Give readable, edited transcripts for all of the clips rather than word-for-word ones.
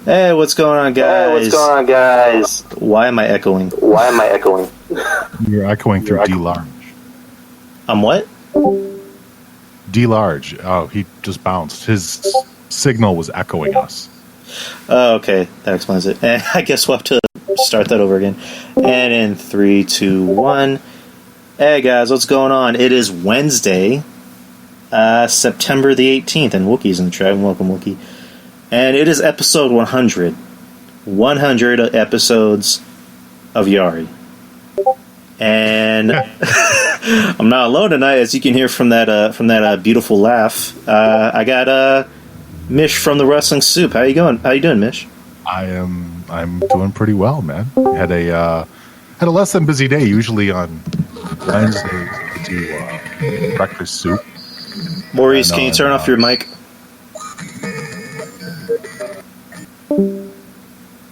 Hey, what's going on, guys? Why am I echoing? You're echoing through D large. I'm what? D large. Oh, he just bounced. His signal was echoing us. Oh, okay. That explains it. And I guess we'll have to start that over again. And in 3, 2, 1. Hey, guys, what's going on? It is Wednesday, September the 18th, and Wookiee's in the chat. Welcome, Wookiee. And it is episode 100. 100 episodes of Yari. And I'm not alone tonight, as you can hear from that beautiful laugh. I got Mish from the Wrestling Soup. How you going? How you doing, Mish? I'm doing pretty well, man. Had a less than busy day. Usually on Wednesdays I do breakfast soup. Maurice, can you turn off your mic?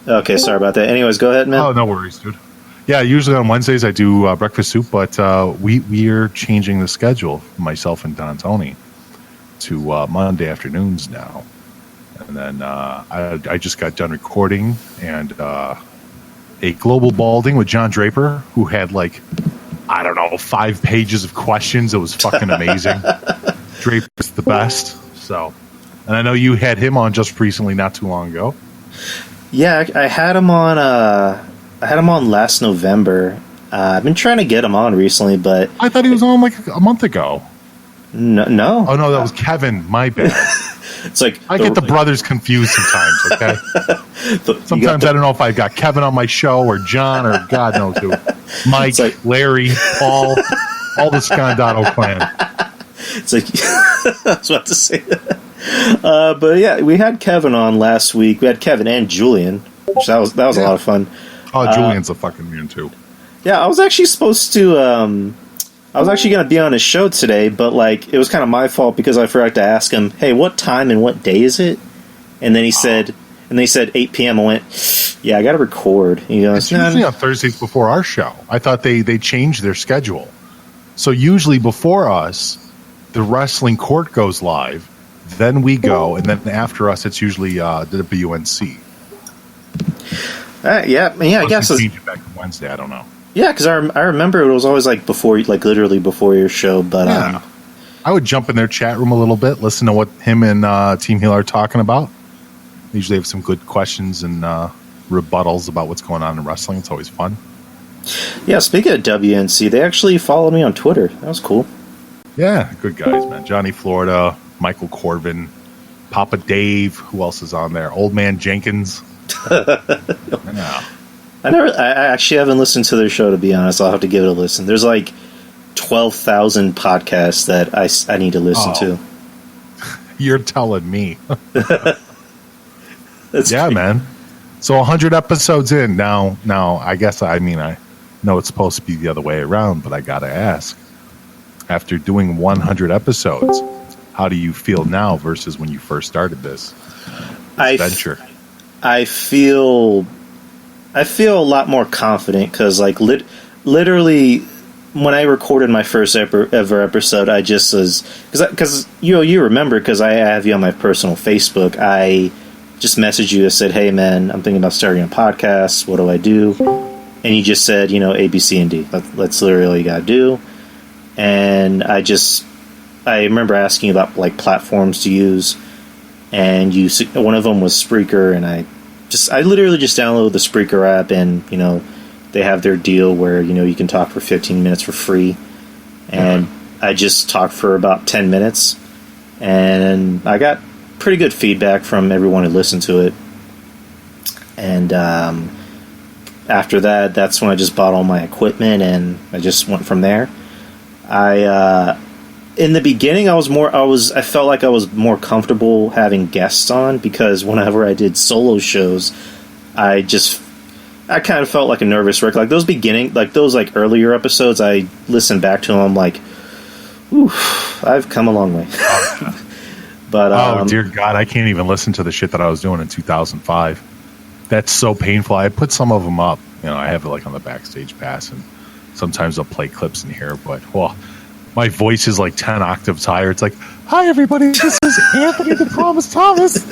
Okay, sorry about that. Anyways, go ahead, man. Oh, no worries, dude. Yeah, usually on Wednesdays I do breakfast soup, but we're changing the schedule, myself and Don Tony, to Monday afternoons now. And then I just got done recording and a global balding with John Draper, who had 5 pages of questions. It was fucking amazing. Draper's the best. So, and I know you had him on just recently, not too long ago. Yeah, I had him on. I had him on last November. I've been trying to get him on recently, but I thought he was on a month ago. No. Oh no, that was Kevin. My bad. It's like I get the brothers confused sometimes. Okay. Sometimes I don't know if I got Kevin on my show or John or God knows who. Mike, Larry, Paul, all the Scandato clan. It's like I was about to say that. But yeah, we had Kevin on last week. We had Kevin and Julian, which that was a lot of fun. Oh, Julian's a fucking man too. Yeah, I was actually supposed to. I was actually going to be on his show today, but it was kind of my fault because I forgot to ask him, "Hey, what time and what day is it?" And then he said, 8 p.m. I went, "Yeah, I got to record." It's usually on Thursdays before our show. I thought they changed their schedule. So usually before us, the Wrestling Court goes live. Then we go, and then after us, it's usually the WNC. Yeah. I guess it's change it back to Wednesday. I don't know. Yeah, because I remember it was always before, literally before your show. But yeah. I would jump in their chat room a little bit, listen to what him and Team Heel are talking about. They usually have some good questions and rebuttals about what's going on in wrestling. It's always fun. Yeah, speaking of WNC, they actually followed me on Twitter. That was cool. Yeah, good guys, man. Johnny Florida, Michael Corbin, Papa Dave. Who else is on there? Old Man Jenkins. Yeah. I actually haven't listened to their show, to be honest. I'll have to give it a listen. There's 12,000 podcasts that I need to listen to. You're telling me. That's yeah, great. Man. So 100 episodes in. Now I guess I know it's supposed to be the other way around, but I gotta ask. After doing 100 episodes, how do you feel now versus when you first started this venture? I feel a lot more confident because, literally, when I recorded my first ever episode, I just was because you remember because I have you on my personal Facebook. I just messaged you and said, "Hey, man, I'm thinking about starting a podcast. What do I do?" And you just said, A, B, C, and D. That's literally all you gotta do. And I remember asking about platforms to use, and one of them was Spreaker, and I literally just downloaded the Spreaker app, and they have their deal where you can talk for 15 minutes for free, and I just talked for about 10 minutes, and I got pretty good feedback from everyone who listened to it, and after that's when I just bought all my equipment, and I just went from there. In the beginning, I felt like I was more comfortable having guests on because whenever I did solo shows, I kind of felt like a nervous wreck. Those earlier episodes, I listened back to them I've come a long way. But dear God, I can't even listen to the shit that I was doing in 2005. That's so painful. I put some of them up. I have it on the Backstage Pass, and sometimes I'll play clips in here, but my voice is 10 octaves higher. It's "Hi, everybody. This is Anthony the Promise Thomas.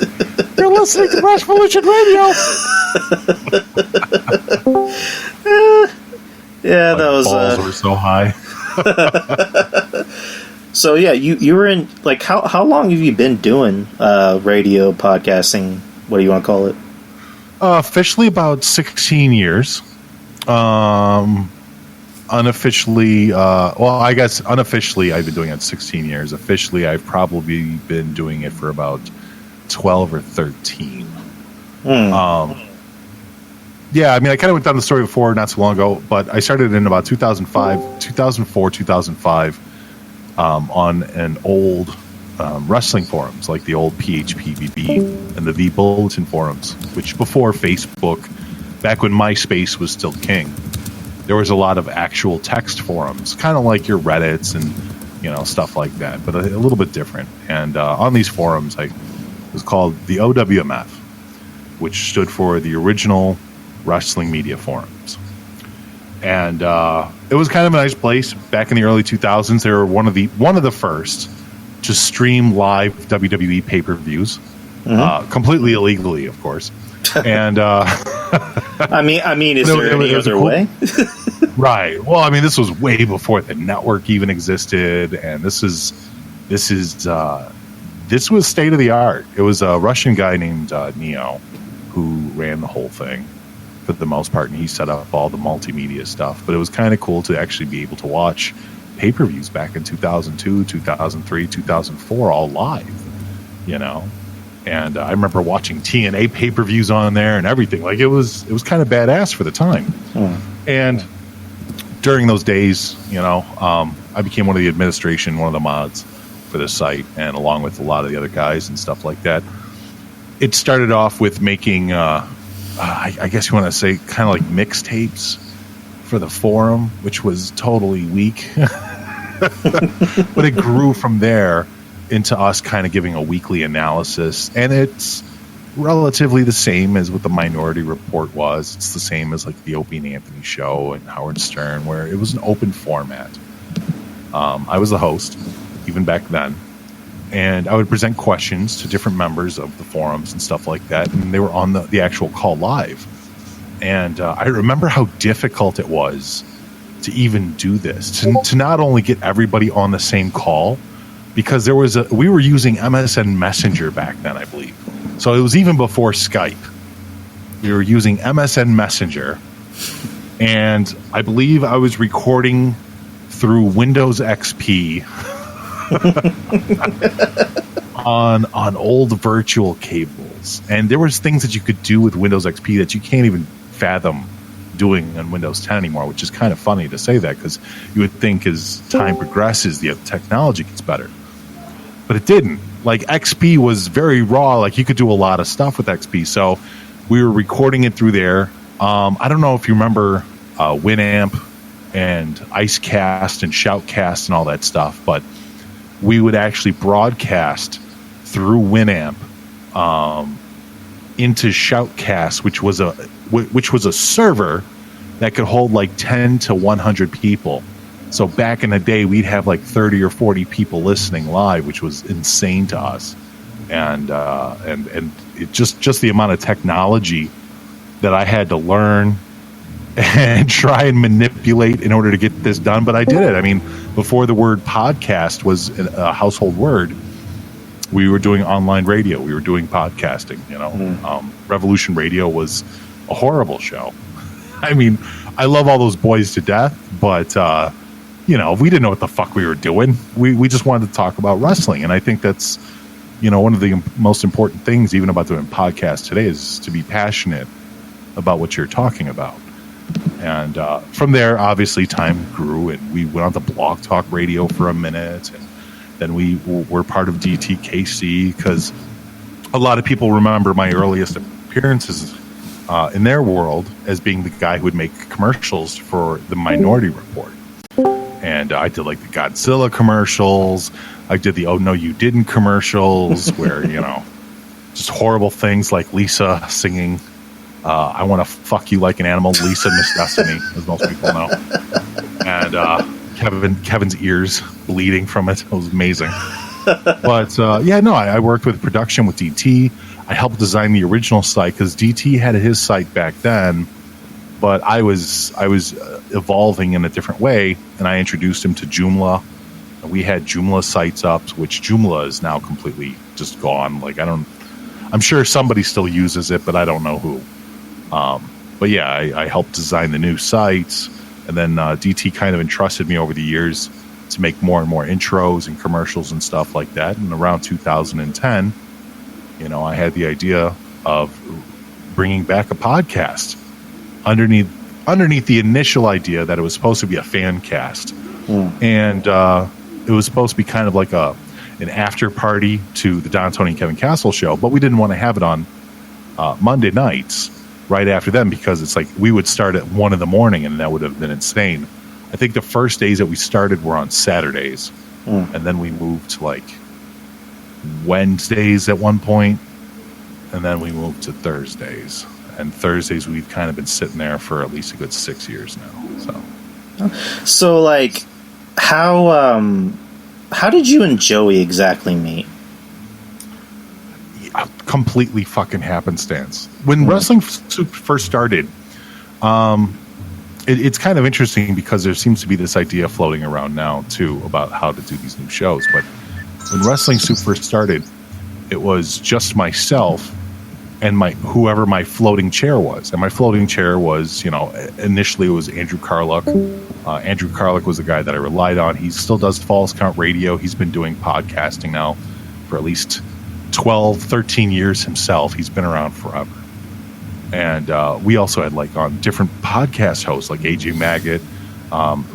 You're listening to Revolution Radio. Yeah, that was balls were so high. So yeah, you were in, like, how long have you been doing radio podcasting? What do you want to call it? Officially about 16 years. Unofficially, I guess unofficially I've been doing it 16 years. Officially, I've probably been doing it for about 12 or 13. Yeah, I mean, I kind of went down the story before, not so long ago, but I started in about 2004, 2005, on an old wrestling forums, like the old PHPBB and the V Bulletin forums, which before Facebook, back when MySpace was still king, there was a lot of actual text forums, kind of like your Reddits and, stuff like that, but a little bit different. And on these forums, it was called the OWMF, which stood for the Original Wrestling Media Forums. And it was kind of a nice place back in the early 2000s. They were one of the first to stream live WWE pay-per-views, completely illegally, of course. And I mean, is there any other way? Right. Well, I mean, this was way before the network even existed, and this was state of the art. It was a Russian guy named Neo who ran the whole thing for the most part, and he set up all the multimedia stuff. But it was kind of cool to actually be able to watch pay-per-views back in 2002, 2003, 2004, all live, And I remember watching TNA pay-per-views on there and everything. Like, it was kind of badass for the time. And during those days, I became one of the administration, one of the mods for the site, and along with a lot of the other guys and stuff like that. It started off with making, I guess you want to say, kind of like mixtapes for the forum, which was totally weak. But it grew from there into us kind of giving a weekly analysis, and it's relatively the same as what the Minority Report was. It's the same as like the Opie and Anthony show and Howard Stern, where it was an open format. I was the host even back then, and I would present questions to different members of the forums and stuff like that, and they were on the actual call live. And I remember how difficult it was to even do this, to not only get everybody on the same call, because we were using MSN Messenger back then, I believe. So it was even before Skype. We were using MSN Messenger, and I believe I was recording through Windows XP on old virtual cables. And there was things that you could do with Windows XP that you can't even fathom doing on Windows 10 anymore, which is kind of funny to say that, because you would think as time progresses, the technology gets better. But it didn't. Like, XP was very raw. Like, you could do a lot of stuff with XP. So we were recording it through there. I don't know if you remember Winamp and Icecast and Shoutcast and all that stuff, but we would actually broadcast through Winamp into Shoutcast, which was a server that could hold like 10 to 100 people. So back in the day, we'd have like 30 or 40 people listening live, which was insane to us. And it just the amount of technology that I had to learn and try and manipulate in order to get this done. But I did it. I mean, before the word podcast was a household word, we were doing online radio. We were doing podcasting, Revolution Radio was a horrible show. I mean, I love all those boys to death, but, we didn't know what the fuck we were doing. We just wanted to talk about wrestling. And I think that's, one of the most important things, even about doing podcasts today, is to be passionate about what you're talking about. And from there, obviously, time grew, and we went on to Blog Talk Radio for a minute, and then we were part of DTKC, because a lot of people remember my earliest appearances in their world as being the guy who would make commercials for the Minority Report. And I did like the Godzilla commercials. I did the "Oh No You Didn't" commercials, where just horrible things like Lisa singing "I Want to Fuck You Like an Animal." Lisa Miss Destiny, as most people know, and Kevin's ears bleeding from it. It was amazing. But I worked with production with DT. I helped design the original site because DT had his site back then, but I was evolving in a different way, and I introduced him to Joomla. And we had Joomla sites up, which Joomla is now completely just gone. Like I'm sure somebody still uses it, but I don't know who. But yeah, I helped design the new sites, and then DT kind of entrusted me over the years to make more and more intros and commercials and stuff like that. And around 2010, I had the idea of bringing back a podcast underneath the initial idea that it was supposed to be a fan cast. And it was supposed to be kind of like an after party to the Don, Tony, and Kevin Castle show, but we didn't want to have it on Monday nights right after them, because it's like we would start at 1 a.m, and that would have been insane. I think the first days that we started were on Saturdays, and then we moved to like Wednesdays at one point, and then we moved to Thursdays. And Thursdays we've kind of been sitting there for at least a good 6 years now. So like, how did you and Joey exactly meet? Completely fucking happenstance. When Wrestling Soup first started, it's kind of interesting because there seems to be this idea floating around now too about how to do these new shows. But when Wrestling Soup first started, it was just myself and whoever my floating chair was. And my floating chair was, initially it was Andrew Carluck. Andrew Carluck was the guy that I relied on. He still does Falls Count Radio. He's been doing podcasting now for at least 12, 13 years himself. He's been around forever. And we also had on different podcast hosts, like AJ Maggot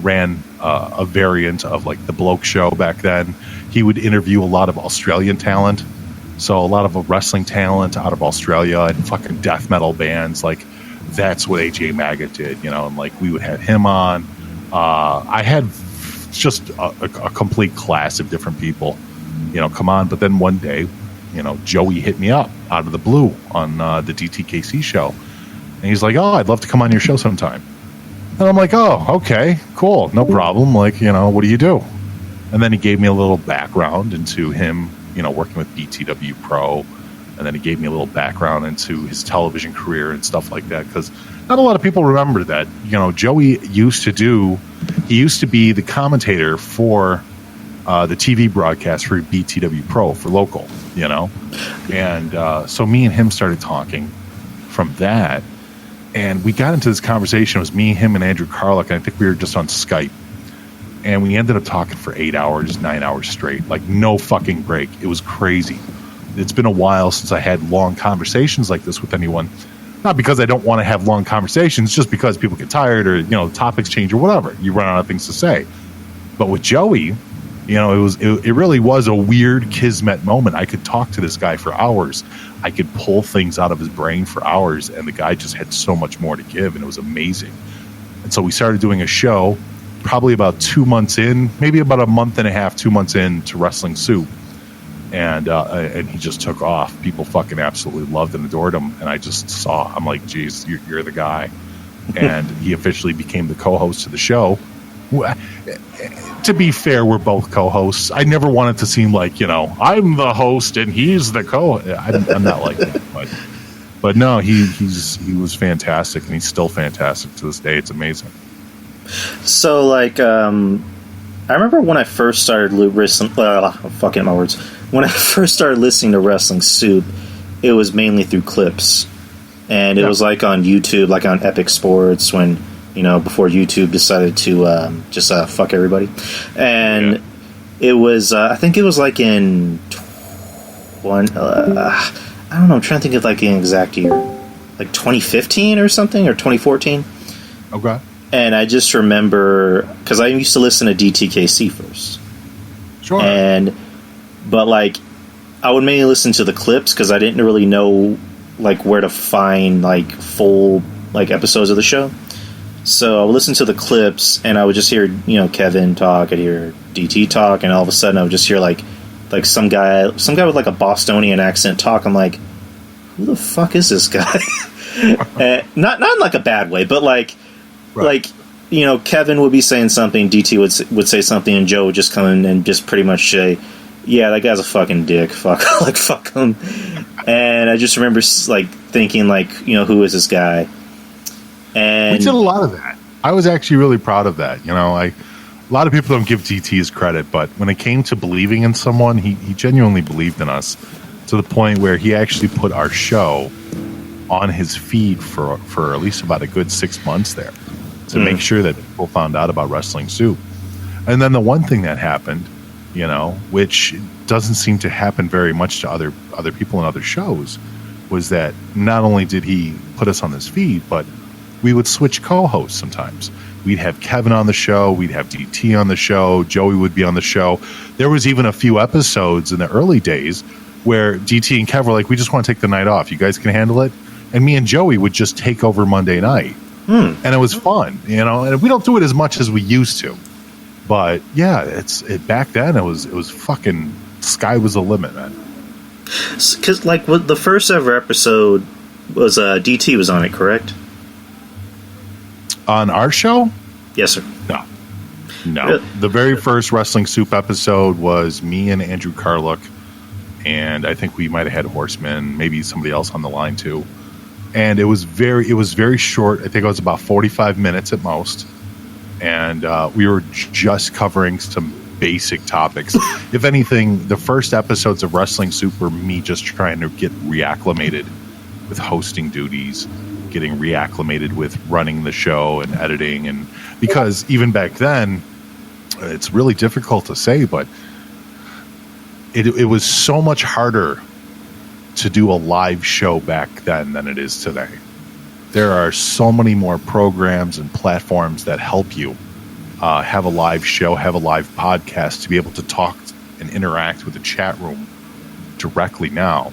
ran a variant of the Bloke Show back then. He would interview a lot of Australian talent. So a lot of wrestling talent out of Australia and fucking death metal bands. That's what AJ Maggot did, and we would have him on. I had just a complete class of different people, come on. But then one day, Joey hit me up out of the blue on the DTKC show. And he's like, "Oh, I'd love to come on your show sometime." And I'm like, "Oh, okay, cool. No problem. What do you do?" And then he gave me a little background into him, working with BTW Pro. And then he gave me a little background into his television career and stuff like that. Because not a lot of people remember that, Joey used to be the commentator for the TV broadcast for BTW Pro for local, And so me and him started talking from that. And we got into this conversation. It was me, him, and Andrew Carluck. And I think we were just on Skype. And we ended up talking for 8 hours, 9 hours straight. No fucking break. It was crazy. It's been a while since I had long conversations like this with anyone. Not because I don't want to have long conversations, just because people get tired or, topics change or whatever. You run out of things to say. But with Joey, it really was a weird kismet moment. I could talk to this guy for hours. I could pull things out of his brain for hours, and the guy just had so much more to give, and it was amazing. And so we started doing a show probably about 2 months in, maybe about a month and a half, 2 months in to Wrestling Soup. And he just took off. People fucking absolutely loved and adored him. And I'm like, geez, you're the guy. And he officially became the co-host of the show. To be fair, we're both co-hosts. I never wanted to seem like, I'm the host and he's the co-host. I'm not like that. But no, he was fantastic, and he's still fantastic to this day. It's amazing. So, I remember when I first started listening. When I first started listening to Wrestling Soup, it was mainly through clips, and it was on YouTube, on Epic Sports, when before YouTube decided to just fuck everybody, and it was I think it was in I don't know. I'm trying to think of an exact year, 2015 or something, or 2014. Okay. And I just remember, because I used to listen to DTKC first. Sure. But I would mainly listen to the clips because I didn't really know where to find full episodes of the show. So I would listen to the clips, and I would just hear Kevin talk, I'd hear DT talk, and all of a sudden I would just hear some guy with a Bostonian accent talk. I'm like, who the fuck is this guy? Not in a bad way, but right. Kevin would be saying something, DT would say something, and Joe would just come in and just pretty much say, yeah, that guy's a fucking dick. Fuck, like fuck him. And I just remember like thinking like, who is this guy? And we did a lot of that. I was actually really proud of that. A lot of people don't give DT his credit, but when it came to believing in someone, he genuinely believed in us to the point where he actually put our show on his feed for at least about a good 6 months there to make sure that people found out about Wrestling Soup. And then the one thing that happened, which doesn't seem to happen very much to other people in other shows, was that not only did he put us on this feed, but we would switch co-hosts sometimes. We'd have Kevin on the show, we'd have DT on the show, Joey would be on the show. There was even a few episodes in the early days where DT and Kev were like, we just want to take the night off. You guys can handle it? And me and Joey would just take over Monday night. And it was fun, and we don't do it as much as we used to. But yeah, back then it was fucking sky was the limit, man. Because like the first ever episode was DT was on it, correct? On our show? Yes, sir. No. Really? The very first Wrestling Soup episode was me and Andrew Carluck, and I think we might have had Horseman, maybe somebody else on the line too. And it was very short. I think it was about 45 minutes at most. And we were just covering some basic topics. If anything, the first episodes of Wrestling Soup were me just trying to get reacclimated with hosting duties, getting reacclimated with running the show and editing. And because even back then, it's really difficult to say, but it was so much harder to do a live show back then than it is today. There are so many more programs and platforms that help you have a live show, have a live podcast, to be able to talk and interact with the chat room directly now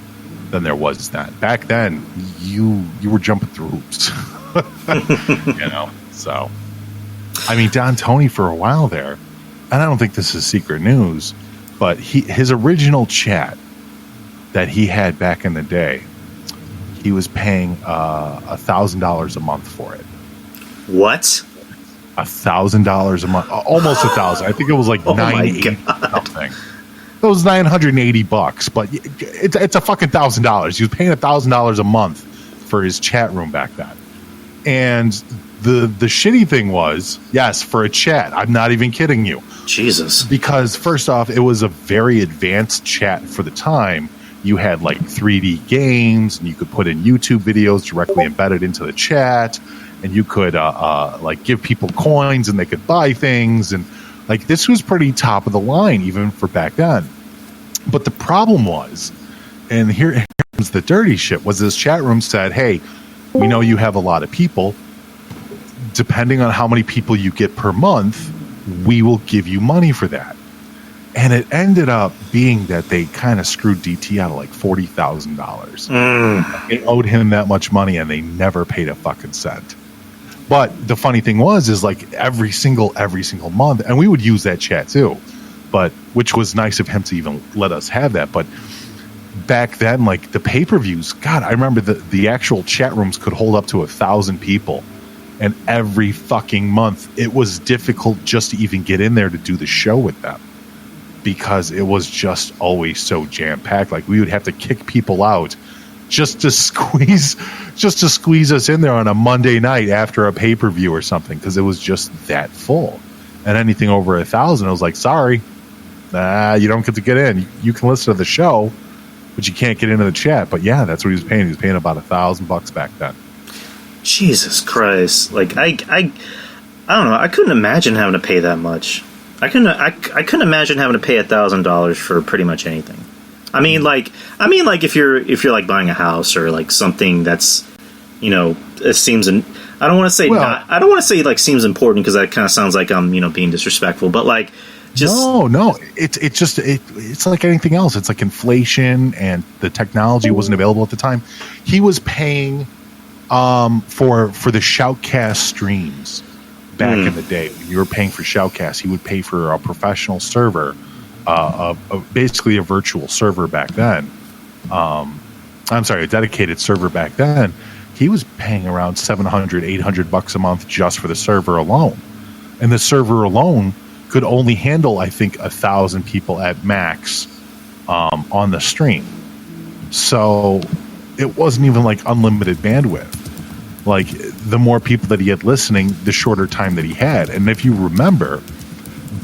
than there was that. Back then, you were jumping through hoops. So, I mean, Don Tony for a while there, and I don't think this is secret news, but his original chat that he had back in the day, he was paying $1,000 a month for it. What? $1,000 a month, almost $1,000. I think it was like $980 something. It was $980, but it's a fucking $1,000. He was paying $1,000 a month for his chat room back then. And the shitty thing was, yes, for a chat. I'm not even kidding you. Jesus. Because first off, it was a very advanced chat for the time. You had like 3D games, and you could put in YouTube videos directly embedded into the chat, and you could like give people coins, and they could buy things, and like this was pretty top of the line even for back then. But the problem was, and here comes the dirty shit, was this chat room said, hey, we know you have a lot of people. Depending on how many people you get per month, we will give you money for that. And it ended up being that they kind of screwed DT out of like $40,000. They owed him that much money, and they never paid a fucking cent. But the funny thing is like every single month, and we would use that chat too, but which was nice of him to even let us have that. But back then, like the pay-per-views, God, I remember the actual chat rooms could hold up to 1,000 people. And every fucking month, it was difficult just to even get in there to do the show with them, because it was just always so jam-packed. Like we would have to kick people out just to squeeze us in there on a Monday night after a pay-per-view or something, because it was just that full. And anything over 1,000, I was like, sorry, you don't get to get in. You can listen to the show, but you can't get into the chat. But yeah, that's what he was paying. He was paying about $1,000 back then. Jesus Christ! Like I don't know. I couldn't imagine having to pay that much. I couldn't imagine having to pay $1,000 for pretty much anything. I mean, like if you're like buying a house or like something that's, it seems. I don't want to say I don't want to say like seems important, because that kind of sounds like I'm being disrespectful. But like, just no. It's like anything else. It's like inflation, and the technology wasn't available at the time. He was paying for the Shoutcast streams back in the day. When you were paying for Shoutcast, he would pay for a professional server, basically a virtual server back then. I'm sorry, a dedicated server back then. He was paying around $700-800 a month just for the server alone, and the server alone could only handle, I think, 1,000 people at max on the stream. So it wasn't even like unlimited bandwidth. Like, the more people that he had listening, the shorter time that he had. And if you remember,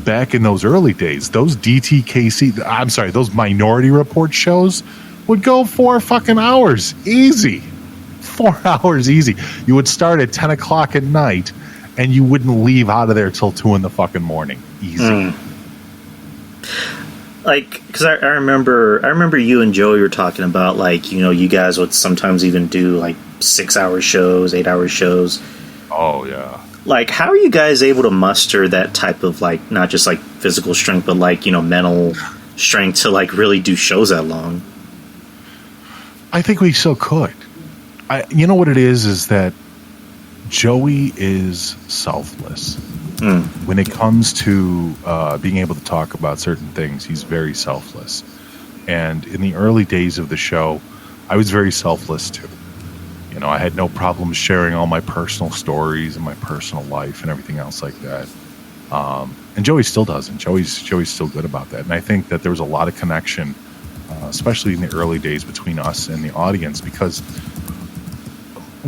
back in those early days, those those Minority Report shows would go 4 fucking hours easy. 4 hours easy. You would start at 10 o'clock at night, and you wouldn't leave out of there till 2 in the fucking morning. Easy. Like, because I remember you and Joey were talking about, like, you guys would sometimes even do like 6-hour shows, 8-hour shows. Oh yeah. Like, how are you guys able to muster that type of, like, not just like physical strength, but like, mental strength to like really do shows that long? I think we still could. You know what it is that Joey is selfless. When it comes to being able to talk about certain things, he's very selfless. And in the early days of the show, I was very selfless too. I had no problem sharing all my personal stories and my personal life and everything else like that. And Joey still doesn't. Joey's still good about that. And I think that there was a lot of connection, especially in the early days, between us and the audience, because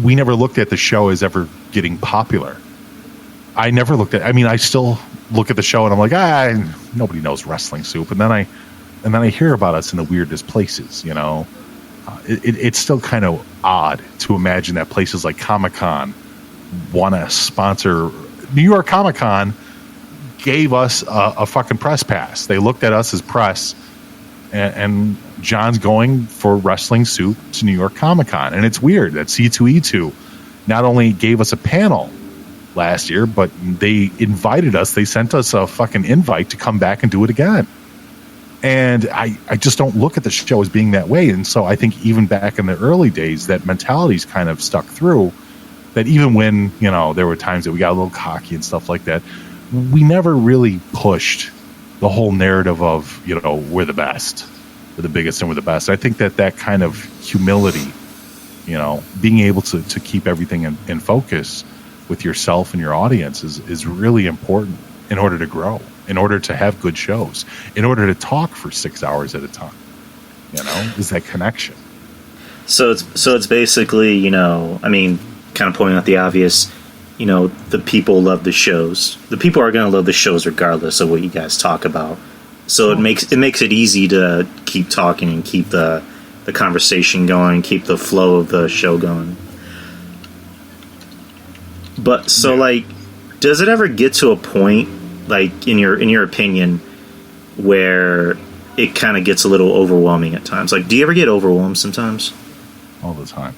we never looked at the show as ever getting popular. I never looked at. I mean, I still look at the show and I'm like, nobody knows Wrestling Soup, and then I hear about us in the weirdest places. It's still kind of odd to imagine that places like Comic-Con want to sponsor. New York Comic-Con gave us a fucking press pass. They looked at us as press, and John's going for Wrestling Soup to New York Comic-Con, and it's weird that C2E2 not only gave us a panel last year, but they invited us. They sent us a fucking invite to come back and do it again. And I just don't look at the show as being that way. And so I think even back in the early days, that mentality's kind of stuck through, that even when, there were times that we got a little cocky and stuff like that, we never really pushed the whole narrative of, we're the best, we're the biggest, and we're the best. I think that kind of humility, being able to keep everything in focus with yourself and your audience is really important in order to grow, in order to have good shows, in order to talk for 6 hours at a time. Is that connection. So it's basically, kind of pointing out the obvious, the people love the shows. The people are going to love the shows regardless of what you guys talk about. So it makes it easy to keep talking and keep the conversation going, keep the flow of the show going. But so, like, does it ever get to a point, like, in your opinion, where it kind of gets a little overwhelming at times? Like, do you ever get overwhelmed sometimes? All the time.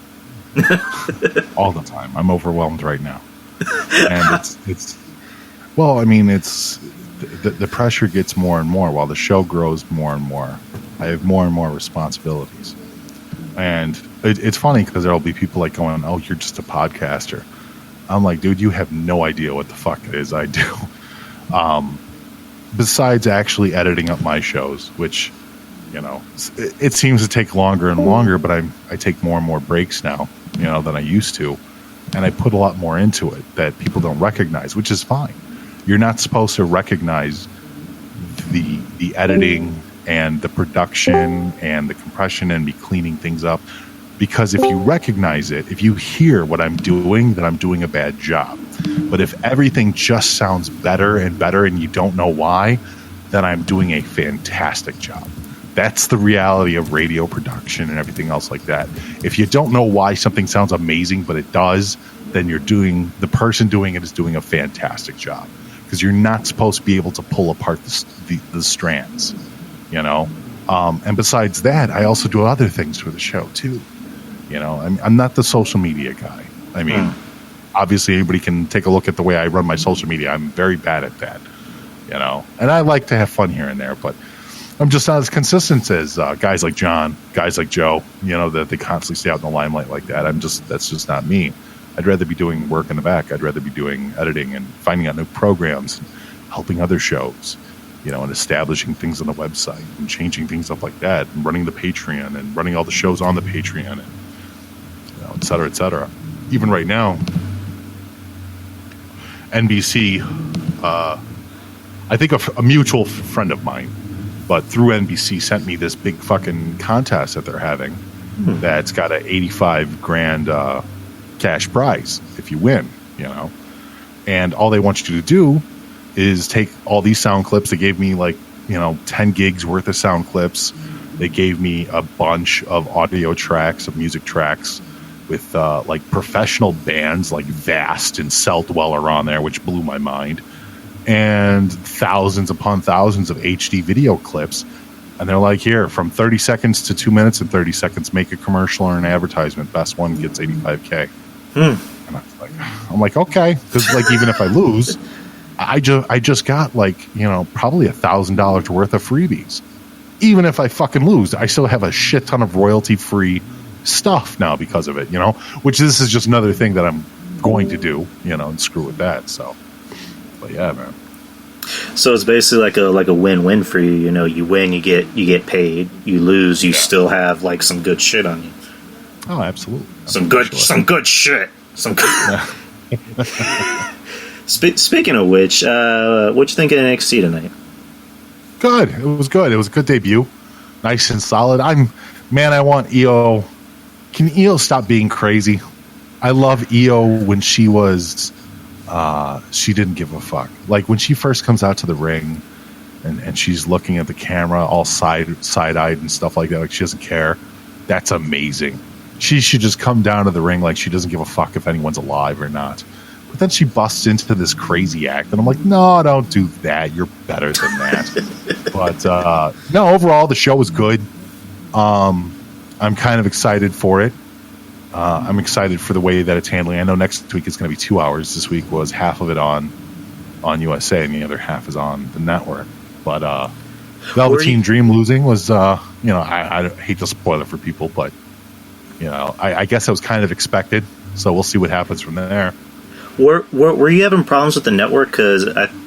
All the time. I'm overwhelmed right now. And it's the pressure gets more and more while the show grows more and more. I have more and more responsibilities. And it's funny because there'll be people like going, "Oh, you're just a podcaster." I'm like, dude, you have no idea what the fuck it is I do. Besides actually editing up my shows, which, it seems to take longer and longer, but I take more and more breaks now, than I used to. And I put a lot more into it that people don't recognize, which is fine. You're not supposed to recognize the editing and the production and the compression and me cleaning things up. Because if you recognize it, if you hear what I'm doing, then I'm doing a bad job. But if everything just sounds better and better and you don't know why, then I'm doing a fantastic job. That's the reality of radio production and everything else like that. If you don't know why something sounds amazing, but it does, then the person doing it is doing a fantastic job. Because you're not supposed to be able to pull apart the strands, And besides that, I also do other things for the show too. I'm not the social media guy. I mean, obviously everybody can take a look at the way I run my social media. I'm very bad at that, and I like to have fun here and there, but I'm just not as consistent as guys like John, guys like Joe, that they constantly stay out in the limelight like that. That's just not me. I'd rather be doing work in the back. I'd rather be doing editing and finding out new programs, and helping other shows, and establishing things on the website and changing things up like that, and running the Patreon and running all the shows on the Patreon, and et cetera, et cetera. Even right now, NBC, I think a mutual friend of mine but through NBC sent me this big fucking contest that they're having that's got a 85 grand cash prize if you win, and all they want you to do is take all these sound clips. They gave me 10 gigs worth of sound clips. They gave me a bunch of audio tracks, of music tracks with professional bands like Vast and Cell Dweller on there, which blew my mind, and thousands upon thousands of HD video clips. And they're like, here, from 30 seconds to 2 minutes and 30 seconds, make a commercial or an advertisement. Best one gets $85K. And I'm like, okay, because even if I lose, I just got probably $1,000 worth of freebies. Even if I fucking lose, I still have a shit ton of royalty-free stuff now because of it, which this is just another thing that I'm going to do, and screw with that. So, but yeah, man. So it's basically like a win-win for you. You win, you get paid. You lose, you still have some good shit on you. Oh, absolutely. Some good shit. Speaking of which, what you think of NXT tonight? Good. It was good. It was a good debut. Nice and solid. I want Io. Can Io stop being crazy? I love Io when she was. She didn't give a fuck. When she first comes out to the ring and she's looking at the camera all side-eyed and stuff like that, she doesn't care. That's amazing. She should just come down to the ring like she doesn't give a fuck if anyone's alive or not. But then she busts into this crazy act, and I'm like, no, don't do that. You're better than that. But no, overall, the show was good. I'm kind of excited for it. I'm excited for the way that it's handling. I know next week it's going to be 2 hours. This week was half of it on USA, and the other half is on the network. But Velveteen Dream losing was, I hate to spoil it for people, but I guess that was kind of expected. So we'll see what happens from there. Were you having problems with the network? Because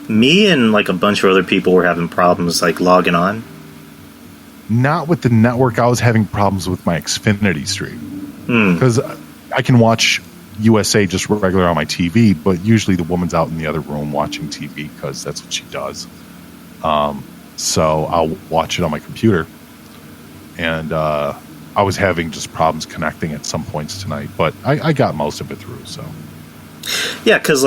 me and a bunch of other people were having problems logging on. Not with the network. I was having problems with my Xfinity stream. Because I can watch USA just regular on my TV, but usually the woman's out in the other room watching TV because that's what she does. So I'll watch it on my computer. And I was having just problems connecting at some points tonight, but I got most of it through. So yeah, because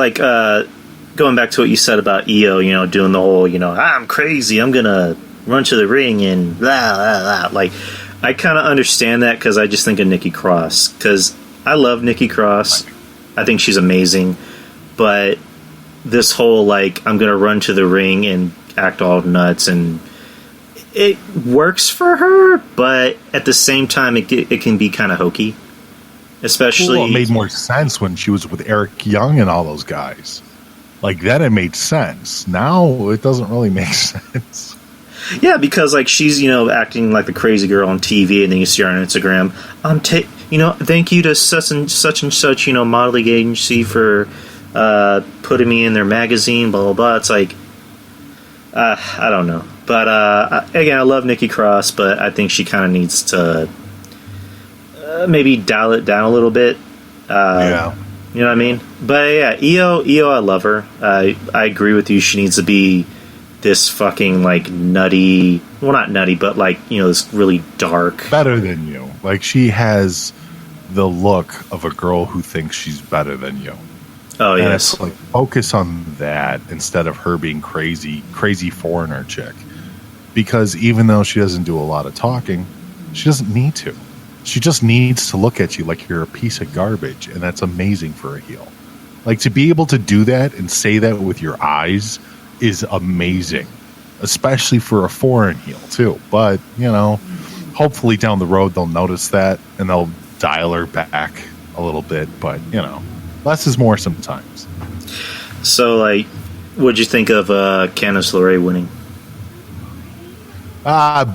going back to what you said about Io, doing the whole, I'm crazy, I'm gonna run to the ring and blah blah blah. I kind of understand that because I just think of Nikki Cross. Because I love Nikki Cross. I think she's amazing. But this whole, I'm going to run to the ring and act all nuts. And it works for her. But at the same time, it can be kind of hokey. Especially... Well, it made more sense when she was with Eric Young and all those guys. Then it made sense. Now it doesn't really make sense. Yeah, because she's acting like the crazy girl on TV, and then you see her on Instagram. Thank you to such and such modeling agency for putting me in their magazine. Blah blah blah. It's I don't know, but again, I love Nikki Cross, but I think she kind of needs to maybe dial it down a little bit. Yeah, you know what I mean. But yeah, Io, I love her. I agree with you. She needs to be this fucking nutty, well, not nutty, but this really dark, better than you. She has the look of a girl who thinks she's better than you. Oh and yes. It's focus on that instead of her being crazy foreigner chick. Because even though she doesn't do a lot of talking, she doesn't need to. She just needs to look at you like you're a piece of garbage, and that's amazing for a heel. To be able to do that and say that with your eyes is amazing, especially for a foreign heel too. But hopefully down the road they'll notice that and they'll dial her back a little bit. But less is more sometimes. So what'd you think of Candice LeRae winning?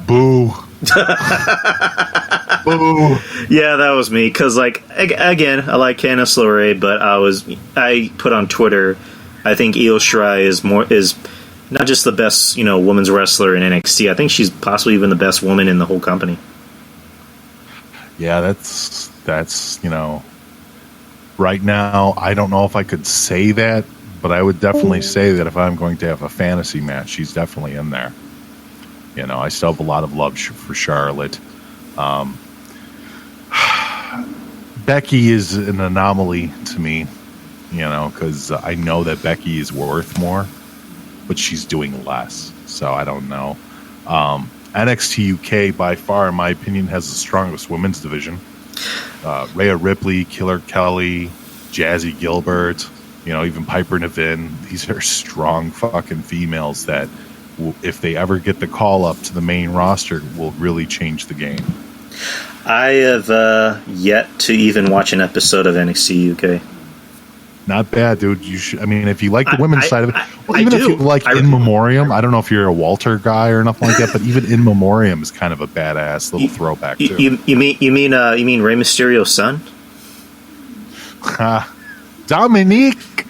Boo. Boo. Yeah, that was me. Because again, I like Candice LeRae, but I put on Twitter, I think Io Shirai is not just the best, women's wrestler in NXT. I think she's possibly even the best woman in the whole company. Yeah, that's right now, I don't know if I could say that, but I would definitely say that if I'm going to have a fantasy match, she's definitely in there. You know, I still have a lot of love for Charlotte. Becky is an anomaly to me, you know, because I know that Becky is worth more, but she's doing less. So I don't know. NXT UK, by far, in my opinion, has the strongest women's division. Rhea Ripley, Killer Kelly, Jazzy Gilbert, you know, even Piper Niven. These are strong fucking females that, if they ever get the call up to the main roster, will really change the game. I have yet to even watch an episode of NXT UK. Not bad, dude. You should. I mean, if you like the women's side of it, even if you like In Memoriam, I don't know if you're a Walter guy or nothing like that, but even In Memoriam is kind of a badass little throwback too. You mean Rey Mysterio's son? Dominique,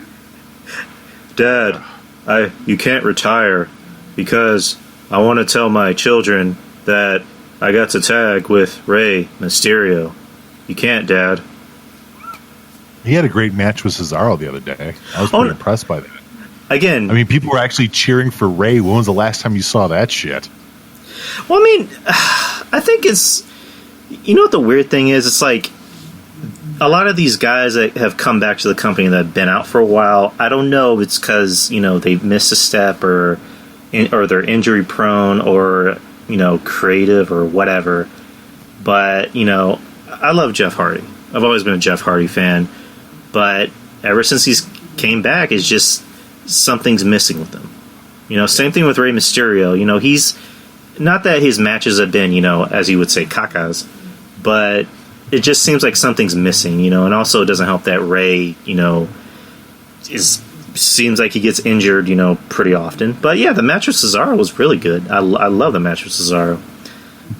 Dad, you can't retire because I want to tell my children that I got to tag with Rey Mysterio. You can't, Dad. He had a great match with Cesaro the other day. I was pretty impressed by that. Again, I mean, people were actually cheering for Rey. When was the last time you saw that shit? Well, I mean, I think it's... You know what the weird thing is? It's like, a lot of these guys that have come back to the company that have been out for a while, I don't know if it's because, you know, they've missed a step or they're injury prone or, you know, creative or whatever. But, you know, I love Jeff Hardy. I've always been a Jeff Hardy fan. But ever since he's came back, it's just something's missing with him. You know, same thing with Rey Mysterio. You know, he's not that his matches have been, you know, as you would say, cacas, but it just seems like something's missing. You know, and also it doesn't help that Rey, you know, seems like he gets injured, you know, pretty often. But yeah, the match with Cesaro was really good. I love the match with Cesaro.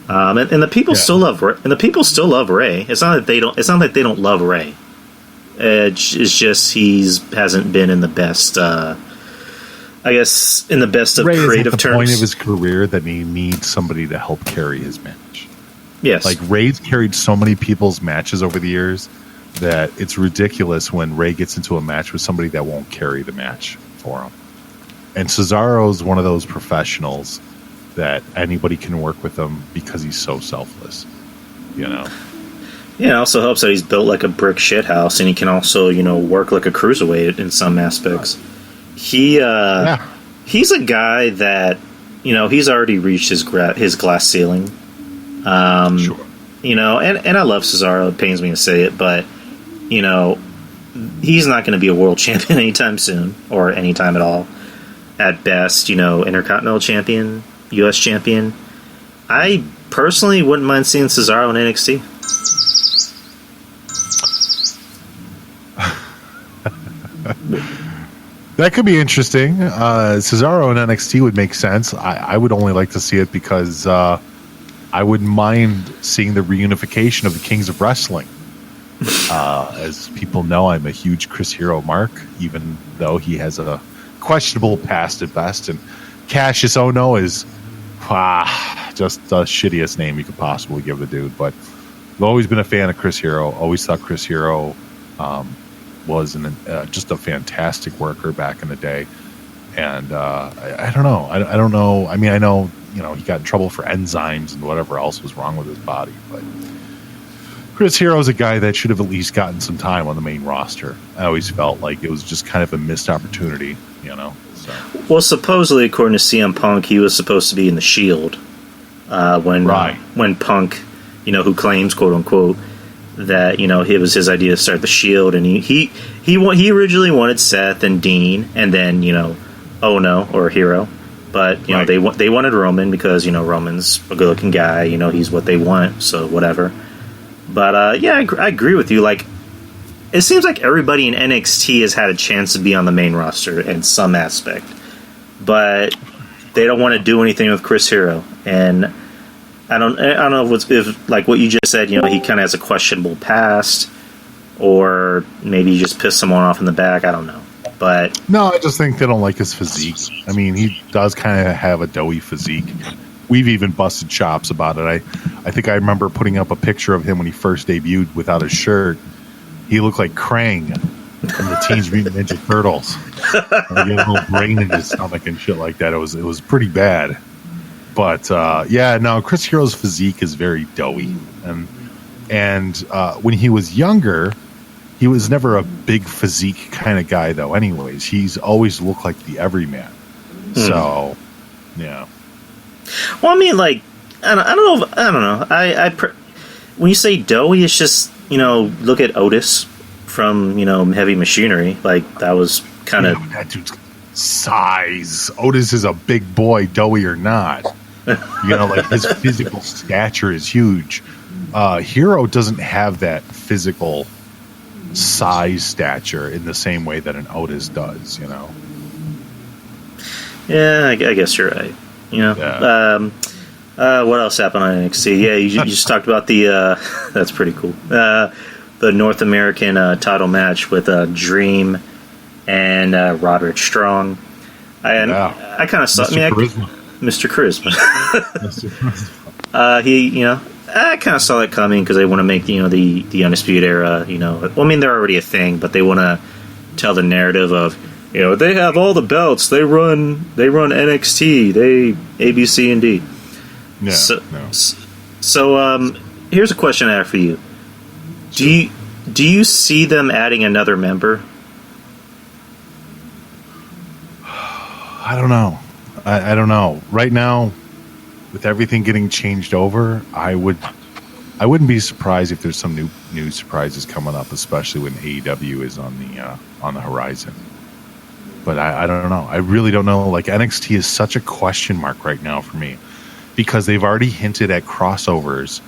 And the people still love Rey. And the people still love Rey. It's not that they don't. It's not that they don't love Rey. It's just hasn't been in the best. I guess in the best of Rey creative is at the terms. Point of his career that he needs somebody to help carry his match. Yes, like Rey's carried so many people's matches over the years that it's ridiculous when Rey gets into a match with somebody that won't carry the match for him. And Cesaro's one of those professionals that anybody can work with him because he's so selfless, you know. Yeah, it also helps that he's built like a brick shithouse, and he can also, you know, work like a cruiserweight in some aspects. He's a guy that, you know, he's already reached his glass ceiling. Sure. You know, and I love Cesaro. It pains me to say it, but you know, he's not going to be a world champion anytime soon, or anytime at all. At best, you know, Intercontinental Champion, U.S. Champion. I personally wouldn't mind seeing Cesaro in NXT. That could be interesting. Cesaro in NXT would make sense. I would only like to see it because I wouldn't mind seeing the reunification of the Kings of Wrestling. As people know, I'm a huge Chris Hero mark, even though he has a questionable past at best. And Cassius Ono is just the shittiest name you could possibly give the dude. But I've always been a fan of Chris Hero. Always thought Chris Hero was just a fantastic worker back in the day. And I don't know. I don't know. I mean, I know, you know, he got in trouble for enzymes and whatever else was wrong with his body. But Chris Hero's a guy that should have at least gotten some time on the main roster. I always felt like it was just kind of a missed opportunity, you know. So. Well, supposedly, according to CM Punk, he was supposed to be in the Shield when Punk, you know, who claims, quote unquote, that, you know, it was his idea to start the Shield, and he originally wanted Seth and Dean, and then, you know, Ono or Hero, but you know they wanted Roman because, you know, Roman's a good looking guy, you know, he's what they want, so whatever. But yeah, I agree with you. Like, it seems like everybody in NXT has had a chance to be on the main roster in some aspect, but they don't want to do anything with Chris Hero, and I don't know if like what you just said, you know, he kind of has a questionable past, or maybe he just pissed someone off in the back. I don't know. But no, I just think they don't like his physique. I mean, he does kind of have a doughy physique. We've even busted chops about it. I think I remember putting up a picture of him when he first debuted without his shirt. He looked like Krang from the Teenage Mutant Ninja Turtles. He had a little brain in his stomach and shit like that. It was pretty bad. But yeah, no, Chris Hero's physique is very doughy, and when he was younger, he was never a big physique kind of guy, though. Anyways, he's always looked like the everyman. So, yeah. Well, I mean, like, I don't know. When you say doughy, it's just, look at Otis from, Heavy Machinery. Like, that was kind of... that dude's size. Otis is a big boy, doughy or not. Like, his physical stature is huge. Hero doesn't have that physical size stature in the same way that an Otis does, Yeah, I guess you're right. Yeah. What else happened on NXT? Yeah, you just talked about the. That's pretty cool. The North American title match with Dream and Roderick Strong. I kind of saw Mr. Charisma. Mr. Charisma. I kind of saw that coming because they want to make the Undisputed Era. Well, I mean, they're already a thing, but they want to tell the narrative of. They have all the belts. They run NXT. They A, B, C, and D. Yeah. So here's a question I have for you. Do you see them adding another member? I don't know. I don't know. Right now, with everything getting changed over, I wouldn't be surprised if there's some new surprises coming up, especially when AEW is on the horizon. But I don't know. I really don't know. Like, NXT is such a question mark right now for me because they've already hinted at crossovers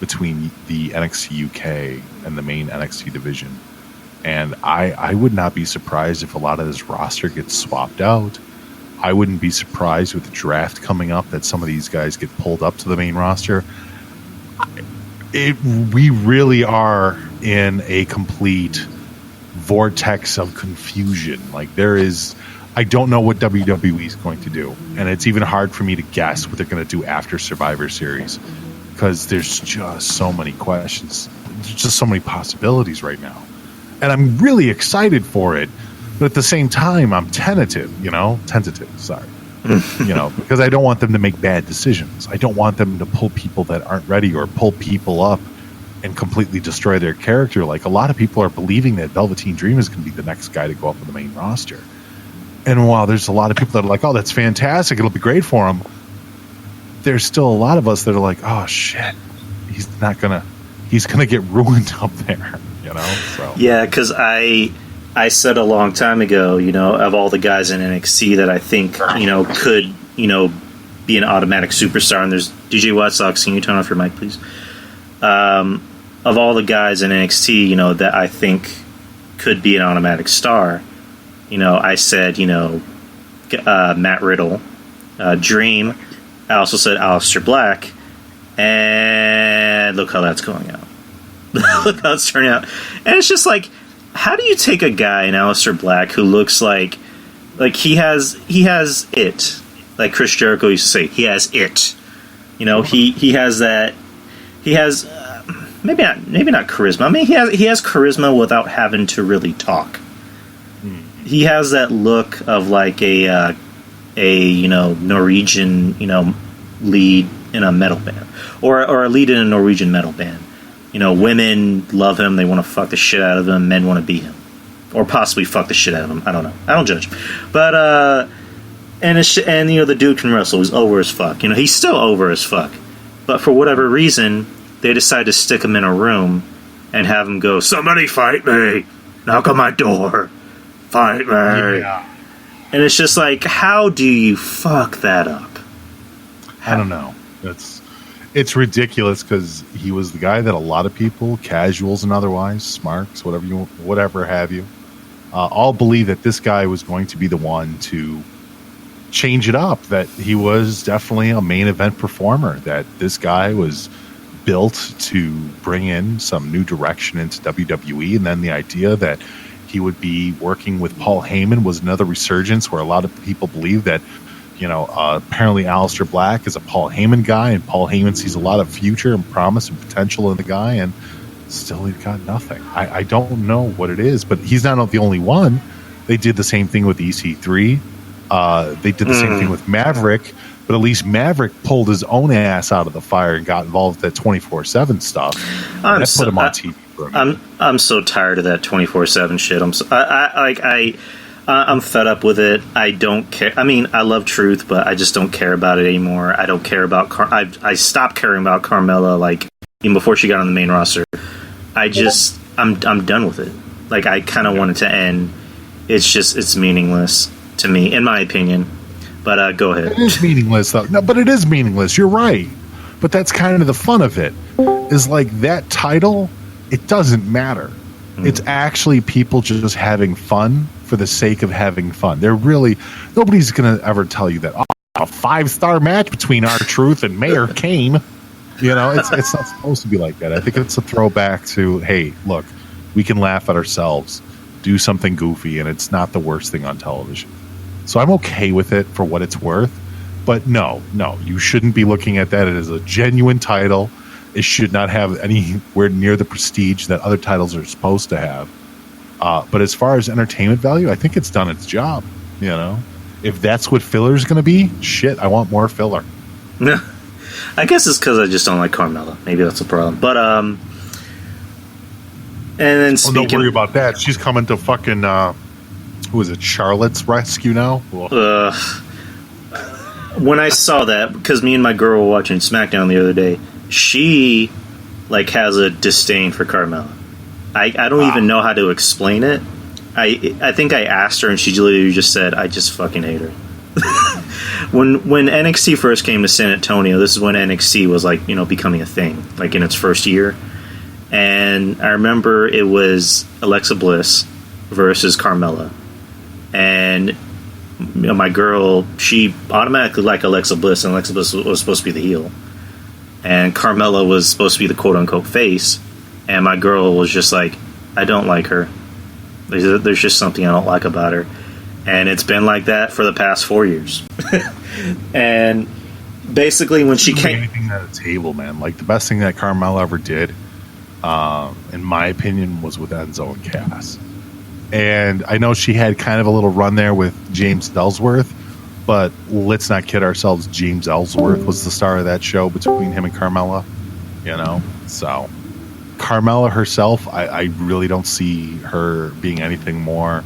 between the NXT UK and the main NXT division. And I would not be surprised if a lot of this roster gets swapped out. I wouldn't be surprised with the draft coming up that some of these guys get pulled up to the main roster. We really are in a complete vortex of confusion. Like, I don't know what WWE is going to do, and it's even hard for me to guess what they're going to do after Survivor Series because there's just so many questions, there's just so many possibilities right now, and I'm really excited for it, but at the same time I'm tentative, sorry. Because I don't want them to make bad decisions. I don't want them to pull people that aren't ready or pull people up and completely destroy their character. Like, a lot of people are believing that Velveteen Dream is going to be the next guy to go up on the main roster. And while there's a lot of people that are like, oh, that's fantastic, it'll be great for him, there's still a lot of us that are like, oh, shit, he's going to get ruined up there, So. Yeah, because I said a long time ago, of all the guys in NXT that I think, could, be an automatic superstar, and there's DJ White Sox, can you turn off your mic, please? Of all the guys in NXT, that I think could be an automatic star, I said, Matt Riddle, Dream. I also said Aleister Black, and look how that's going out. Look how it's turning out. And it's just like, how do you take a guy in Aleister Black who looks like he has it, like Chris Jericho used to say, he has it. He has that. He has maybe not charisma. I mean, he has charisma without having to really talk. He has that look of like a Norwegian lead in a metal band or a lead in a Norwegian metal band. Women love him. They want to fuck the shit out of him. Men want to be him, or possibly fuck the shit out of him. I don't know. I don't judge. But the dude can wrestle. He's over as fuck. He's still over as fuck. But for whatever reason, they decide to stick him in a room and have him go, "Somebody fight me! Knock on my door! Fight me!" Yeah. And it's just like, how do you fuck that up? I don't know. It's ridiculous because he was the guy that a lot of people, casuals and otherwise, smarks, whatever have you, all believe that this guy was going to be the one to change it up, that he was definitely a main event performer, that this guy was built to bring in some new direction into WWE, and then the idea that he would be working with Paul Heyman was another resurgence where a lot of people believe that apparently Aleister Black is a Paul Heyman guy, and Paul Heyman sees a lot of future and promise and potential in the guy, and still he's got nothing. I don't know what it is, but he's not the only one. They did the same thing with EC3. They did the same thing with Maverick. But at least Maverick pulled his own ass out of the fire and got involved with that 24/7 stuff. That put him on TV for a minute. I'm so tired of that 24/7 shit. I'm fed up with it. I don't care. I mean, I love Truth, but I just don't care about it anymore. I don't care about I stopped caring about Carmella like even before she got on the main roster. I'm done with it. Like, I kind of want it to end. It's meaningless to me, in my opinion. But go ahead. It is meaningless, though. No, but it is meaningless. You're right. But that's kind of the fun of it. Is like that title, it doesn't matter. It's actually people just having fun for the sake of having fun. Nobody's going to ever tell you that, a 5-star match between R-Truth and Mayor Kane. You know, it's not supposed to be like that. I think it's a throwback to, hey, look, we can laugh at ourselves, do something goofy, and it's not the worst thing on television. So I'm okay with it for what it's worth. But no, you shouldn't be looking at that as a genuine title. It should not have anywhere near the prestige that other titles are supposed to have. But as far as entertainment value, I think it's done its job. You know, if that's what filler is going to be, shit, I want more filler. Yeah, I guess it's because I just don't like Carmella. Maybe that's the problem. But and then speaking, don't worry about that. She's coming to fucking who is it? Charlotte's rescue now. When I saw that, because me and my girl were watching SmackDown the other day, she like has a disdain for Carmella. I don't even know how to explain it. I think I asked her and she literally just said, I just fucking hate her. When NXT first came to San Antonio, this is when NXT was like, you know, becoming a thing, like in its first year. And I remember it was Alexa Bliss versus Carmella. And you know, my girl, she automatically liked Alexa Bliss, and Alexa Bliss was supposed to be the heel. And Carmella was supposed to be the quote-unquote face. And my girl was just like, I don't like her. There's just something I don't like about her. And it's been like that for the past 4 years. And basically when she came... Anything at a table, man. Like, the best thing that Carmella ever did, in my opinion, was with Enzo and Cass. And I know she had kind of a little run there with James Ellsworth, but let's not kid ourselves. James Ellsworth was the star of that show between him and Carmella, you know? So, Carmella herself, I really don't see her being anything more,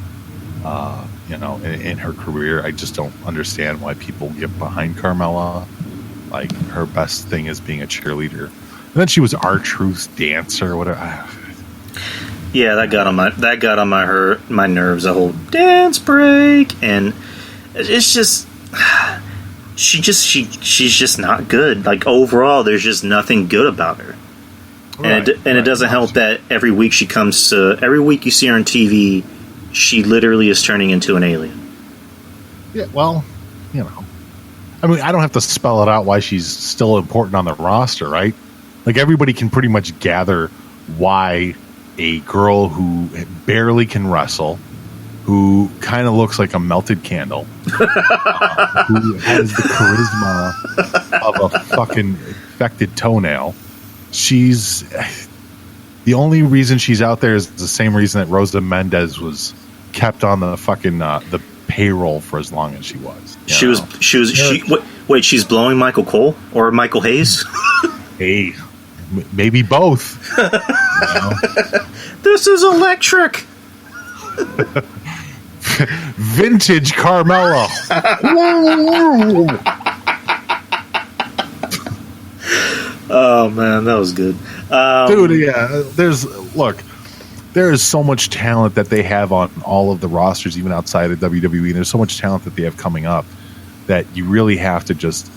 you know, in her career. I just don't understand why people get behind Carmella. Like, her best thing is being a cheerleader. And then she was R-Truth's dancer or whatever. Yeah, that got on my nerves. The whole dance break, and it's just she's just not good. Like, overall, there's just nothing good about her. Right, and it doesn't help that every week you see her on TV, she literally is turning into an alien. Yeah, well, you know, I mean, I don't have to spell it out why she's still important on the roster, right? Like, everybody can pretty much gather why a girl who barely can wrestle, who kind of looks like a melted candle, who has the charisma of a fucking infected toenail. She's the only reason she's out there is the same reason that Rosa Mendez was kept on the fucking the payroll for as long as she was. Wait, she's blowing Michael Cole or Michael Hayes? Hey, maybe both. You know? This is electric. Vintage Carmella. Oh man, that was good. Dude, yeah, there is so much talent that they have on all of the rosters, even outside of WWE. There's so much talent that they have coming up that you really have to just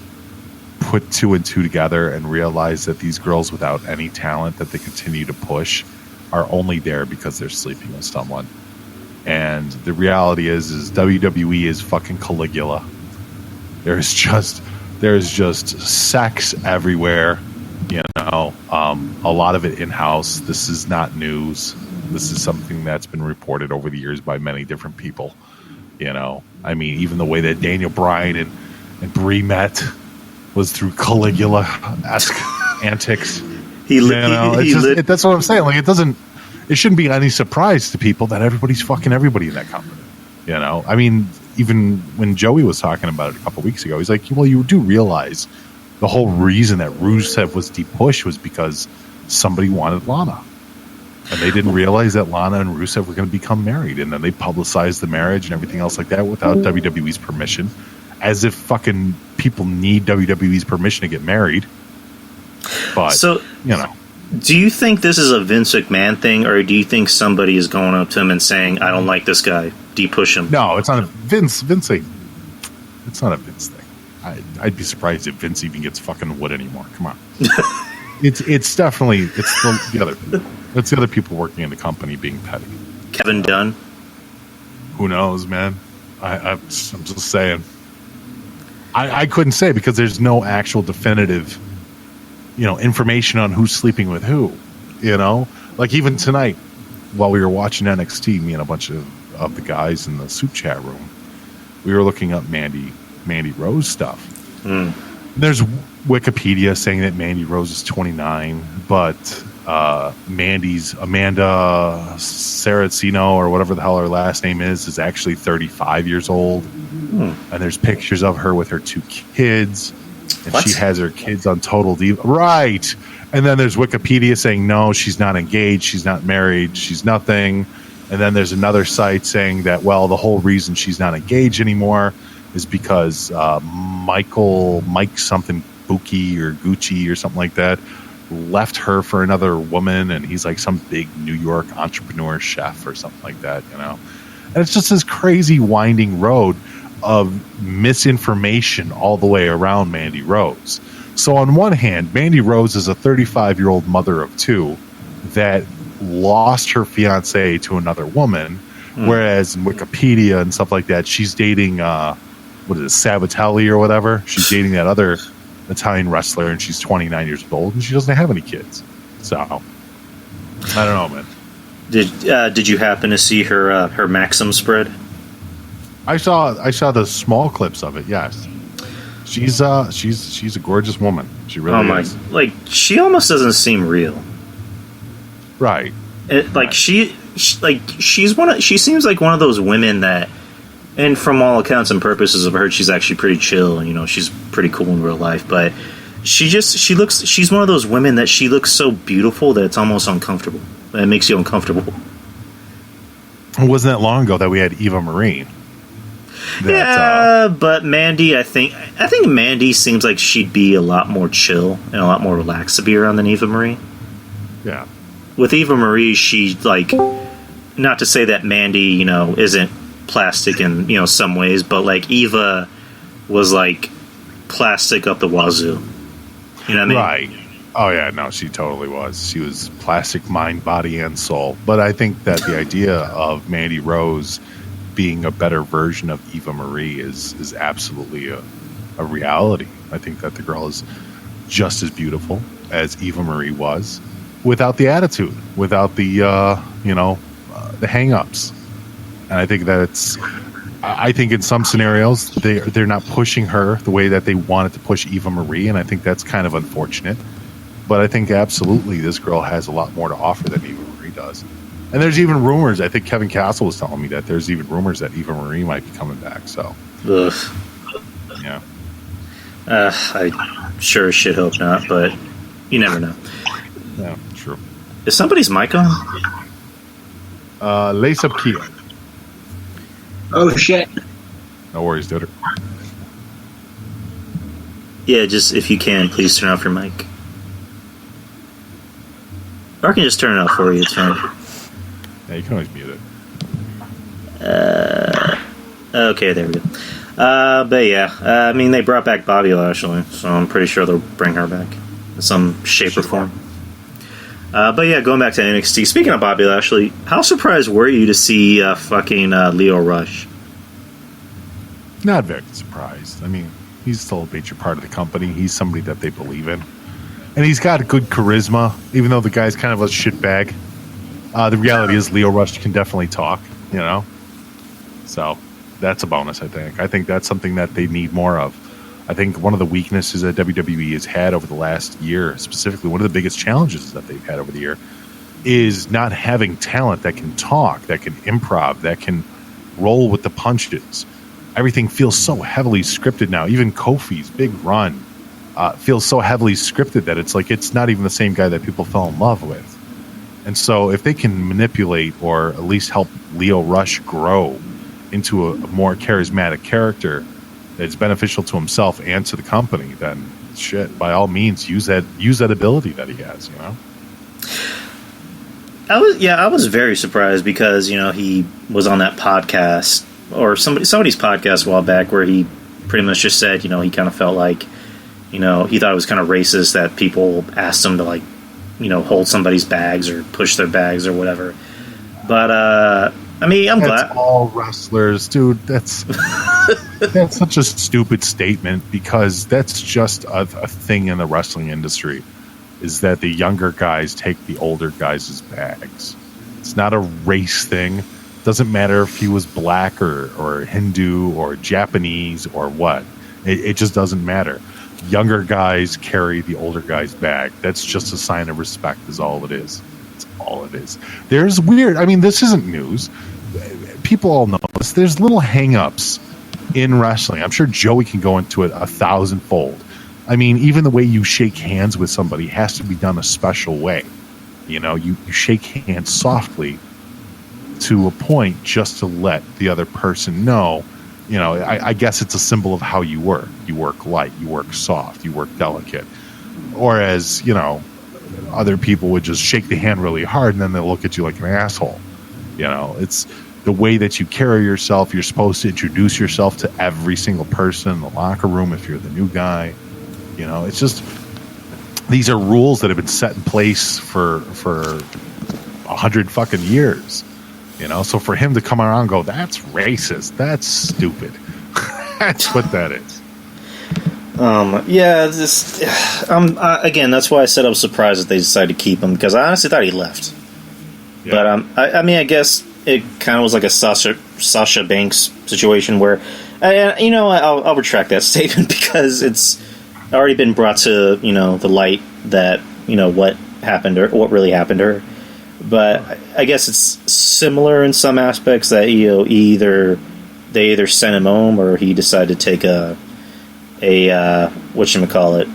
put 2 and 2 together and realize that these girls without any talent that they continue to push are only there because they're sleeping with someone. And the reality is WWE is fucking Caligula. There's just sex everywhere, you know. A lot of it in-house. This is not news. This is something that's been reported over the years by many different people, you know. I mean, even the way that Daniel Bryan and Brie met was through Caligula-esque antics. That's what I'm saying. Like, it shouldn't be any surprise to people that everybody's fucking everybody in that company. You know, I mean, even when Joey was talking about it a couple weeks ago, he's like, well, you do realize the whole reason that Rusev was depushed was because somebody wanted Lana. And they didn't realize that Lana and Rusev were going to become married. And then they publicized the marriage and everything else like that without WWE's permission. As if fucking people need WWE's permission to get married. But, so, you know. Do you think this is a Vince McMahon thing, or do you think somebody is going up to him and saying, I don't like this guy, depush him? No, it's not a Vince. It's not a Vince thing. I'd be surprised if Vince even gets fucking wood anymore. Come on. It's definitely the other people. It's the other people working in the company being petty. Kevin Dunn? Who knows, man? I'm just saying. I couldn't say because there's no actual definitive, information on who's sleeping with who. Like even tonight, while we were watching NXT, me and a bunch of the guys in the soup chat room, we were looking up Mandy Rose stuff. There's Wikipedia saying that Mandy Rose is 29, but Amanda Saraceno, or whatever the hell her last name is actually 35 years old. And there's pictures of her with her 2 kids. And What? She has her kids on Total Diva. Right. And then there's Wikipedia saying, no, she's not engaged. She's not married. She's nothing. And then there's another site saying that, well, the whole reason she's not engaged anymore is because Mike something Buki or Gucci or something like that left her for another woman, and he's like some big New York entrepreneur chef or something like that, And it's just this crazy winding road of misinformation all the way around Mandy Rose. So on one hand, Mandy Rose is a 35-year-old mother of 2 that lost her fiance to another woman, whereas in Wikipedia and stuff like that, she's dating Sabatelli or whatever. She's dating that other Italian wrestler, and she's 29 years old, and she doesn't have any kids. So I don't know, man. Did you happen to see her Maxim spread? I saw the small clips of it. Yes, she's a gorgeous woman. She really is. Like she almost doesn't seem real. Right. She seems like one of those women that, and from all accounts and purposes, I've heard she's actually pretty chill, and she's pretty cool in real life. But she's one of those women that she looks so beautiful that it's almost uncomfortable. It makes you uncomfortable. It wasn't that long ago that we had Eva Marie. But Mandy, I think Mandy seems like she'd be a lot more chill and a lot more relaxed to be around than Eva Marie. Yeah. With Eva Marie, she not to say that Mandy, isn't plastic in some ways, but like Eva was like plastic up the wazoo. You know what I mean? Right. Oh yeah, no, she totally was. She was plastic, mind, body, and soul. But I think that the idea of Mandy Rose being a better version of Eva Marie is absolutely a reality. I think that the girl is just as beautiful as Eva Marie was, without the attitude, without the the hang-ups. And I think that I think in some scenarios they're not pushing her the way that they wanted to push Eva Marie, and I think that's kind of unfortunate. But I think absolutely this girl has a lot more to offer than Eva Marie does. And there's even rumors. I think Kevin Castle was telling me that there's even rumors that Eva Marie might be coming back. So, yeah. I sure as shit hope not, but you never know. Yeah, true. Is somebody's mic on? Lace up Kia. Oh shit! No worries, dude. Yeah, just if you can, please turn off your mic. Or I can just turn it off for you. It's fine. Yeah, you can always mute it. Okay, there we go. But yeah, I mean, they brought back Bobby Lashley, so I'm pretty sure they'll bring her back in some shape or form. But yeah, going back to NXT. Speaking of Bobby Lashley, how surprised were you to see fucking Leo Rush? Not very surprised. I mean, he's still a major part of the company. He's somebody that they believe in. And he's got good charisma, even though the guy's kind of a shitbag. The reality is Leo Rush can definitely talk, So that's a bonus, I think. I think that's something that they need more of. I think one of the weaknesses that WWE has had over the last year, specifically one of the biggest challenges that they've had over the year, is not having talent that can talk, that can improv, that can roll with the punches. everything feels so heavily scripted now. Even Kofi's big run feels so heavily scripted that it's like it's not even the same guy that people fell in love with. And so if they can manipulate or at least help Lio Rush grow into a more charismatic character that's beneficial to himself and to the company, then shit, by all means, use that ability that he has, you know? I was very surprised because, you know, he was on that podcast or somebody's podcast a while back where he pretty much just said, you know, he kind of felt like, you know, he thought it was kind of racist that people asked him to, like, you know, hold somebody's bags or push their bags or whatever. But, I mean, I'm glad. All wrestlers, dude, that's such a stupid statement because that's just a thing in the wrestling industry, is that the younger guys take the older guys' bags. It's not a race thing. Doesn't matter if he was black or Hindu or Japanese or what. It just doesn't matter. Younger guys carry the older guy's bag. That's just a sign of respect is all it is. That's all it is. There's weird, I mean, this isn't news. People all know this. There's little hang-ups in wrestling. I'm sure Joey can go into it 1,000-fold. I mean, even the way you shake hands with somebody has to be done a special way. You know, you shake hands softly to a point just to let the other person know, you know, I guess it's a symbol of how you work. You work light, you work soft, you work delicate. Or as, you know, other people would just shake the hand really hard and then they'll look at you like an asshole. You know, it's the way that you carry yourself. You're supposed to introduce yourself to every single person in the locker room if you're the new guy. You know, it's just, these are rules that have been set in place for 100 fucking years. You know, so for him to come around and go, that's racist, that's stupid. That's what that is. Yeah, just again, that's why I said I was surprised that they decided to keep him, because I honestly thought he left. Yeah. But I mean, I guess it kind of was like a Sasha Banks situation where, you know, I'll retract that statement because it's already been brought to, you know, the light that, you know, what happened or what really happened to her. But I guess it's similar in some aspects that, you know, they either sent him home or he decided to take a whatchamacallit,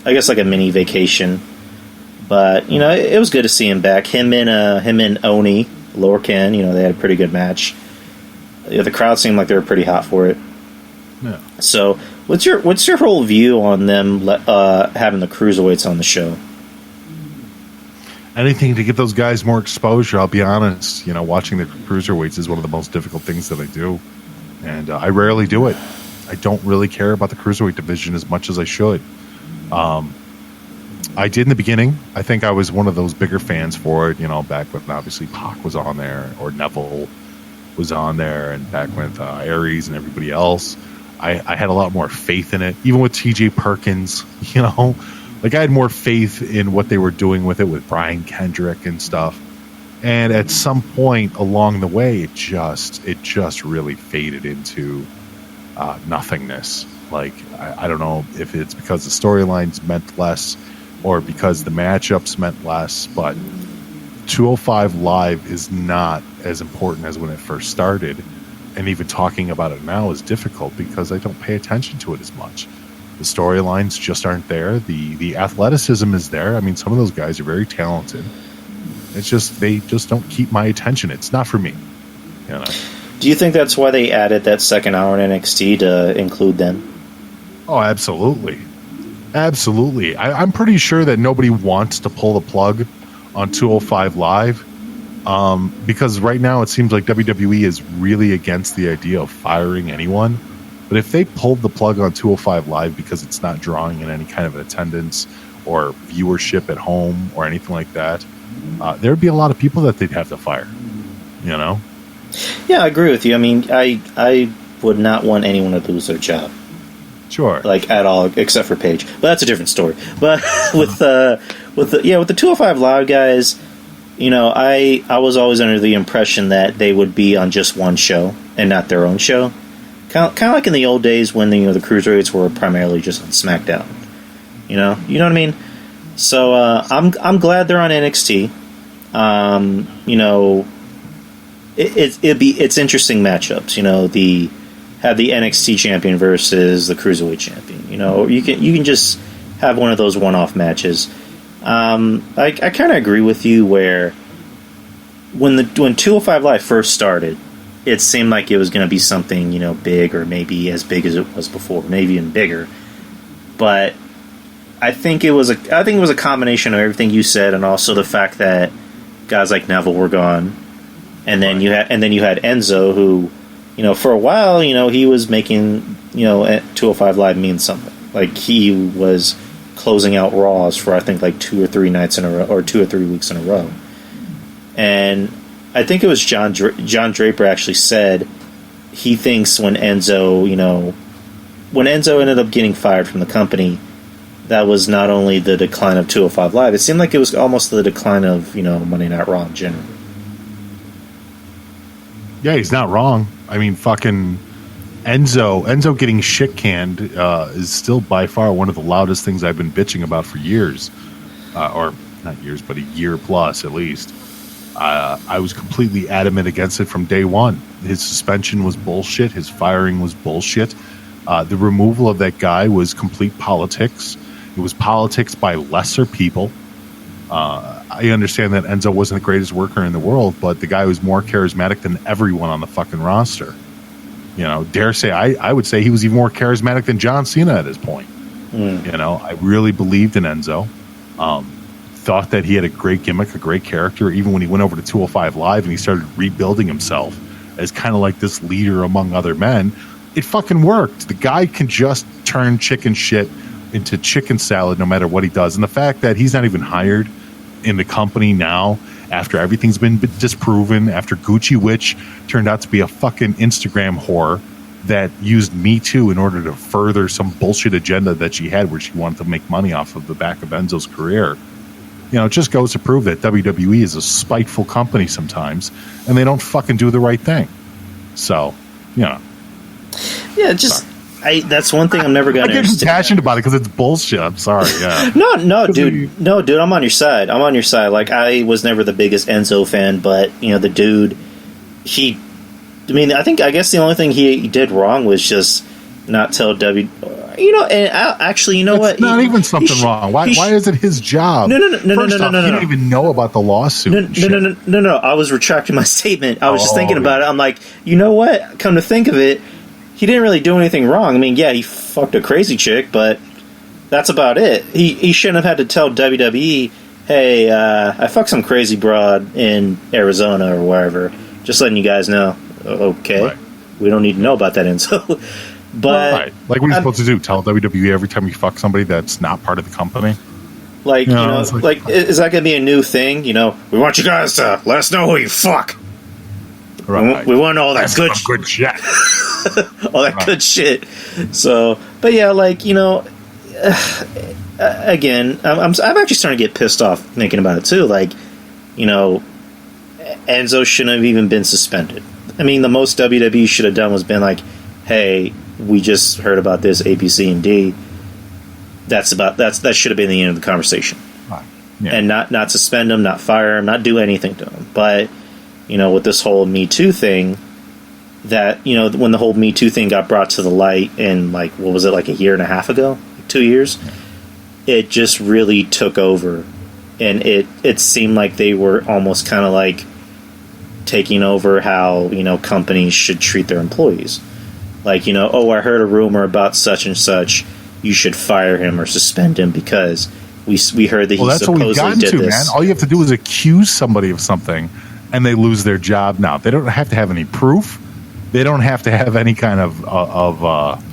I guess like a mini vacation. But, you know, it was good to see him back. Him and Oni, Lower Ken, you know, they had a pretty good match. The crowd seemed like they were pretty hot for it. Yeah. So, what's your whole view on them having the cruiserweights on the show? Anything to get those guys more exposure. I'll be honest, you know, watching the cruiserweights is one of the most difficult things that I do, and I rarely do it. I don't really care about the cruiserweight division as much as I should. I did in the beginning. I think I was one of those bigger fans for it, you know, back when obviously Pac was on there or Neville was on there, and back with Aries and everybody else. I had a lot more faith in it, even with TJ Perkins, you know. Like, I had more faith in what they were doing with it with Brian Kendrick and stuff. And at some point along the way, it just really faded into nothingness. Like, I don't know if it's because the storylines meant less or because the matchups meant less, but 205 Live is not as important as when it first started. And even talking about it now is difficult because I don't pay attention to it as much. The storylines just aren't there. The athleticism is there. I mean, some of those guys are very talented. It's just, they just don't keep my attention. It's not for me. You know? Do you think that's why they added that second hour in NXT to include them? Oh, absolutely. Absolutely. I'm pretty sure that nobody wants to pull the plug on 205 Live because right now it seems like WWE is really against the idea of firing anyone. But if they pulled the plug on 205 Live because it's not drawing in any kind of attendance or viewership at home or anything like that, there would be a lot of people that they'd have to fire, you know? Yeah, I agree with you. I mean, I would not want anyone to lose their job. Sure. Like, at all, except for Paige. But that's a different story. But with the 205 Live guys, you know, I was always under the impression that they would be on just one show and not their own show. Kind of like in the old days when the cruiserweights were primarily just on SmackDown. You know what I mean? So I'm glad they're on NXT. You know, it's interesting matchups. You know, the have the NXT champion versus the Cruiserweight champion. You know, you can just have one of those one-off matches. I kind of agree with you where when 205 Live first started, it seemed like it was going to be something, you know, big, or maybe as big as it was before, maybe even bigger. But I think it was a combination of everything you said, and also the fact that guys like Neville were gone, and then you had Enzo, who, you know, for a while, you know, he was making, you know, 205 Live mean something. Like, he was closing out Raws for, I think, like 2 or 3 nights in a row, or 2 or 3 weeks in a row. And I think it was John Draper actually said he thinks when Enzo ended up getting fired from the company, that was not only the decline of 205 Live, it seemed like it was almost the decline of, you know, Monday Night Raw in general. Yeah, he's not wrong. I mean, fucking Enzo getting shit canned is still by far one of the loudest things I've been bitching about for years, or not years, but a year plus at least. I was completely adamant against it from day one. His suspension was bullshit. His firing was bullshit. The removal of that guy was complete politics. It was politics by lesser people. I understand that Enzo wasn't the greatest worker in the world, but the guy was more charismatic than everyone on the fucking roster. You know, dare say, I would say he was even more charismatic than John Cena at this point. You know, I really believed in Enzo. Thought that he had a great gimmick, a great character, even when he went over to 205 Live and he started rebuilding himself as kind of like this leader among other men. It fucking worked. The guy can just turn chicken shit into chicken salad no matter what he does. And the fact that he's not even hired in the company now, after everything's been disproven, after Gucci Witch turned out to be a fucking Instagram whore that used Me Too in order to further some bullshit agenda that she had where she wanted to make money off of the back of Enzo's career. You know, it just goes to prove that WWE is a spiteful company sometimes, and they don't fucking do the right thing. So, you know. Yeah, just... that's one thing I'm never going to understand. I get passionate about it because it's bullshit. I'm sorry. Yeah. No, dude. No, dude, I'm on your side. Like, I was never the biggest Enzo fan, but, you know, the dude, I guess the only thing he did wrong was just not tell you know, and actually, you know what? It's not even something wrong. Why is it his job? No. He didn't even know about the lawsuit. No. I was retracting my statement. I was just thinking about it. I'm like, you know what? Come to think of it, he didn't really do anything wrong. I mean, yeah, he fucked a crazy chick, but that's about it. He shouldn't have had to tell WWE, hey, I fucked some crazy broad in Arizona or wherever. Just letting you guys know. Okay. Right. We don't need to know about that, Enzo. But right. Like, what are you supposed to do? Tell WWE every time you fuck somebody that's not part of the company? Like, you know, like, is that going to be a new thing? You know, we want you guys to let us know who you fuck. Right. We want all that good shit. All that good shit. So, but yeah, like, you know, again, I'm actually starting to get pissed off thinking about it too. Like, you know, Enzo shouldn't have even been suspended. I mean, the most WWE should have done was been like, hey, we just heard about this A, B, C, and D. That should have been the end of the conversation. Right. Yeah. And not suspend him, not fire him, not do anything to him. But, you know, with this whole Me Too thing, that, you know, when the whole Me Too thing got brought to the light in, like, what was it, like a year and a half ago? 2 years? Yeah. It just really took over. And it seemed like they were almost kind of like taking over how, you know, companies should treat their employees. Like, you know, oh, I heard a rumor about such and such. You should fire him or suspend him because we heard that he supposedly did this. Man. All you have to do is accuse somebody of something, and they lose their job. Now they don't have to have any proof. They don't have to have any kind of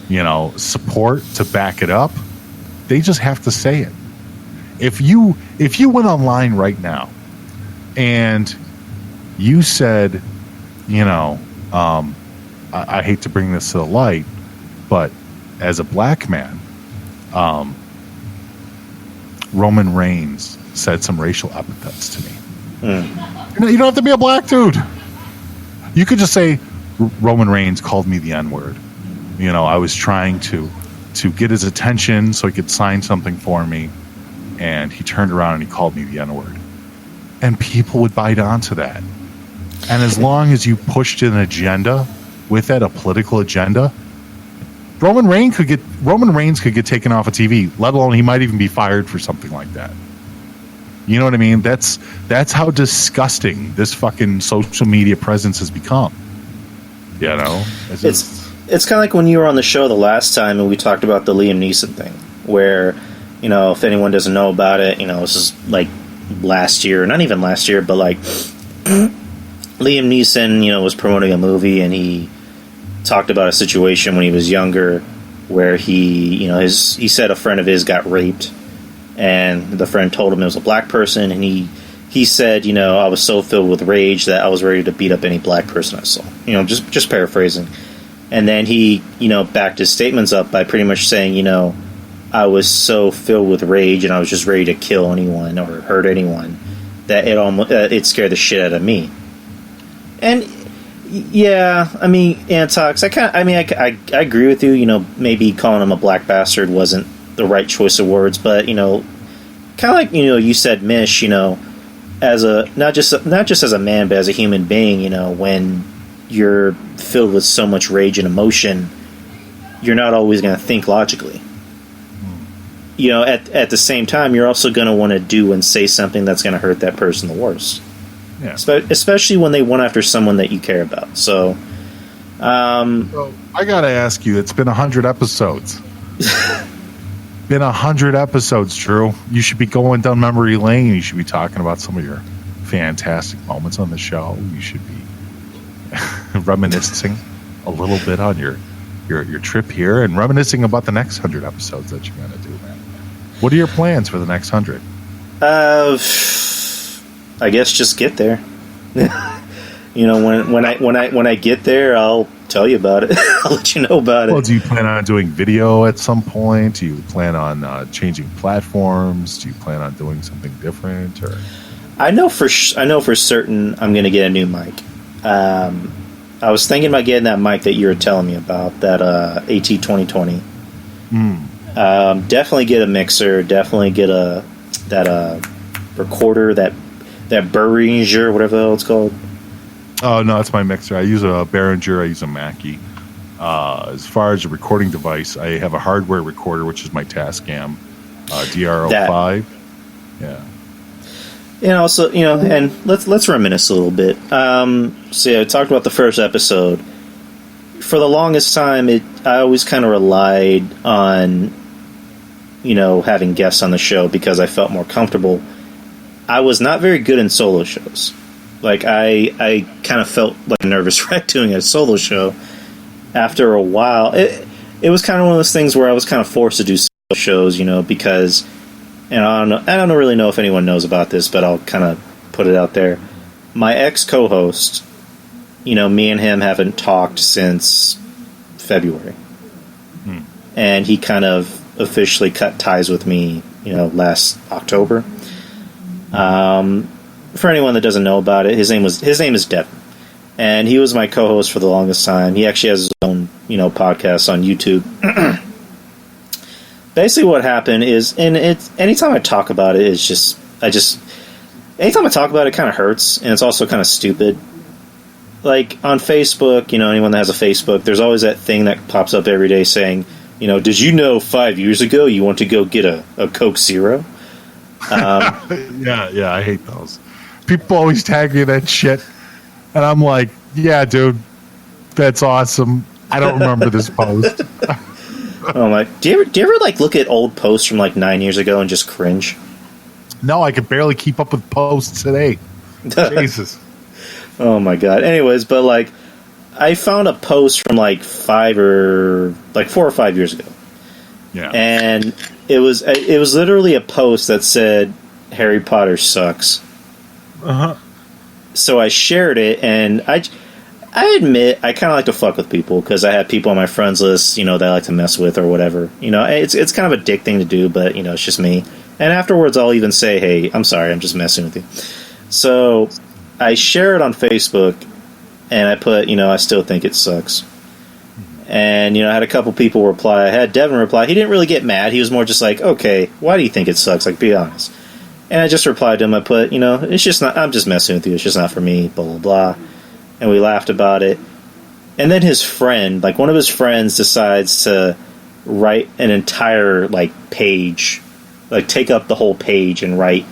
you know, support to back it up. They just have to say it. If you went online right now and you said, you know, I hate to bring this to the light, but as a black man, Roman Reigns said some racial epithets to me. You don't have to be a black dude. You could just say, Roman Reigns called me the N-word. You know, I was trying to get his attention so he could sign something for me, and he turned around and he called me the N-word. And people would bite onto that. And as long as you pushed an agenda with that a political agenda, Roman Reigns could get taken off of TV, let alone he might even be fired for something like that. You know what I mean? That's how disgusting this fucking social media presence has become. You know? It's kind of like when you were on the show the last time and we talked about the Liam Neeson thing, where, you know, if anyone doesn't know about it, you know, this is like last year, not even last year, but like Liam Neeson, you know, was promoting a movie and he talked about a situation when he was younger where he said a friend of his got raped and the friend told him it was a black person, and he said, you know, I was so filled with rage that I was ready to beat up any black person I saw. You know, just paraphrasing. And then he, you know, backed his statements up by pretty much saying, you know, I was so filled with rage and I was just ready to kill anyone or hurt anyone that it scared the shit out of me. And yeah, I mean, Antox, I agree with you. You know, maybe calling him a black bastard wasn't the right choice of words, but, you know, kind of like, you know, you said, Mish, you know, as a not just as a man, but as a human being, you know, when you're filled with so much rage and emotion, you're not always going to think logically. You know, at the same time, you're also going to want to do and say something that's going to hurt that person the worst. Yeah. Especially when they went after someone that you care about. So, I got to ask you, it's been 100 episodes. Been 100 episodes, Drew. You should be going down memory lane. You should be talking about some of your fantastic moments on the show. You should be reminiscing a little bit on your trip here and reminiscing about the next 100 episodes that you're going to do, man. What are your plans for the next 100? I guess just get there. You know, when I get there, I'll tell you about it. I'll let you know about it. Well, do you plan on doing video at some point? Do you plan on changing platforms? Do you plan on doing something different? Or I know for certain I'm going to get a new mic. I was thinking about getting that mic that you were telling me about, that AT2020. Definitely get a mixer. Definitely get that recorder, that Behringer, whatever the hell it's called. Oh, no, that's my mixer. I use a Behringer. I use a Mackie. As far as a recording device, I have a hardware recorder, which is my Tascam DR05. Yeah. And also, you know, and let's reminisce a little bit. So yeah, I talked about the first episode. For the longest time, I always kind of relied on, you know, having guests on the show because I felt more comfortable. I was not very good in solo shows. Like, I kind of felt like a nervous wreck doing a solo show. After a while, it was kind of one of those things where I was kind of forced to do solo shows, you know, because, and I don't really know if anyone knows about this, but I'll kind of put it out there. My ex-co-host, you know, me and him haven't talked since February. And he kind of officially cut ties with me, you know, last October. For anyone that doesn't know about it, his name is Devin, and he was my co-host for the longest time. He actually has his own, you know, podcast on YouTube. Basically, what happened is, and anytime I talk about it, anytime I talk about it, it kind of hurts, and it's also kind of stupid. Like on Facebook, you know, anyone that has a Facebook, there's always that thing that pops up every day saying, you know, did you know 5 years ago you want to go get a Coke Zero? Yeah, I hate those. People always tag me that shit, and I'm like, yeah, dude, that's awesome. I don't remember this post. Oh my! Do you ever like look at old posts from like 9 years ago and just cringe? No, I could barely keep up with posts today. Jesus. Oh my god. Anyways, but like, I found a post from like 4 or 5 years ago. Yeah. And it was literally a post that said Harry Potter sucks. Uh-huh. So I shared it, and I admit I kind of like to fuck with people because I have people on my friends list, you know, that I like to mess with or whatever. You know, it's kind of a dick thing to do, but you know, it's just me. And afterwards, I'll even say, "Hey, I'm sorry, I'm just messing with you." So I share it on Facebook, and I put, you know, I still think it sucks. And, you know, I had a couple people reply. I had Devin reply. He didn't really get mad. He was more just like, okay, why do you think it sucks? Like, be honest. And I just replied to him. I put, you know, it's just not, I'm just messing with you. It's just not for me, blah, blah, blah. And we laughed about it. And then his friend, like one of his friends, decides to write an entire like page, like take up the whole page and write,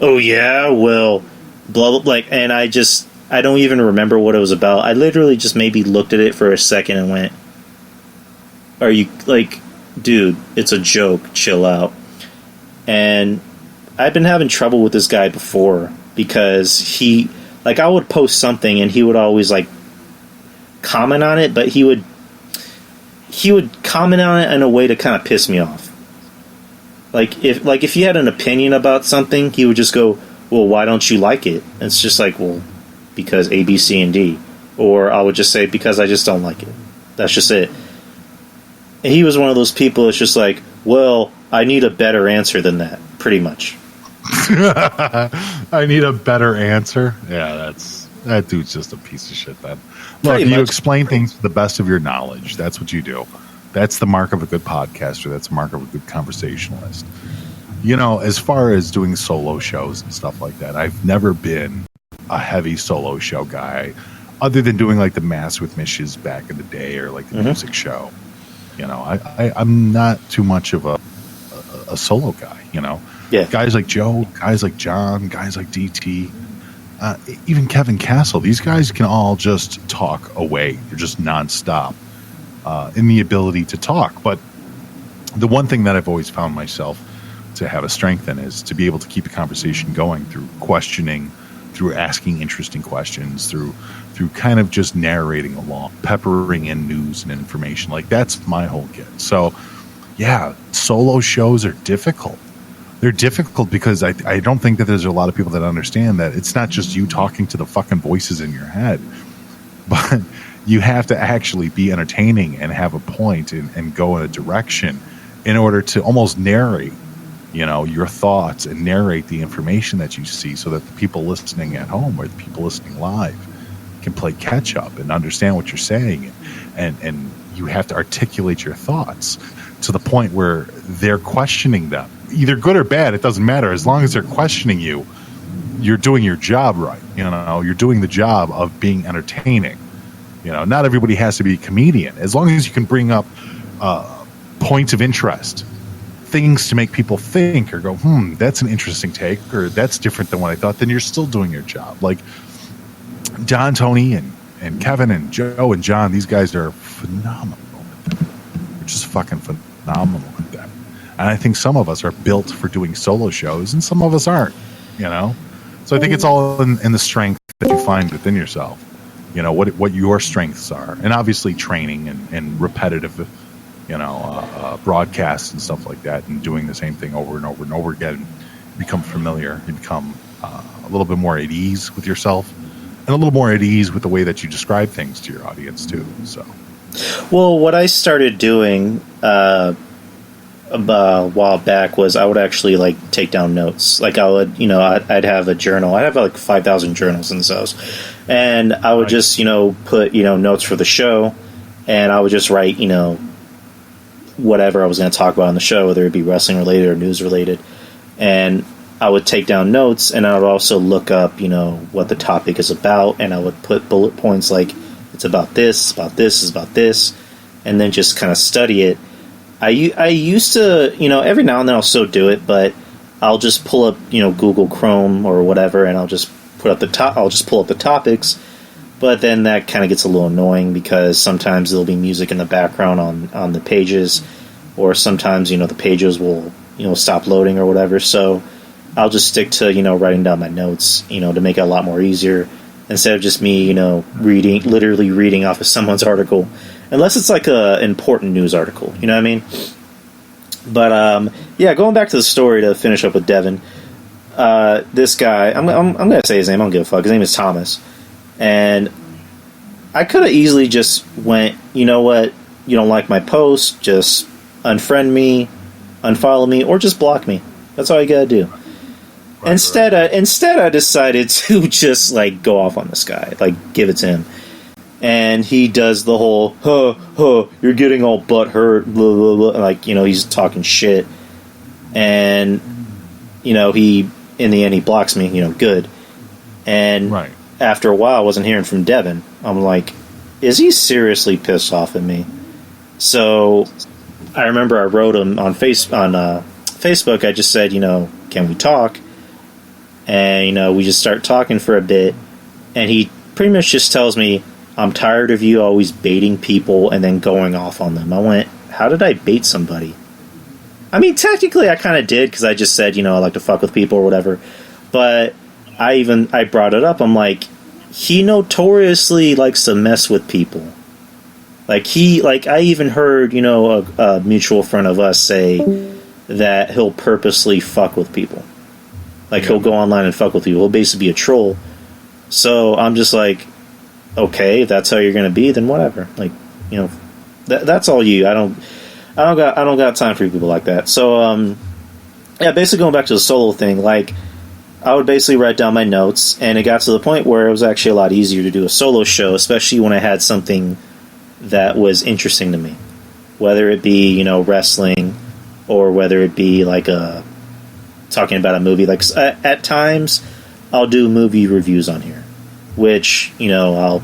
"Oh yeah, well, blah blah," like, and I don't even remember what it was about. I literally just maybe looked at it for a second and went, "Are you like, dude? It's a joke. Chill out." And I've been having trouble with this guy before because he, like, I would post something and he would always like comment on it, but he would comment on it in a way to kind of piss me off. Like if he had an opinion about something, he would just go, "Well, why don't you like it?" And it's just like, "Well, because A, B, C, and D." Or I would just say, "Because I just don't like it." That's just it. And he was one of those people that's just like, "Well, I need a better answer than that," pretty much. I need a better answer. Yeah, that dude's just a piece of shit, then. Look, you explain things to the best of your knowledge. That's what you do. That's the mark of a good podcaster. That's the mark of a good conversationalist. You know, as far as doing solo shows and stuff like that, I've never been a heavy solo show guy, other than doing like the Mass with Mishes back in the day, or like the music show. You know, I'm not too much of a solo guy, you know. Yeah. Guys like Joe, guys like John, guys like DT, even Kevin Castle, these guys can all just talk away. They're just nonstop in the ability to talk. But the one thing that I've always found myself to have a strength in is to be able to keep a conversation going through questioning, through asking interesting questions, through kind of just narrating along, peppering in news and information. Like, that's my whole get. So, yeah, solo shows are difficult. They're difficult because I don't think that there's a lot of people that understand that it's not just you talking to the fucking voices in your head, but you have to actually be entertaining and have a point and go in a direction in order to almost narrate, you know, your thoughts and narrate the information that you see, so that the people listening at home or the people listening live can play catch up and understand what you're saying, and you have to articulate your thoughts to the point where they're questioning them, either good or bad. It doesn't matter. As long as they're questioning you, you're doing your job right. You know, you're doing the job of being entertaining. You know, not everybody has to be a comedian. As long as you can bring up points of interest, things to make people think or go, that's an interesting take, or that's different than what I thought, then you're still doing your job. Like Don, Tony, and Kevin and Joe and John, these guys are phenomenal. They're just fucking phenomenal at that. And I think some of us are built for doing solo shows, and some of us aren't, you know? So I think it's all in the strength that you find within yourself, you know, what your strengths are. And obviously training and repetitive, you know, broadcasts and stuff like that, and doing the same thing over and over and over again. You become familiar. You become a little bit more at ease with yourself, and a little more at ease with the way that you describe things to your audience too. So, well, what I started doing a while back was I would actually like take down notes. Like I would, you know, I'd have a journal. I'd have like 5,000 journals in this house, and I would just, you know, put, you know, notes for the show, and I would just write, you know, whatever I was going to talk about on the show, whether it be wrestling related or news related, and I would take down notes, and I would also look up, you know, what the topic is about, and I would put bullet points like it's about this, it's about this, and then just kind of study it. I used to, you know, every now and then I'll still do it, but I'll just pull up, you know, Google Chrome or whatever, and I'll just pull up the topics. But then that kind of gets a little annoying because sometimes there'll be music in the background on the pages, or sometimes, you know, the pages will, you know, stop loading or whatever. So I'll just stick to, you know, writing down my notes, you know, to make it a lot more easier, instead of just me, you know, literally reading off of someone's article. Unless it's like a important news article, you know what I mean? But yeah, going back to the story to finish up with Devin, this guy, I'm gonna say his name. I don't give a fuck. His name is Thomas, and I could have easily just went, you know what? You don't like my post? Just unfriend me, unfollow me, or just block me. That's all you gotta do. Right, instead, I decided to just like go off on this guy, like give it to him. And he does the whole, you're getting all butthurt, blah, blah, blah. Like, you know, he's talking shit. And, you know, in the end, he blocks me, you know, good. And after a while, I wasn't hearing from Devin. I'm like, is he seriously pissed off at me? So I remember I wrote him on Facebook. I just said, can we talk? And, we just start talking for a bit. And he pretty much just tells me, I'm tired of you always baiting people and then going off on them. I went, how did I bait somebody? I mean, technically I kind of did, because I just said, I like to fuck with people or whatever. But I brought it up. I'm like, he notoriously likes to mess with people. I even heard, a mutual friend of us say that he'll purposely fuck with people. He'll go online and fuck with people. He'll basically be a troll. So I'm just like, okay, if that's how you're going to be, then whatever. That's all you. I don't got time for people like that. So, basically going back to the solo thing, I would basically write down my notes, and it got to the point where it was actually a lot easier to do a solo show, especially when I had something that was interesting to me. Whether it be, wrestling, or whether it be talking about a movie. At times, I'll do movie reviews on here, which, I'll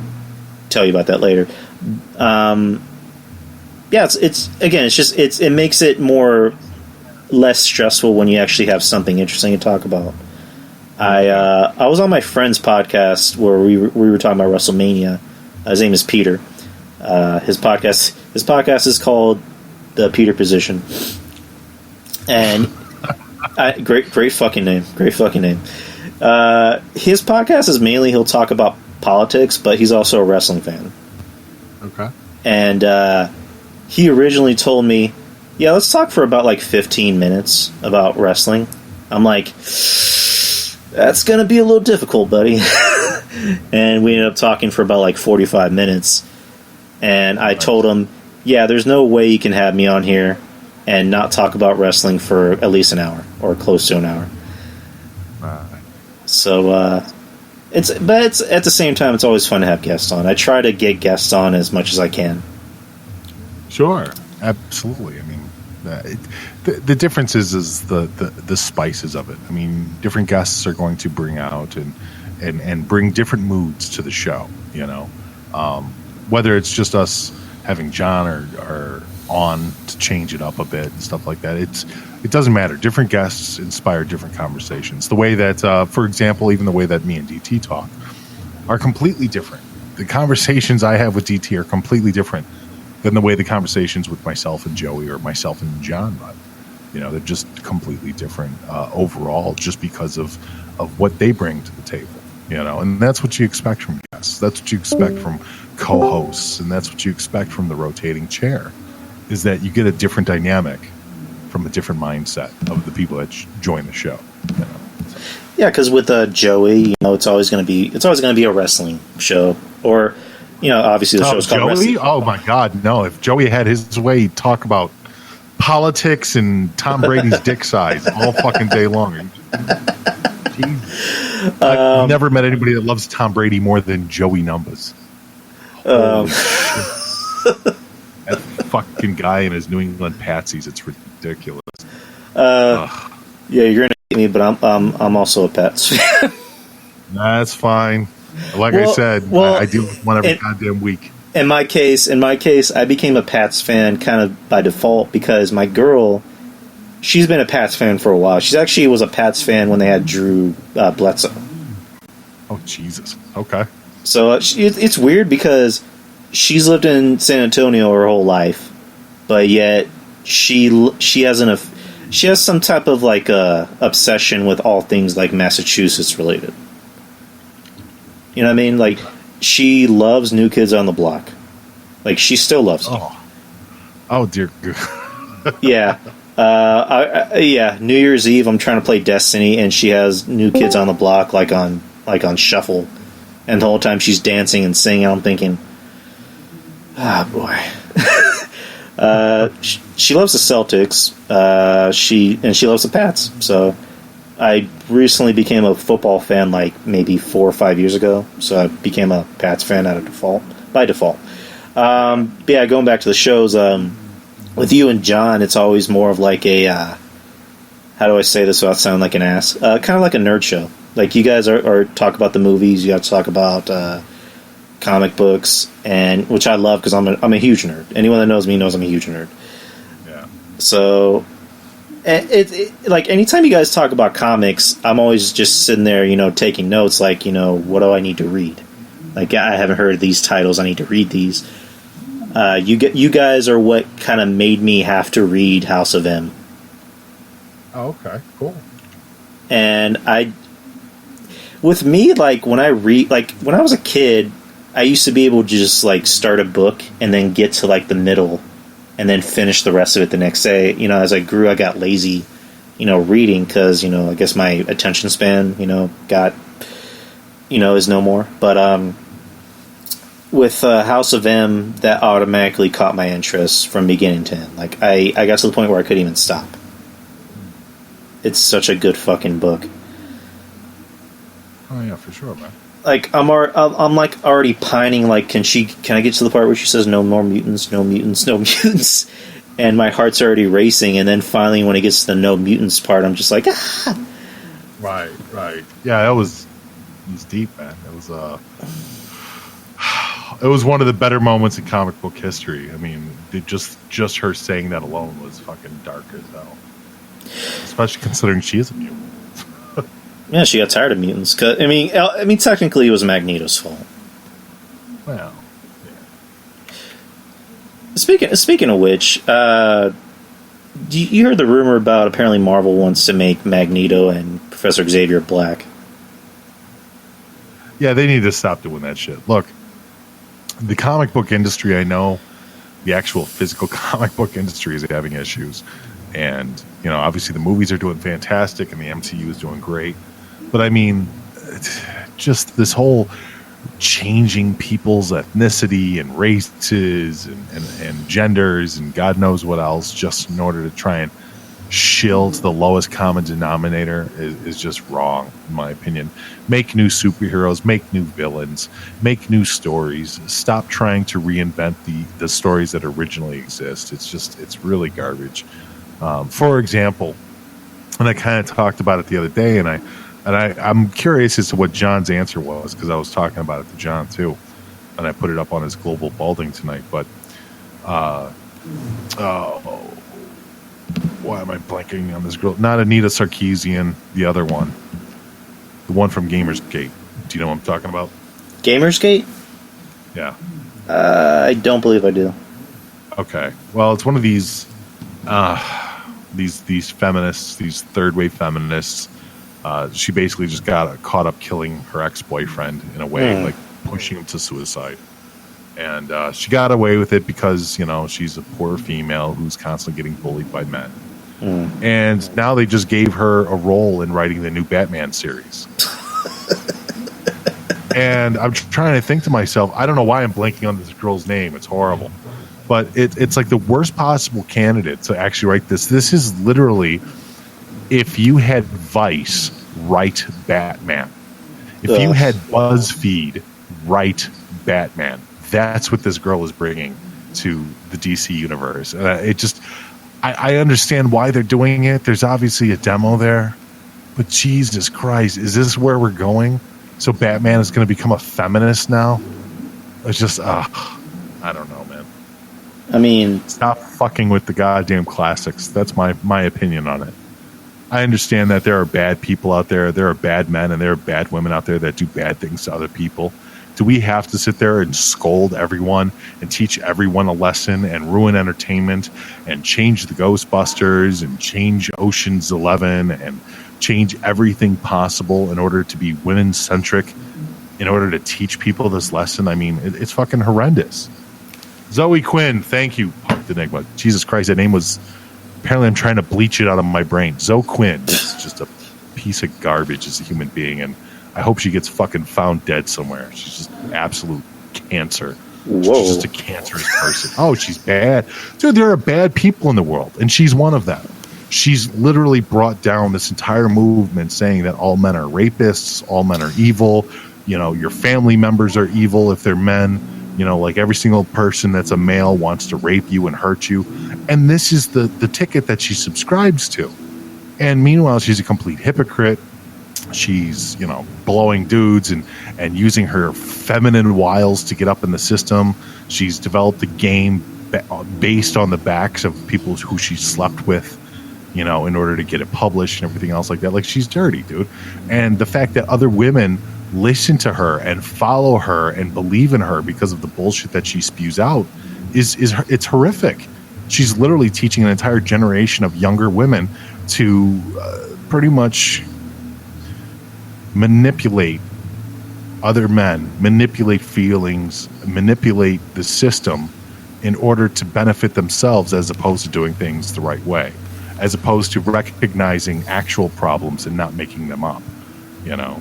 tell you about that later. It makes it less stressful when you actually have something interesting to talk about. I was on my friend's podcast where we were talking about WrestleMania. His name is Peter. His podcast is called The Peter Position, and great fucking name. Great fucking name. His podcast is mainly he'll talk about politics, but he's also a wrestling fan. Okay. And he originally told me, yeah, let's talk for about 15 minutes about wrestling. I'm like, that's going to be a little difficult, buddy. And we ended up talking for about 45 minutes. And I told him, yeah, there's no way you can have me on here and not talk about wrestling for at least an hour or close to an hour. Right. So, it's at the same time, it's always fun to have guests on. I try to get guests on as much as I can. Sure, absolutely. I mean, the difference is the spices of it. I mean, different guests are going to bring out and bring different moods to the show. Whether it's just us having John or on to change it up a bit and stuff like that. It doesn't matter. Different guests inspire different conversations. The way that, for example, even the way that me and DT talk are completely different. The conversations I have with DT are completely different than the way the conversations with myself and Joey or myself and John run. They're just completely different overall, just because of what they bring to the table. And that's what you expect from guests. That's what you expect from co-hosts, and that's what you expect from the rotating chair, is that you get a different dynamic from a different mindset of the people that join the show. Yeah, because with Joey, it's always going to be a wrestling show, or obviously the show's called wrestling. Oh my God, no! If Joey had his way, he'd talk about politics and Tom Brady's dick size all fucking day long. I've never met anybody that loves Tom Brady more than Joey Numbers. Holy shit. That fucking guy and his New England Patsies, it's ridiculous. Yeah, you're gonna hate me, but I'm also a Pats fan. That's fine. I said, I deal with one every goddamn week. In my case, I became a Pats fan kind of by default because my girl, she's been a Pats fan for a while. She actually was a Pats fan when they had Drew Bledsoe. Oh, Jesus. Okay. So it's weird because she's lived in San Antonio her whole life, but yet she has some type of obsession with all things Massachusetts related. You know what I mean? She loves New Kids on the Block. She still loves it. Oh dear. Yeah. Yeah. New Year's Eve, I'm trying to play Destiny, and she has New Kids on the Block on shuffle, and the whole time she's dancing and singing. I'm thinking, boy. She loves the Celtics. She loves the Pats. So I recently became a football fan maybe 4 or 5 years ago. So I became a Pats fan by default. Yeah, going back to the shows, with you and John, it's always more of a how do I say this without sounding like an ass? Kind of like a nerd show. You guys are talk about the movies. You guys talk about comic books, and which I love because I'm a huge nerd. Anyone that knows me knows I'm a huge nerd. Yeah. So, it like anytime you guys talk about comics, I'm always just sitting there, taking notes. Like, what do I need to read? Like, I haven't heard of these titles. I need to read these. You guys are what kind of made me have to read House of M. Oh, okay, cool. And with me, like, when I read, like, when I was a kid, I used to be able to just, like, start a book and then get to, like, the middle and then finish the rest of it the next day. As I grew, I got lazy, reading because, I guess my attention span, got, is no more. But, with House of M, that automatically caught my interest from beginning to end. Like, I got to the point where I couldn't even stop. It's such a good fucking book. Oh yeah, for sure, man. Like, I'm like already pining. Like, can I get to the part where she says no more mutants, no mutants, no mutants, and my heart's already racing. And then finally, when it gets to the no mutants part, I'm just like, ah. Right. Yeah, it was deep, man. It was one of the better moments in comic book history. I mean, just her saying that alone was fucking dark as hell. Especially considering she is a mutant. Yeah, she got tired of mutants. 'Cause, I mean, technically, it was Magneto's fault. Well, yeah. Speaking of which, you heard the rumor about apparently Marvel wants to make Magneto and Professor Xavier black. Yeah, they need to stop doing that shit. Look, the comic book industry, I know the actual physical comic book industry is having issues. And, obviously the movies are doing fantastic and the MCU is doing great. But I mean, just this whole changing people's ethnicity and races and genders and God knows what else just in order to try and shill to the lowest common denominator is just wrong, in my opinion. Make new superheroes, make new villains, make new stories. Stop trying to reinvent the stories that originally exist. It's really garbage. For example, and I kind of talked about it the other day, and I'm curious as to what John's answer was because I was talking about it to John too, and I put it up on his Global Balding tonight. But why am I blanking on this girl? Not Anita Sarkeesian, the other one, the one from Gamersgate. Do you know what I'm talking about? Gamersgate? Yeah. I don't believe I do. Okay. Well, it's one of these feminists, these third wave feminists. She basically just got caught up killing her ex-boyfriend in a way, like pushing him to suicide. And she got away with it because, she's a poor female who's constantly getting bullied by men. And now they just gave her a role in writing the new Batman series. And I'm trying to think to myself, I don't know why I'm blanking on this girl's name. It's horrible. But it's like the worst possible candidate to actually write this. This is literally, if you had Vice write Batman. If you had BuzzFeed write Batman. That's what this girl is bringing to the DC universe. I understand why they're doing it. There's obviously a demo there. But Jesus Christ, is this where we're going? So Batman is going to become a feminist now? It's just, I don't know, man. I mean, stop fucking with the goddamn classics. That's my opinion on it. I understand that there are bad people out there. There are bad men and there are bad women out there that do bad things to other people. Do we have to sit there and scold everyone and teach everyone a lesson and ruin entertainment and change the Ghostbusters and change Ocean's 11 and change everything possible in order to be women-centric, in order to teach people this lesson? I mean, it's fucking horrendous. Zoe Quinn, thank you, Punked Enigma. Jesus Christ, that name was... Apparently I'm trying to bleach it out of my brain. Zoe Quinn is just a piece of garbage as a human being, and I hope she gets fucking found dead somewhere. She's just absolute cancer. Whoa. She's just a cancerous person. Oh, she's bad. Dude, there are bad people in the world, and she's one of them. She's literally brought down this entire movement saying that all men are rapists, all men are evil, your family members are evil if they're men. Like every single person that's a male wants to rape you and hurt you. And this is the ticket that she subscribes to. And meanwhile, she's a complete hypocrite. she's, you know, blowing dudes and using her feminine wiles to get up in the system. She's developed a game based on the backs of people who she slept with, you know, in order to get it published and everything else like that. Like, she's dirty, dude. And the fact that other women listen to her and follow her and believe in her because of the bullshit that she spews out is it's horrific. She's literally teaching an entire generation of younger women to pretty much manipulate other men, manipulate feelings, manipulate the system in order to benefit themselves, as opposed to doing things the right way, as opposed to recognizing actual problems and not making them up, you know?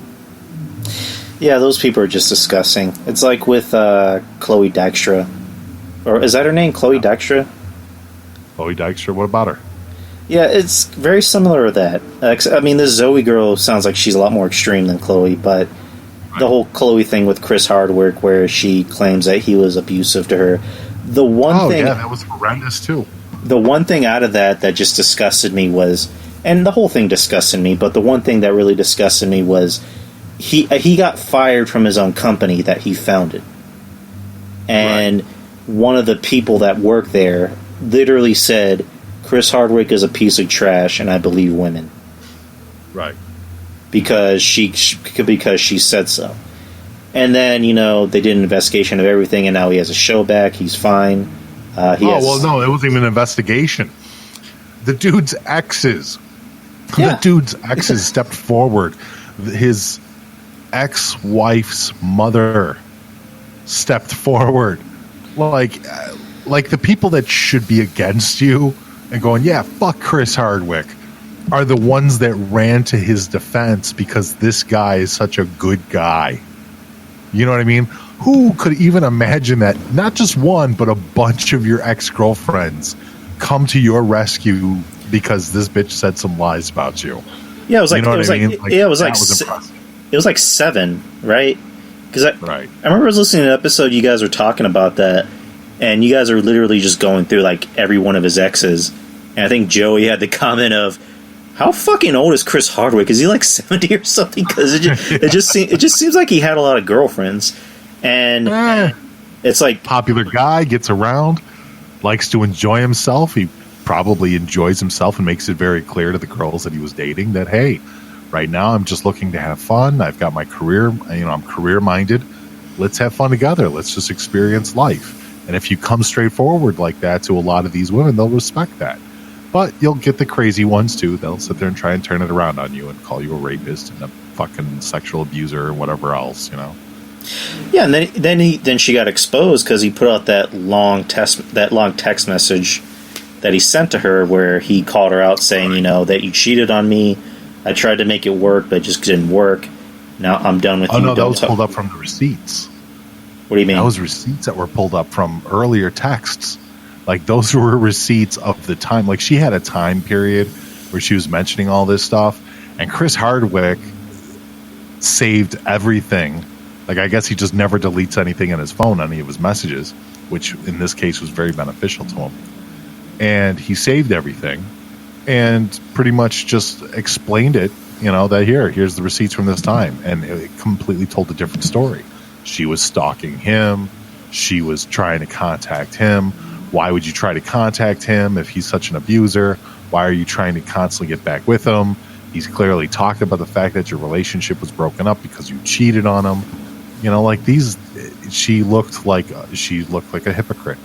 Yeah, those people are just disgusting. It's like with Chloe Dykstra. Or is that her name, Chloe Dykstra? Chloe Dykstra, what about her? Yeah, it's very similar to that. I mean, this Zoe girl sounds like she's a lot more extreme than Chloe, but the whole Chloe thing with Chris Hardwick, where she claims that he was abusive to her. The one thing, yeah, that was horrendous too. The one thing out of that just disgusted me was, and the whole thing disgusted me, but the one thing that really disgusted me was he got fired from his own company that he founded, and one of the people that worked there literally said, Chris Hardwick is a piece of trash, and I believe women. Right. Because she said so. And then, you know, they did an investigation of everything, and now he has a show back. He's fine. No, it wasn't even an investigation. The dude's exes. Yeah. The dude's exes stepped forward. His ex-wife's mother stepped forward. Like the people that should be against you and going, yeah, fuck Chris Hardwick, are the ones that ran to his defense because this guy is such a good guy. You know what I mean? Who could even imagine that not just one, but a bunch of your ex-girlfriends come to your rescue because this bitch said some lies about you? Yeah, it was like, you know it was like 7, right? Because I remember I was listening to an episode you guys were talking about that, and you guys are literally just going through like every one of his exes, and I think Joey had the comment of, how fucking old is Chris Hardwick? Is he like 70 or something? Because it just seems like he had a lot of girlfriends, and it's like, popular guy, gets around, likes to enjoy himself. He probably enjoys himself and makes it very clear to the girls that he was dating that, hey, right now I'm just looking to have fun. I've got my career, you know, I'm career minded. Let's have fun together. Let's just experience life. And if you come straight forward like that to a lot of these women, they'll respect that. But you'll get the crazy ones too. They'll sit there and try and turn it around on you and call you a rapist and a fucking sexual abuser or whatever else, you know. Yeah, and then she got exposed because he put out that long text message that he sent to her where he called her out saying, you know, that you cheated on me. I tried to make it work, but it just didn't work. Now I'm done with you. Oh no, that was pulled up from the receipts. What do you mean? That was receipts that were pulled up from earlier texts. Like, those were receipts of the time. Like, she had a time period where she was mentioning all this stuff, and Chris Hardwick saved everything. Like, I guess he just never deletes anything in his phone, any of his messages, which in this case was very beneficial to him. And he saved everything and pretty much just explained it, you know, that here's the receipts from this time. And it completely told a different story. She was stalking him. She was trying to contact him. Why would you try to contact him if he's such an abuser? Why are you trying to constantly get back with him? He's clearly talked about the fact that your relationship was broken up because you cheated on him. You know, like she looked like a hypocrite.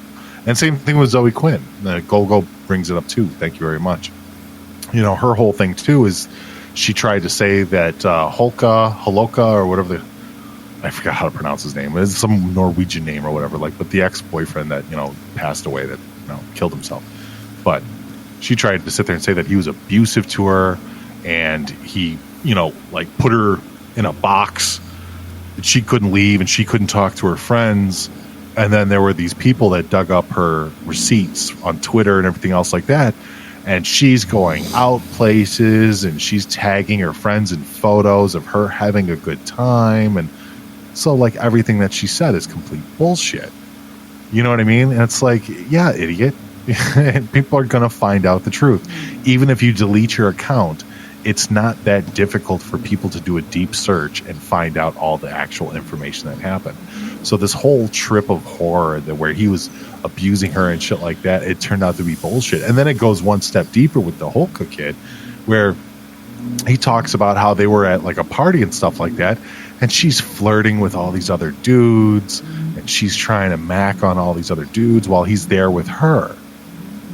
And same thing with Zoe Quinn. Golgo brings it up too. Thank you very much. You know, her whole thing too is she tried to say that Holoka or whatever I forgot how to pronounce his name. It's some Norwegian name or whatever, like, but the ex-boyfriend that, you know, passed away, that, you know, killed himself. But she tried to sit there and say that he was abusive to her, and he, you know, like, put her in a box that she couldn't leave and she couldn't talk to her friends. And then there were these people that dug up her receipts on Twitter and everything else like that. And she's going out places and she's tagging her friends in photos of her having a good time. And so, like, everything that she said is complete bullshit. You know what I mean? And it's like, yeah, idiot. People are going to find out the truth. Even if you delete your account, it's not that difficult for people to do a deep search and find out all the actual information that happened. So this whole trip of horror that where he was abusing her and shit like that, it turned out to be bullshit. And then it goes one step deeper with the Holka kid, where he talks about how they were at like a party and stuff like that, and she's flirting with all these other dudes, and she's trying to mac on all these other dudes while he's there with her.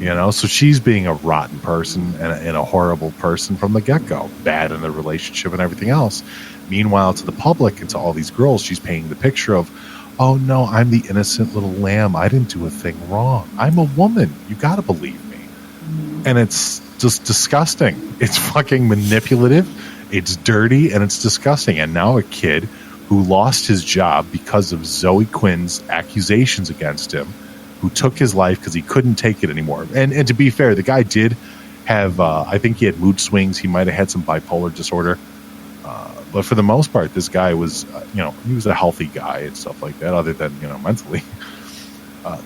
You know, so she's being a rotten person and a horrible person from the get-go, bad in the relationship and everything else. Meanwhile, to the public and to all these girls, she's painting the picture of, oh no, I'm the innocent little lamb. I didn't do a thing wrong. I'm a woman. You got to believe me. And it's just disgusting. It's fucking manipulative. It's dirty and it's disgusting. And now a kid who lost his job because of Zoe Quinn's accusations against him, who took his life because he couldn't take it anymore. And to be fair, the guy did have, I think he had mood swings. He might have had some bipolar disorder. But for the most part, this guy was, he was a healthy guy and stuff like that, other than, mentally.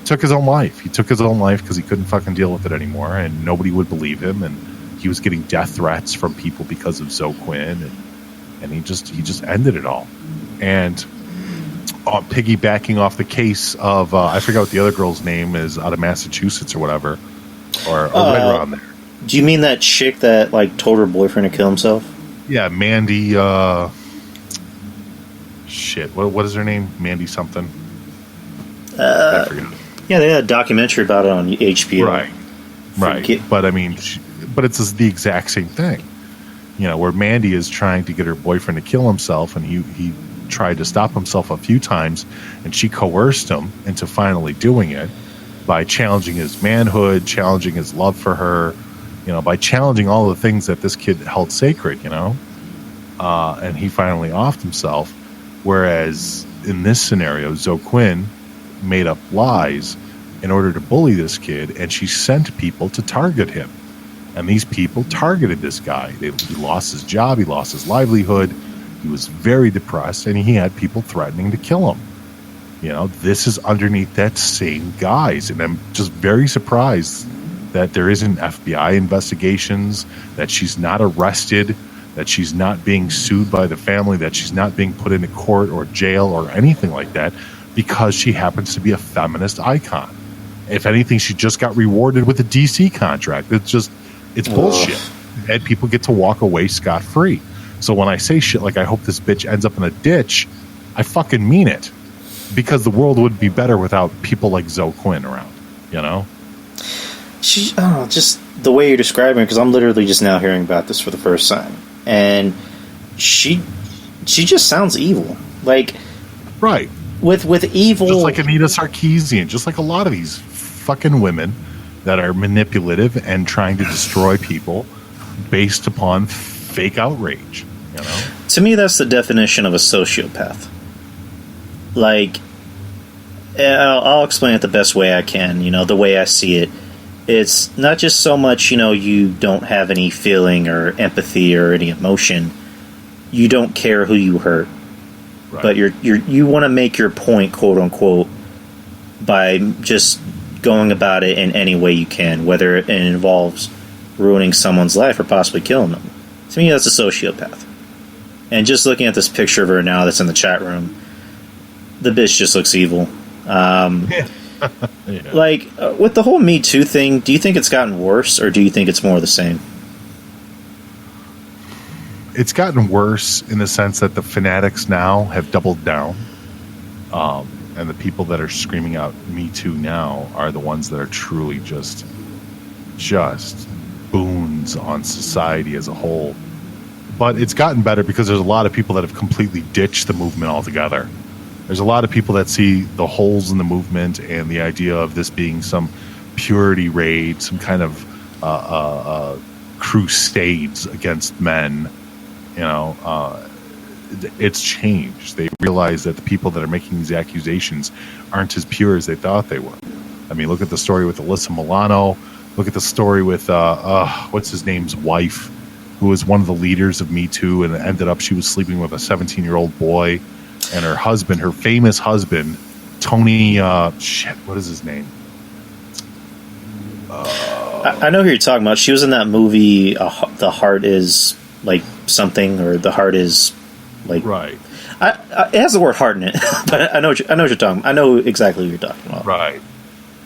Took his own life. He took his own life because he couldn't fucking deal with it anymore, and nobody would believe him. And he was getting death threats from people because of Zoe Quinn, and he just ended it all. And piggybacking off the case of I forgot what the other girl's name is, out of Massachusetts or whatever, or right around there. Do you mean that chick that told her boyfriend to kill himself? Yeah, Mandy. Shit, what is her name? Mandy something. I forget. Yeah, they had a documentary about it on HBO. Right. But I mean, but it's the exact same thing. Where Mandy is trying to get her boyfriend to kill himself, and he tried to stop himself a few times, and she coerced him into finally doing it by challenging his manhood, challenging his love for her, by challenging all the things that this kid held sacred, and he finally offed himself. Whereas in this scenario, Zoe Quinn made up lies in order to bully this kid, and she sent people to target him. And these people targeted this guy. He lost his job, he lost his livelihood, he was very depressed, and he had people threatening to kill him. This is underneath that same guise, and I'm just very surprised that there isn't FBI investigations, that she's not arrested, that she's not being sued by the family, that she's not being put into court or jail or anything like that, because she happens to be a feminist icon. If anything, she just got rewarded with a DC contract. It's bullshit. And people get to walk away scot-free. So when I say shit like I hope this bitch ends up in a ditch, I fucking mean it. Because the world would be better without people like Zoe Quinn around, Just the way you're describing it, because I'm literally just now hearing about this for the first time. And she just sounds evil. Right. With evil... Just like Anita Sarkeesian, just like a lot of these fucking women that are manipulative and trying to destroy people based upon fake outrage, To me, that's the definition of a sociopath. I'll explain it the best way I can, the way I see it. It's not just so much, you don't have any feeling or empathy or any emotion. You don't care who you hurt. Right. But you want to make your point, quote unquote, by just going about it in any way you can, whether it involves ruining someone's life or possibly killing them. To me, that's a sociopath. And just looking at this picture of her now that's in the chat room, the bitch just looks evil. Yeah. With the whole Me Too thing, do you think it's gotten worse, or do you think it's more of the same? It's gotten worse in the sense that the fanatics now have doubled down. And the people that are screaming out Me Too now are the ones that are truly just boons on society as a whole. But it's gotten better because there's a lot of people that have completely ditched the movement altogether. There's a lot of people that see the holes in the movement and the idea of this being some purity raid, some kind of crusades against men. It's changed. They realize that the people that are making these accusations aren't as pure as they thought they were. I mean, look at the story with Alyssa Milano. Look at the story with what's his name's wife, who was one of the leaders of Me Too, and ended up she was sleeping with a 17-year-old boy, and her husband, her famous husband, Tony. What is his name? I know who you're talking about. She was in that movie, The Heart Is like something, or the heart is like Right. It has the word heart in it, but I know what you're talking about. I know exactly what you're talking about. Right.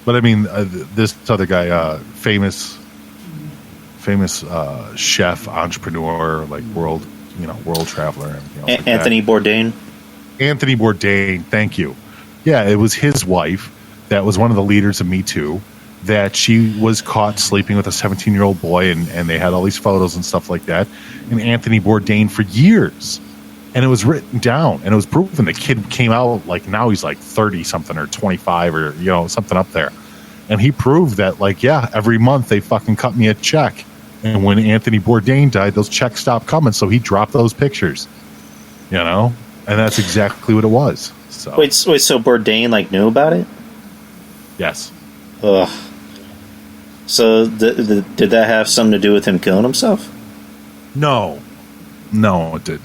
But I mean, this other guy, famous chef, entrepreneur, like world traveler, and everything else like Anthony Bourdain. Anthony Bourdain, thank you. Yeah, it was his wife that was one of the leaders of Me Too, that she was caught sleeping with a 17-year-old boy, and they had all these photos and stuff like that. And Anthony Bourdain for years, and it was written down, and it was proven. The kid came out, like, now he's like 30-something or 25 or, something up there. And he proved that, like, yeah, every month they fucking cut me a check. And when Anthony Bourdain died, those checks stopped coming, so he dropped those pictures, And that's exactly what it was. So Wait, so Bourdain, like, knew about it? Yes. Ugh. So did that have something to do with him killing himself? No, it didn't.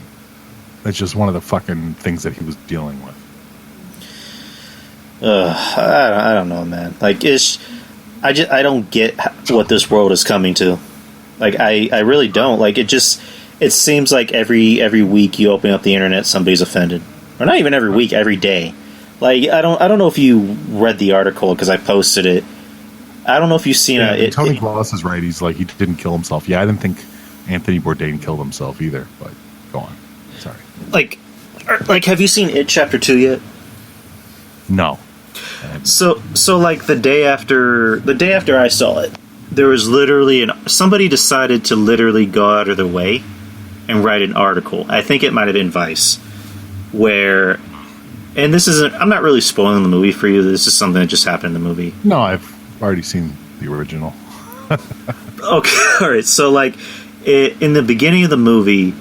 It's just one of the fucking things that he was dealing with. I don't know, man. Like, I don't get what this world is coming to. Like, I really don't. Like, it seems like every week you open up the internet, somebody's offended, or not even every week, every day. Like, I don't know if you read the article because I posted it. I don't know if you've seen it. Tony Gloss is right. He's like, he didn't kill himself. Yeah, I didn't think Anthony Bourdain killed himself either. But go on. Sorry. Like, have you seen It Chapter 2 yet? No. So like the day after I saw it, there was literally somebody decided to literally go out of their way and write an article. I think it might have been Vice, where, and this isn't, I'm not really spoiling the movie for you. This is something that just happened in the movie. No, I've already seen the original. Okay, all right. So like, in the beginning of the movie,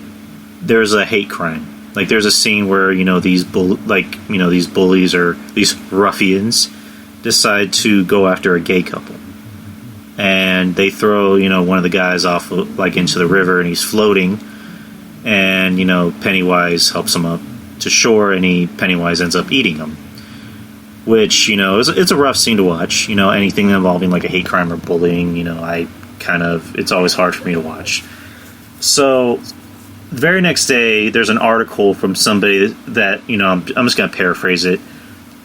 there's a hate crime. Like, there's a scene where these bullies or these ruffians decide to go after a gay couple, and they throw one of the guys off like into the river, and he's floating, and Pennywise helps him up to shore, and Pennywise ends up eating him, which it's a rough scene to watch. Anything involving like a hate crime or bullying, it's always hard for me to watch. So the very next day, there's an article from somebody that I'm just gonna paraphrase it.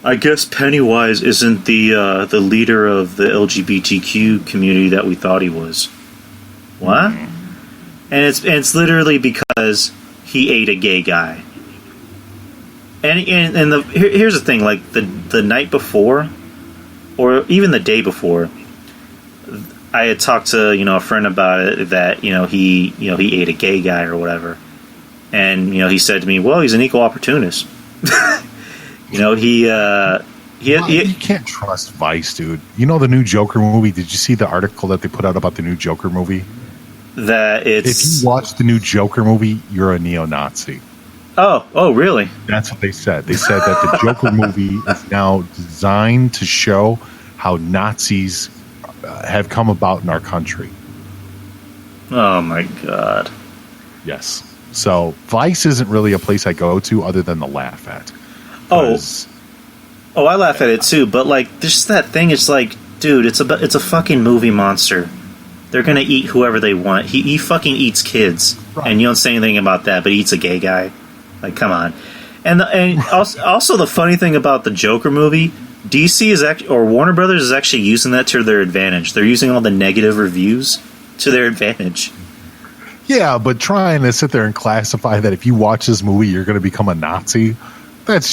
I guess Pennywise isn't the leader of the LGBTQ community that we thought he was. What? And it's literally because he ate a gay guy. And here's the thing, like the night before, or even the day before, I had talked to a friend about it, that he ate a gay guy or whatever, and he said to me, well, he's an equal opportunist. He you can't trust Vice, dude. The new Joker movie? Did you see the article that they put out about the new Joker movie? That if you watch the new Joker movie, you're a neo-Nazi. Oh, really? That's what they said. They said that the Joker movie is now designed to show how Nazis have come about in our country. Oh my God. Yes. So Vice isn't really a place I go to other than to laugh at. I laugh at it too, but like, just that thing. It's like, dude, it's a fucking movie monster. They're gonna eat whoever they want. He fucking eats kids, right. And you don't say anything about that, but he eats a gay guy. Like, come on. And also the funny thing about the Joker movie, DC is actually, or Warner Brothers is actually using that to their advantage. They're using all the negative reviews to their advantage. Yeah, but trying to sit there and classify that if you watch this movie, you're going to become a Nazi, that's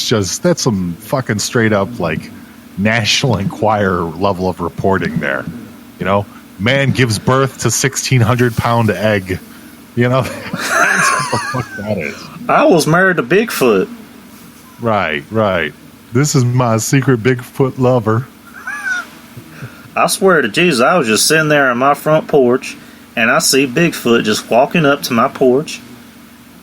some fucking straight up, like, National Enquirer level of reporting there. Man gives birth to 1,600-pound egg. That's what the fuck that is. I was married to Bigfoot. Right. This is my secret Bigfoot lover. I swear to Jesus, I was just sitting there on my front porch, and I see Bigfoot just walking up to my porch.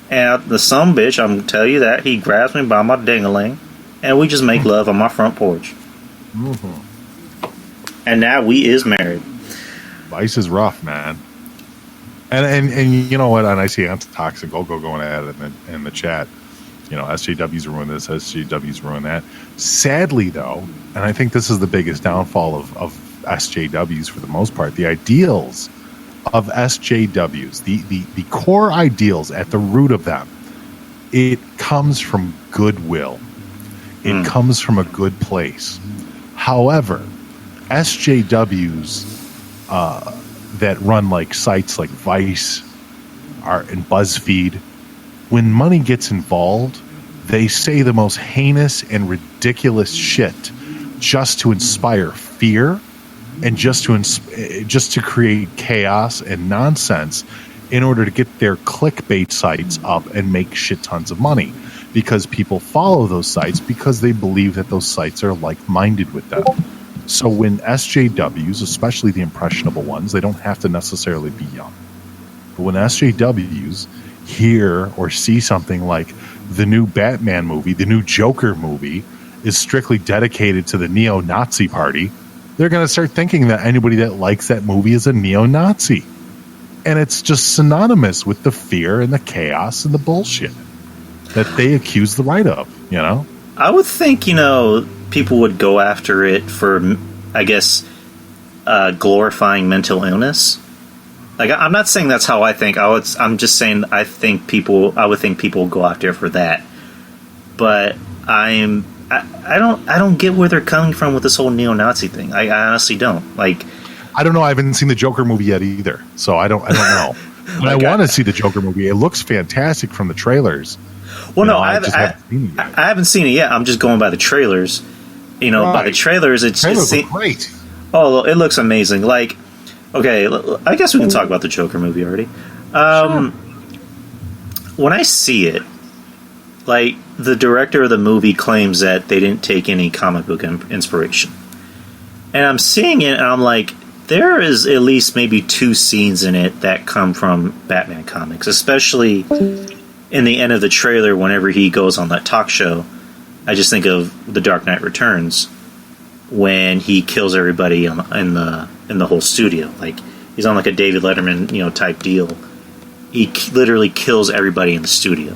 And the son bitch, I'm gonna tell you that, he grabs me by my ding-a-ling, and we just make love on my front porch. Mm-hmm. And now we is married. Vice is rough, man. And you know what? And I see Antitoxic Go going at it in the chat. SJW's ruined this, SJW's ruined that. Sadly, though, and I think this is the biggest downfall of SJWs for the most part, the ideals of SJWs, the core ideals at the root of them, it comes from goodwill. It comes from a good place. However, SJWs that run like sites like Vice and BuzzFeed, when money gets involved, they say the most heinous and ridiculous shit just to inspire fear and just to create chaos and nonsense in order to get their clickbait sites up and make shit tons of money, because people follow those sites because they believe that those sites are like-minded with them. So when SJWs, especially the impressionable ones, they don't have to necessarily be young, but when SJWs hear or see something like the new Batman movie, the new Joker movie, is strictly dedicated to the neo-Nazi party, they're going to start thinking that anybody that likes that movie is a neo-Nazi. And it's just synonymous with the fear and the chaos and the bullshit that they accuse the right of, you know? I would think, people would go after it for, I guess, glorifying mental illness. Like, I'm not saying that's how I think. I'm just saying I would think people would go after it for that. But I don't get where they're coming from with this whole neo-Nazi thing. I honestly don't. Like, I don't know. I haven't seen the Joker movie yet either, so I don't know. But I want to see the Joker movie. It looks fantastic from the trailers. Well, no, I haven't seen it yet. I'm just going by the trailers. By the trailers, it's great. Oh, it looks amazing. Like, okay, I guess we can talk about the Joker movie already. Sure. When I see it, like, the director of the movie claims that they didn't take any comic book inspiration. And I'm seeing it, and I'm like, there is at least maybe 2 scenes in it that come from Batman comics, especially in the end of the trailer whenever he goes on that talk show. I just think of The Dark Knight Returns when he kills everybody in the whole studio. Like, he's on like a David Letterman, type deal. He literally kills everybody in the studio.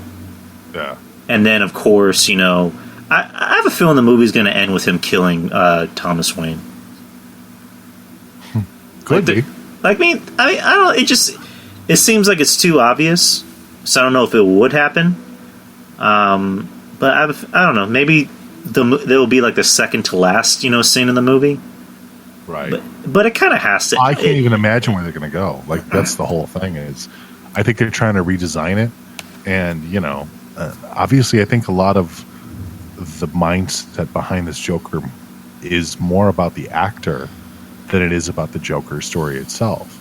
Yeah. And then, of course, I have a feeling the movie's going to end with him killing Thomas Wayne. Could be. I don't. It seems like it's too obvious. So I don't know if it would happen. But I don't know. Maybe there will be like the second to last, scene in the movie. Right. But it kind of has to. I can't even imagine where they're going to go. Like, that's the whole thing. I think they're trying to redesign it, and obviously, I think a lot of the mindset behind this Joker is more about the actor than it is about the Joker story itself.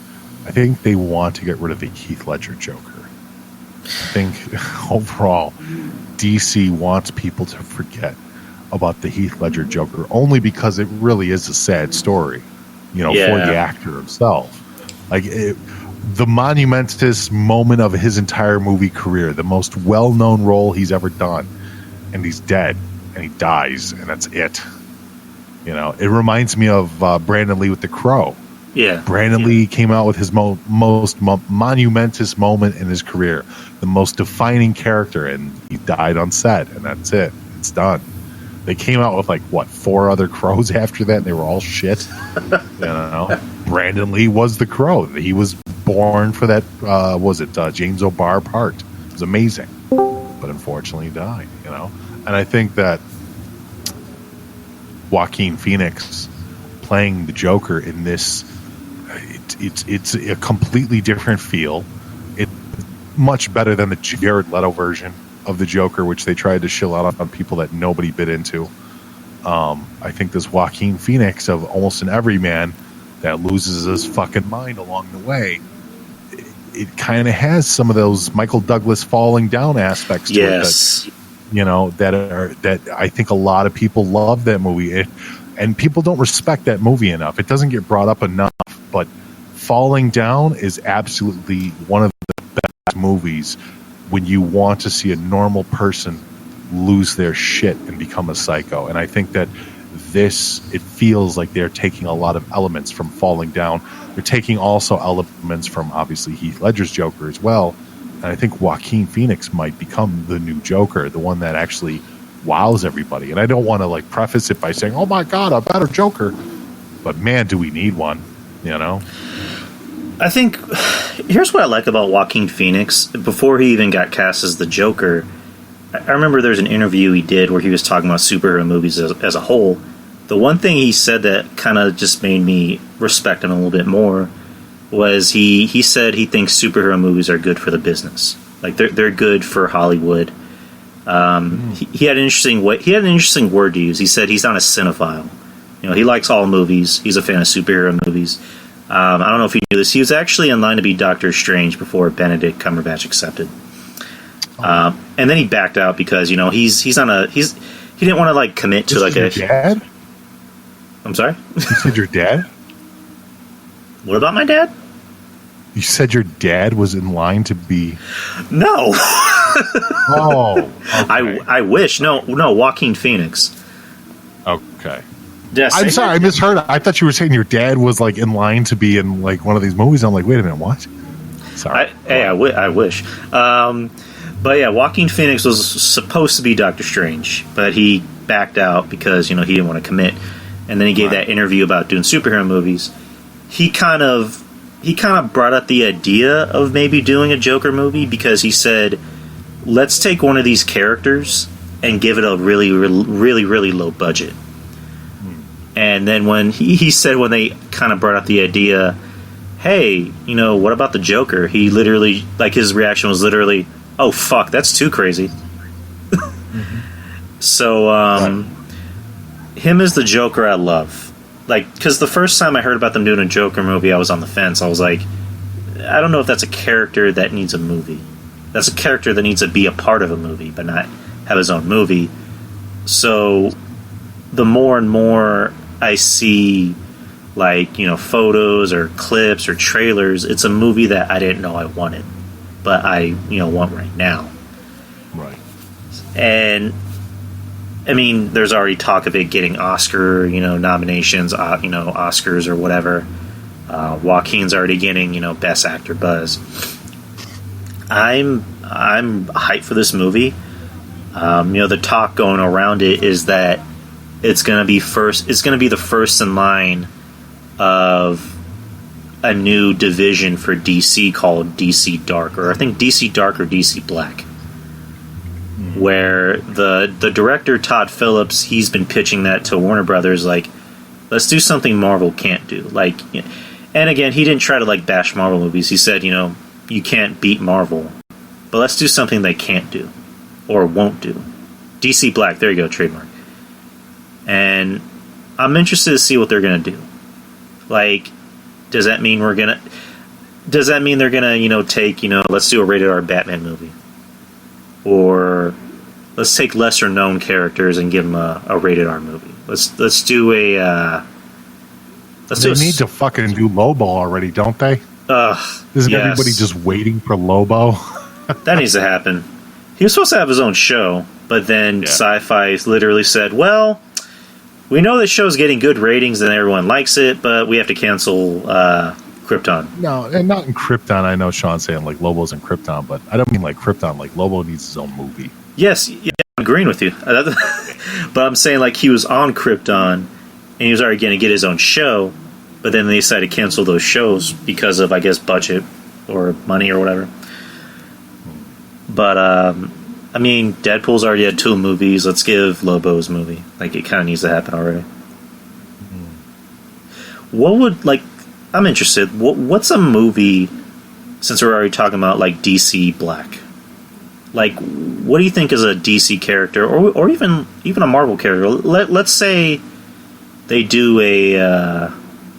I think they want to get rid of the Heath Ledger Joker. I think overall, DC wants people to forget about the Heath Ledger Joker only because it really is a sad story, for the actor himself. Like, the monumentous moment of his entire movie career, the most well-known role he's ever done, and he's dead, and he dies, and that's it. It reminds me of Brandon Lee with The Crow. Yeah. Brandon Lee came out with his most monumentous moment in his career, the most defining character, and he died on set, and that's it. It's done. They came out with 4 other Crows after that, and they were all shit. Brandon Lee was the Crow. He was born for that, James O'Barr part. It was amazing. But unfortunately he died, And I think that Joaquin Phoenix playing the Joker in this, it's a completely different feel. It's much better than the Jared Leto version of the Joker, which they tried to shill out on people that nobody bit into. I think this Joaquin Phoenix of almost an everyman that loses his fucking mind along the way, it kind of has some of those Michael Douglas falling down aspects to it. That I think a lot of people love that movie. And people don't respect that movie enough. It doesn't get brought up enough, but Falling Down is absolutely one of the best movies when you want to see a normal person lose their shit and become a psycho. And I think that it feels like they're taking a lot of elements from Falling Down. They're taking also elements from, obviously, Heath Ledger's Joker as well. And I think Joaquin Phoenix might become the new Joker, the one that actually wows everybody. And I don't want to preface it by saying, oh my God, a better Joker. But man, do we need one, I think here's what I like about Joaquin Phoenix. Before he even got cast as the Joker, I remember there's an interview he did where he was talking about superhero movies as a whole. The one thing he said that kind of just made me respect him a little bit more was he said he thinks superhero movies are good for the business. Like they're good for Hollywood. He had an interesting word to use. He said he's not a cinephile. You know, he likes all movies. He's a fan of superhero movies. I don't know if you knew this. He was actually in line to be Doctor Strange before Benedict Cumberbatch accepted. And then he backed out because, you know, he didn't want to like commit to like your dad? I'm sorry? You said your dad? What about my dad? You said your dad was in line to be... No. Oh. Okay. I wish. No, Joaquin Phoenix. Okay. I'm sorry, I misheard. I thought you were saying your dad was like in line to be in like one of these movies. I'm like, wait a minute, what? Sorry. I wish. But yeah, Joaquin Phoenix was supposed to be Doctor Strange, but he backed out because, you know, he didn't want to commit. And then he gave that interview about doing superhero movies. He kind of brought up the idea of maybe doing a Joker movie because he said, let's take one of these characters and give it a really, really, really, really low budget. And then when he said when they kind of brought up the idea, hey, you know, what about the Joker? He literally, like, his reaction was literally, oh, fuck, that's too crazy. So, him as the Joker I love. Like, because the first time I heard about them doing a Joker movie, I was on the fence. I was like, I don't know if that's a character that needs a movie. That's a character that needs to be a part of a movie, but not have his own movie. So, the more and more I see, like, you know, photos or clips or trailers, it's a movie that I didn't know I wanted, but I, you know, want right now. Right. And I mean, there's already talk of it getting Oscar, you know, nominations, you know, Oscars or whatever. Joaquin's already getting, you know, Best Actor buzz. I'm hyped for this movie. You know, the talk going around it is that it's going to be the first in line of a new division for DC called DC Dark, or I think DC Dark or DC Black, where the director Todd Phillips, he's been pitching that to Warner Brothers, like, let's do something Marvel can't do. Like, and again, he didn't try to like bash Marvel movies. He said, you know, you can't beat Marvel, but let's do something they can't do or won't do. DC Black, there you go, trademark. And I'm interested to see what they're going to do. Like, does that mean they're going to, you know, take, you know, let's do a rated R Batman movie? Or let's take lesser known characters and give them a rated R movie. Let's do a they need to fucking do Lobo already, don't they? Isn't everybody just waiting for Lobo? That needs to happen. He was supposed to have his own show, but then Sci-Fi literally said, well, we know this show's getting good ratings and everyone likes it, but we have to cancel Krypton. No, and not in Krypton. I know Sean's saying like Lobo's in Krypton, but I don't mean like Krypton. Like Lobo needs his own movie. Yes, yeah, I'm agreeing with you. But I'm saying like he was on Krypton and he was already going to get his own show, but then they decided to cancel those shows because of, I guess, budget or money or whatever. But I mean, Deadpool's already had 2 movies. Let's give Lobo's movie. Like, it kind of needs to happen already. What would, like, I'm interested. What's a movie, since we're already talking about, like, DC Black? Like, what do you think is a DC character, or even a Marvel character? Let's say they do a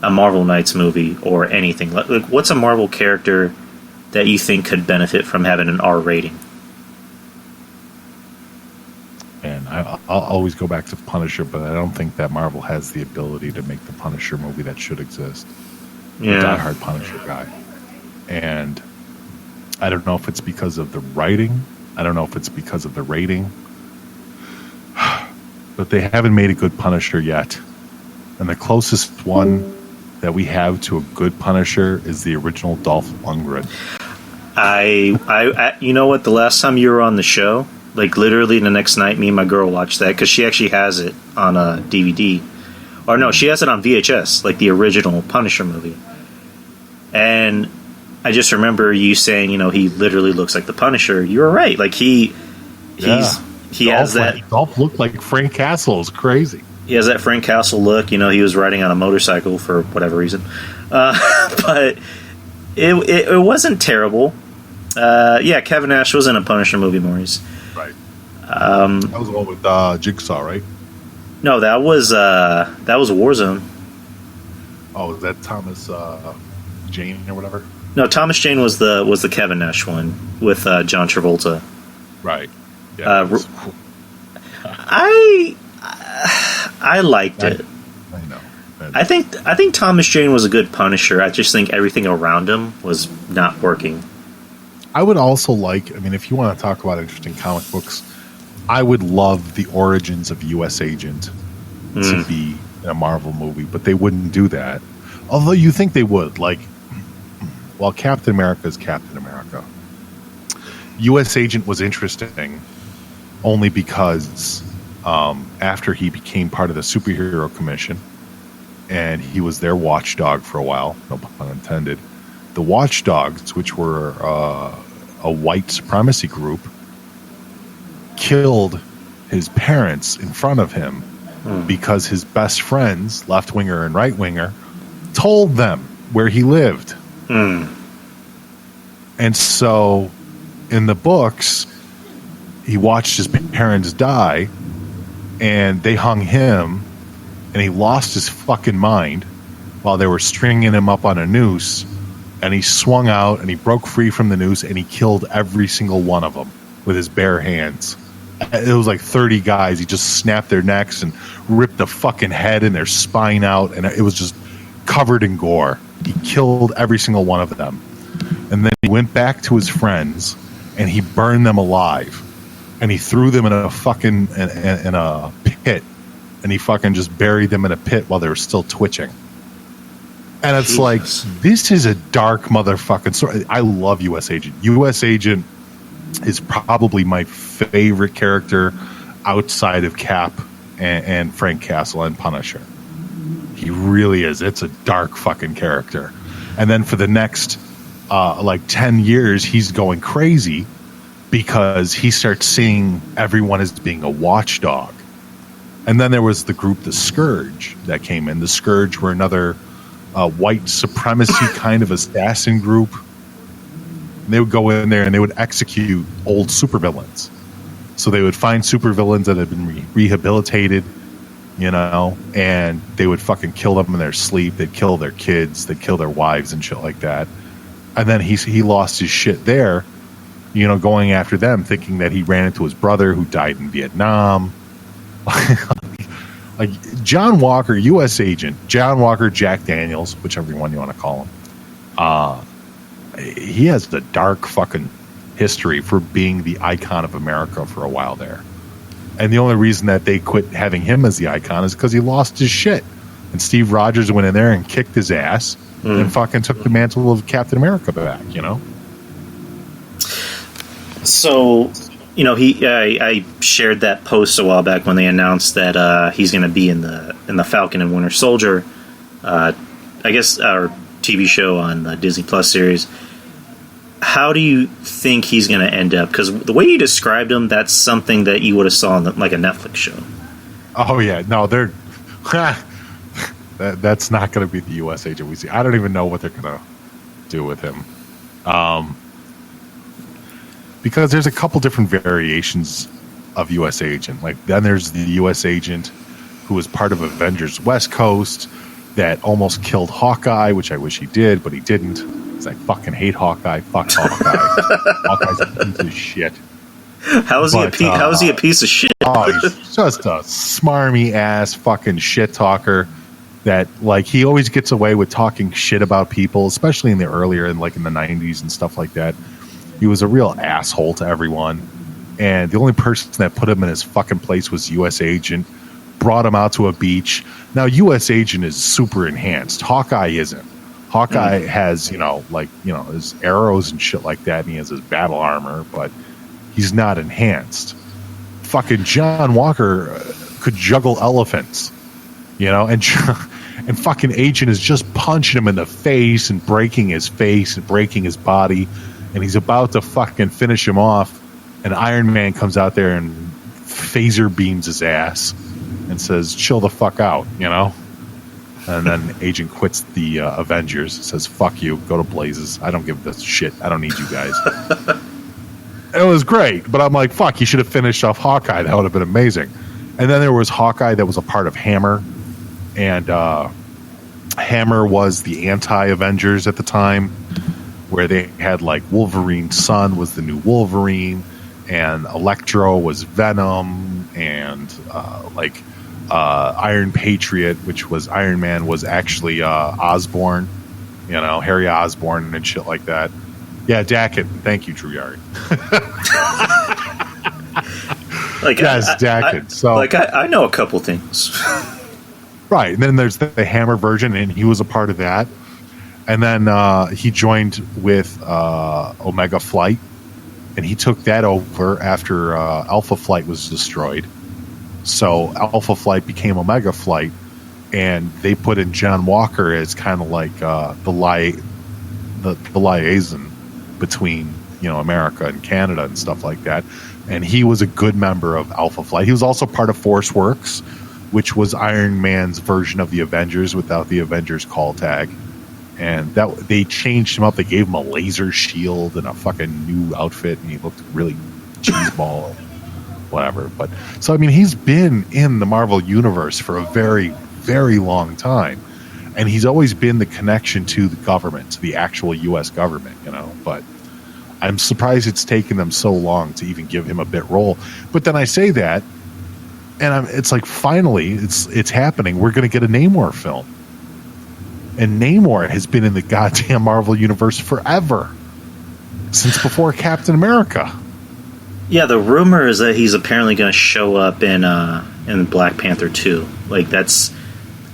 Marvel Knights movie or anything. Like, what's a Marvel character that you think could benefit from having an R rating? And I'll always go back to Punisher, but I don't think that Marvel has the ability to make the Punisher movie that should exist. Yeah. I'm a diehard Punisher guy. And I don't know if it's because of the writing. I don't know if it's because of the rating. But they haven't made a good Punisher yet. And the closest one that we have to a good Punisher is the original Dolph Lundgren. I you know what? The last time you were on the show, like literally the next night, me and my girl watched that because she actually has it on a DVD, or no, she has it on VHS, like the original Punisher movie. And I just remember you saying, he literally looks like the Punisher. You were right. Like he has that. Dolph looked like Frank Castle. It's crazy. He has that Frank Castle look. He was riding on a motorcycle for whatever reason, but it wasn't terrible. Kevin Nash was in a Punisher movie, Maurice. Right. That was the one with Jigsaw, right? No, that was Warzone. Oh, was that Thomas Jane or whatever? No, Thomas Jane was the Kevin Nash one with John Travolta. Right. Yeah. I liked it. I know. I think Thomas Jane was a good Punisher. I just think everything around him was not working. I would also if you want to talk about interesting comic books, I would love the origins of U.S. Agent to be in a Marvel movie, but they wouldn't do that. Although you think they would. While Captain America is Captain America, U.S. Agent was interesting only because after he became part of the Superhero Commission, and he was their watchdog for a while, no pun intended, the Watchdogs, which were a white supremacy group, killed his parents in front of him because his best friends, left-winger and right-winger, told them where he lived. And so in the books, he watched his parents die, and they hung him, and he lost his fucking mind while they were stringing him up on a noose, and he swung out, and he broke free from the noose, and he killed every single one of them with his bare hands. It was like 30 guys. He just snapped their necks and ripped the fucking head and their spine out, and it was just covered in gore. He killed every single one of them. And then he went back to his friends, and he burned them alive. And he threw them in a fucking in a pit, and he fucking just buried them in a pit while they were still twitching. And it's like, this is a dark motherfucking story. I love U.S. Agent. U.S. Agent is probably my favorite character outside of Cap and Frank Castle and Punisher. He really is. It's a dark fucking character. And then for the next 10 years, he's going crazy because he starts seeing everyone as being a watchdog. And then there was the group, the Scourge, that came in. The Scourge were another white supremacy kind of assassin group. And they would go in there and they would execute old supervillains. So they would find supervillains that had been rehabilitated, and they would fucking kill them in their sleep. They'd kill their kids. They'd kill their wives and shit like that. And then he lost his shit there, going after them, thinking that he ran into his brother who died in Vietnam. Like John Walker, U.S. Agent, John Walker, Jack Daniels, whichever one you want to call him. He has the dark fucking history for being the icon of America for a while there. And the only reason that they quit having him as the icon is because he lost his shit. And Steve Rogers went in there and kicked his ass and fucking took the mantle of Captain America back, So, I shared that post a while back when they announced that he's going to be in the Falcon and Winter Soldier, I guess, our TV show on the Disney Plus series. How do you think he's going to end up? Because the way you described him, that's something that you would have saw on like a Netflix show. Oh yeah, no, they're that's not going to be the U.S. Agent we see. I don't even know what they're going to do with him. Because there's a couple different variations of U.S. Agent. Like, then there's the U.S. Agent who was part of Avengers West Coast that almost killed Hawkeye, which I wish he did, but he didn't. Because I fucking hate Hawkeye. Fuck Hawkeye. Hawkeye's a piece of shit. How is he a piece of shit? Oh, he's just a smarmy ass fucking shit talker that, like, he always gets away with talking shit about people, especially in the earlier, in the 90s and stuff like that. He was a real asshole to everyone. And the only person that put him in his fucking place was U.S. Agent. Brought him out to a beach. Now, U.S. Agent is super enhanced. Hawkeye isn't. Hawkeye has, his arrows and shit like that, and he has his battle armor, but he's not enhanced. Fucking John Walker could juggle elephants, and and fucking Agent is just punching him in the face and breaking his face and breaking his body, and he's about to fucking finish him off, and Iron Man comes out there and phaser beams his ass and says, "Chill the fuck out," you know? And then Agent quits the Avengers, says, "Fuck you, go to blazes. I don't give this shit. I don't need you guys." It was great, but I'm like, fuck, you should have finished off Hawkeye. That would have been amazing. And then there was Hawkeye that was a part of Hammer, and Hammer was the anti-Avengers at the time, where they had like Wolverine's son was the new Wolverine, and Electro was Venom, and Iron Patriot, which was Iron Man, was actually Osborn, you know, Harry Osborn and shit like that. Yeah, Dackett. Thank you, Drew Yard. Yes, Dackett. So, I know a couple things. Right, and then there's the Hammer version, and he was a part of that. And then he joined with Omega Flight, and he took that over after Alpha Flight was destroyed. So Alpha Flight became Omega Flight, and they put in John Walker as kind of like the liaison between, you know, America and Canada and stuff like that. And he was a good member of Alpha Flight. He was also part of Force Works, which was Iron Man's version of the Avengers without the Avengers call tag. And that they changed him up. They gave him a laser shield and a fucking new outfit, and he looked really cheeseball, whatever. But so I mean, he's been in the Marvel universe for a very, very long time, and he's always been the connection to the government, to the actual U.S. government, you know. But I'm surprised it's taken them so long to even give him a bit role. But then I say that, and it's like, finally, it's happening. We're going to get a Namor film. And Namor has been in the goddamn Marvel universe forever. Since before Captain America. Yeah, the rumor is that he's apparently going to show up in Black Panther 2. Like, that's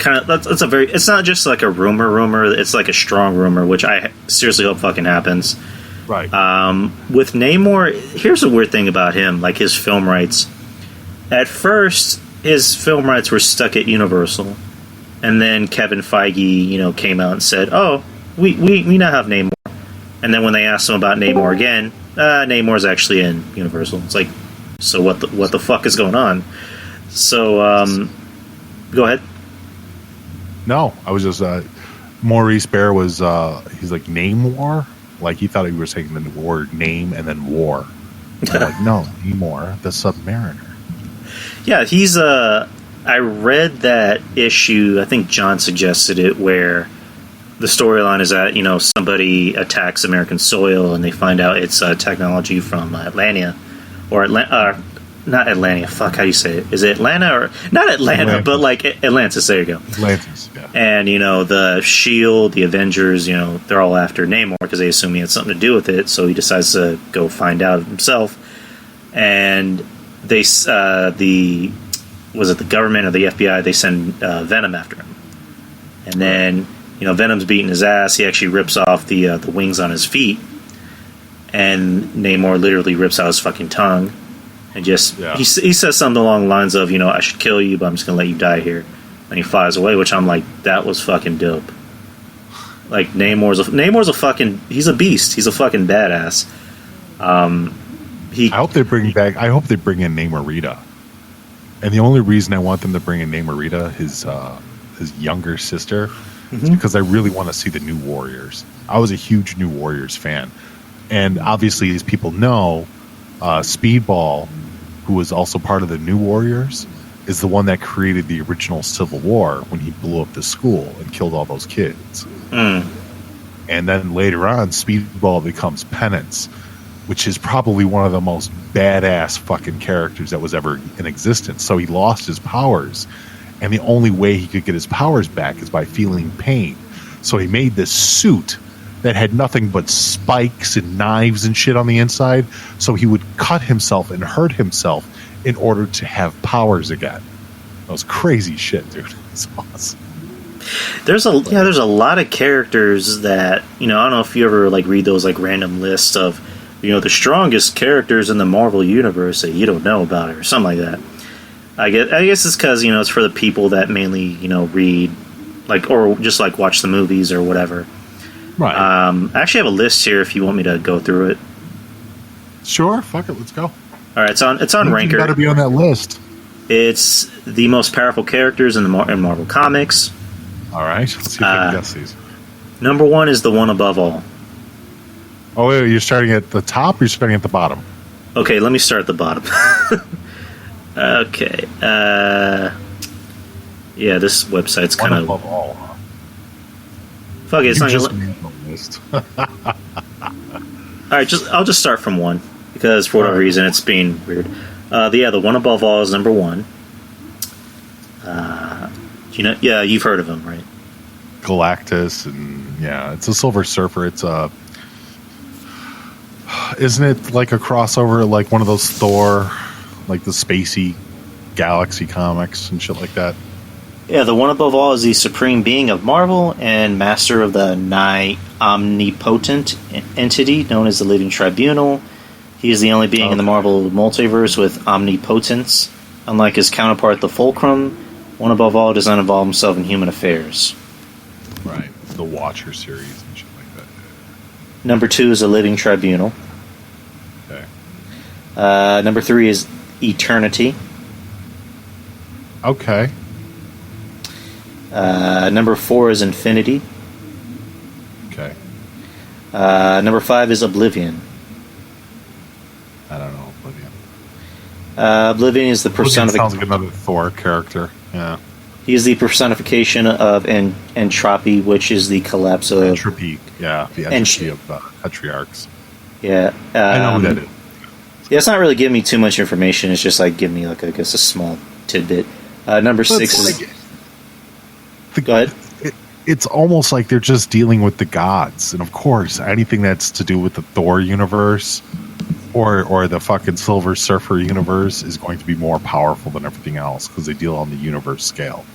a very... It's not just like a rumor. It's like a strong rumor, which I seriously hope fucking happens. Right. With Namor, here's a weird thing about him, like his film rights. At first, his film rights were stuck at Universal. And then Kevin Feige, you know, came out and said, "Oh, we now have Namor." And then when they asked him about Namor again, Namor's actually in Universal. It's like, so what the fuck is going on? So, go ahead. No, I was just Maurice Bear was he's like, Namor? Like he thought he was saying the word name and then war. I'm like, no, Namor, the Submariner. Yeah, he's I read that issue, I think John suggested it, where the storyline is that, you know, somebody attacks American soil and they find out it's technology from Atlantia. Or not Atlantia, fuck, how do you say it? Is it Atlanta or... Not Atlanta, Atlantis. But like Atlantis, there you go. Atlantis, yeah. And, you know, the S.H.I.E.L.D., the Avengers, you know, they're all after Namor because they assume he had something to do with it, so he decides to go find out himself. And they, the government or the FBI, they send Venom after him. And then, you know, Venom's beating his ass. He actually rips off the wings on his feet. And Namor literally rips out his fucking tongue. And just, he says something along the lines of, you know, "I should kill you, but I'm just going to let you die here." And he flies away, which I'm like, that was fucking dope. Like, Namor's a fucking, he's a beast. He's a fucking badass. I hope they bring in Namorita. And the only reason I want them to bring in Namorita, his younger sister, is because I really want to see the New Warriors. I was a huge New Warriors fan. And obviously, as people know, Speedball, who was also part of the New Warriors, is the one that created the original Civil War when he blew up the school and killed all those kids. And then later on, Speedball becomes Penance, which is probably one of the most badass fucking characters that was ever in existence. So he lost his powers, and the only way he could get his powers back is by feeling pain. So he made this suit that had nothing but spikes and knives and shit on the inside, so he would cut himself and hurt himself in order to have powers again. That was crazy shit, dude. It's awesome. There's a lot of characters that, you know, I don't know if you ever like read those like random lists of, you know, the strongest characters in the Marvel universe that you don't know about or something like that. I guess it's because, you know, it's for the people that mainly, you know, read or just like watch the movies or whatever. Right. I actually have a list here if you want me to go through it. Sure. Fuck it. Let's go. All right, it's on Ranker. Got to be on that list. It's the most powerful characters in in Marvel Comics. All right. Let's see if I can guess these. Number 1 is the one above all. Oh, wait, you're starting at the top or you're starting at the bottom? Okay, let me start at the bottom. Okay. Yeah, this website's kind of... above all, huh? Fuck it, it's You not just gonna... made the list. Alright, I'll just start from 1, because for whatever reason it's being weird. The one above all is number 1. Yeah, you've heard of him, right? Galactus, and yeah, it's a Silver Surfer. It's a... Isn't it like a crossover, like one of those Thor, like the spacey Galaxy comics and shit like that? Yeah, the one above all is the supreme being of Marvel and master of the nigh omnipotent entity known as the Living Tribunal. He is the only being in the Marvel multiverse with omnipotence. Unlike his counterpart, the Fulcrum, one above all does not involve himself in human affairs. Right. The Watcher series and shit like that. Number 2 is the Living Tribunal. Okay. Number 3 is Eternity. Okay. Number 4 is Infinity. Okay. Number 5 is Oblivion. I don't know. Oblivion. Oblivion is the personification. Sounds like another Thor character. Yeah. He is the personification of entropy, which is the collapse of Entropy. Yeah. The entropy of patriarchs. Yeah. I know who that is. Yeah, it's not really giving me too much information. It's just like giving me like I guess a small tidbit. Number 6 is. Go ahead. It's almost like they're just dealing with the gods, and of course, anything that's to do with the Thor universe or the fucking Silver Surfer universe is going to be more powerful than everything else because they deal on the universe scale.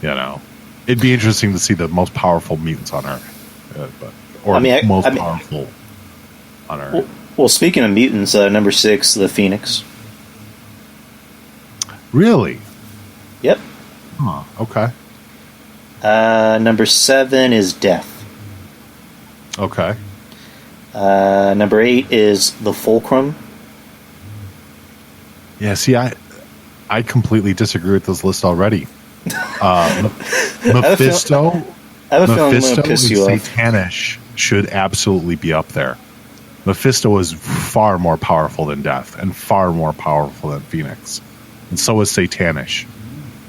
You know, it'd be interesting to see the most powerful mutants on Earth, most powerful on Earth. Well, speaking of mutants, number 6, the Phoenix. Really? Yep. Huh. Okay. Number 7 is Death. Okay. Number 8 is the Fulcrum. Yeah, see, I completely disagree with this list already. Mephisto, I have a feeling I'm going to Mephisto piss and you off. Satanish should absolutely be up there. Mephisto is far more powerful than Death and far more powerful than Phoenix. And so is Satanish.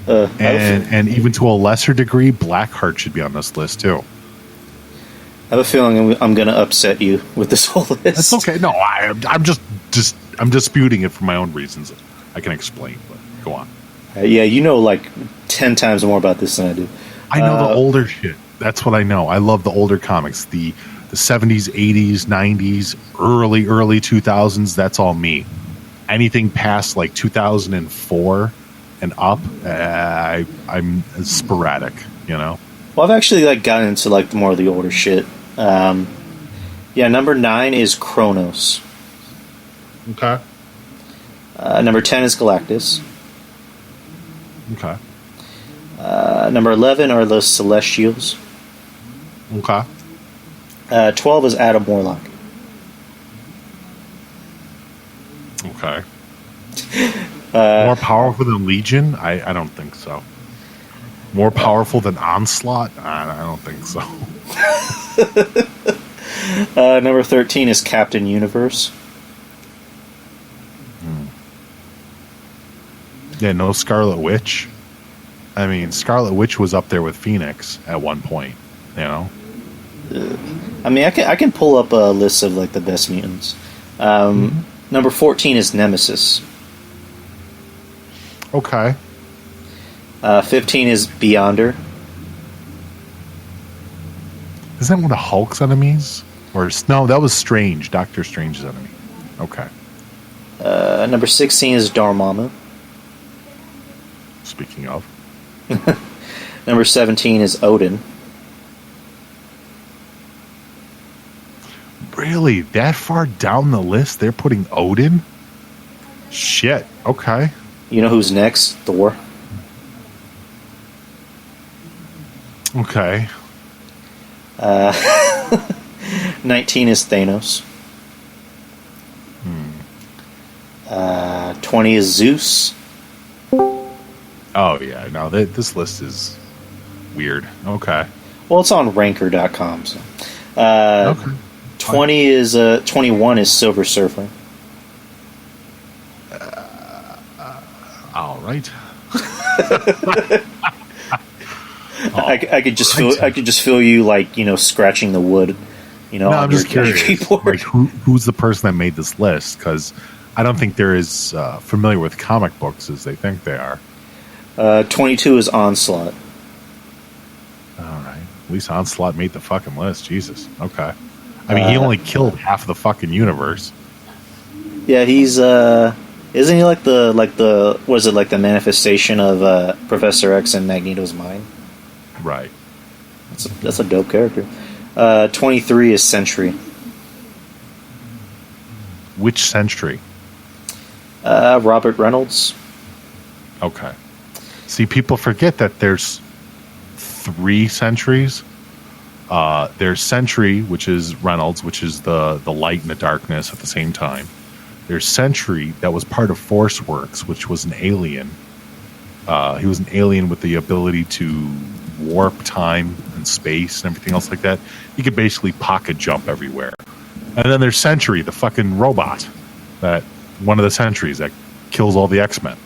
And even to a lesser degree, Blackheart should be on this list too. I have a feeling I'm going to upset you with this whole list. That's okay. No, I'm just I'm disputing it for my own reasons. I can explain, but go on. Yeah, you know like 10 times more about this than I do. I know the older shit. That's what I know. I love the older comics. The 70s, 80s, 90s, early 2000s, that's all me. Anything past like 2004 and up, I'm sporadic, you know? Well, I've actually like gotten into like more of the older shit. Number 9 is Kronos. Okay. Number 10 is Galactus. Okay. Number 11 are the Celestials. Okay. 12 is Adam Warlock. Okay. More powerful than Legion? I don't think so. More powerful than Onslaught? I don't think so. Number 13 is Captain Universe. Yeah, no Scarlet Witch. I mean, Scarlet Witch was up there with Phoenix at one point, you know? I mean, I can pull up a list of like the best mutants. Number 14 is Nemesis. Okay. 15 is Beyonder. Is that one of Hulk's enemies? Or no, that was Strange, Doctor Strange's enemy. Okay. Number 16 is Dormammu. Speaking of. Number 17 is Odin. Really? That far down the list, they're putting Odin? Shit. Okay. You know who's next? Thor. Okay. 19 is Thanos. 20 is Zeus. Oh, yeah. No, this list is weird. Okay. Well, it's on ranker.com. So. Okay. 21 is Silver Surfer. All right. I could just feel you like scratching the wood. No, I'm just curious. Like, who's the person that made this list? Because I don't think they're as familiar with comic books as they think they are. 22 is Onslaught. All right. At least Onslaught made the fucking list. Jesus. Okay. I mean, he only killed half of the fucking universe. Yeah, he's isn't he like the was it like the manifestation of Professor X and Magneto's mind? Right. That's a dope character. 23 is Sentry. Which Sentry? Robert Reynolds. Okay. See, people forget that there's 3 Sentries. There's Sentry, which is Reynolds, which is the light and the darkness at the same time. There's Sentry, that was part of Force Works, which was an alien. He was an alien with the ability to warp time and space and everything else like that. He could basically pocket jump everywhere. And then there's Sentry, the fucking robot, one of the Sentries that kills all the X-Men.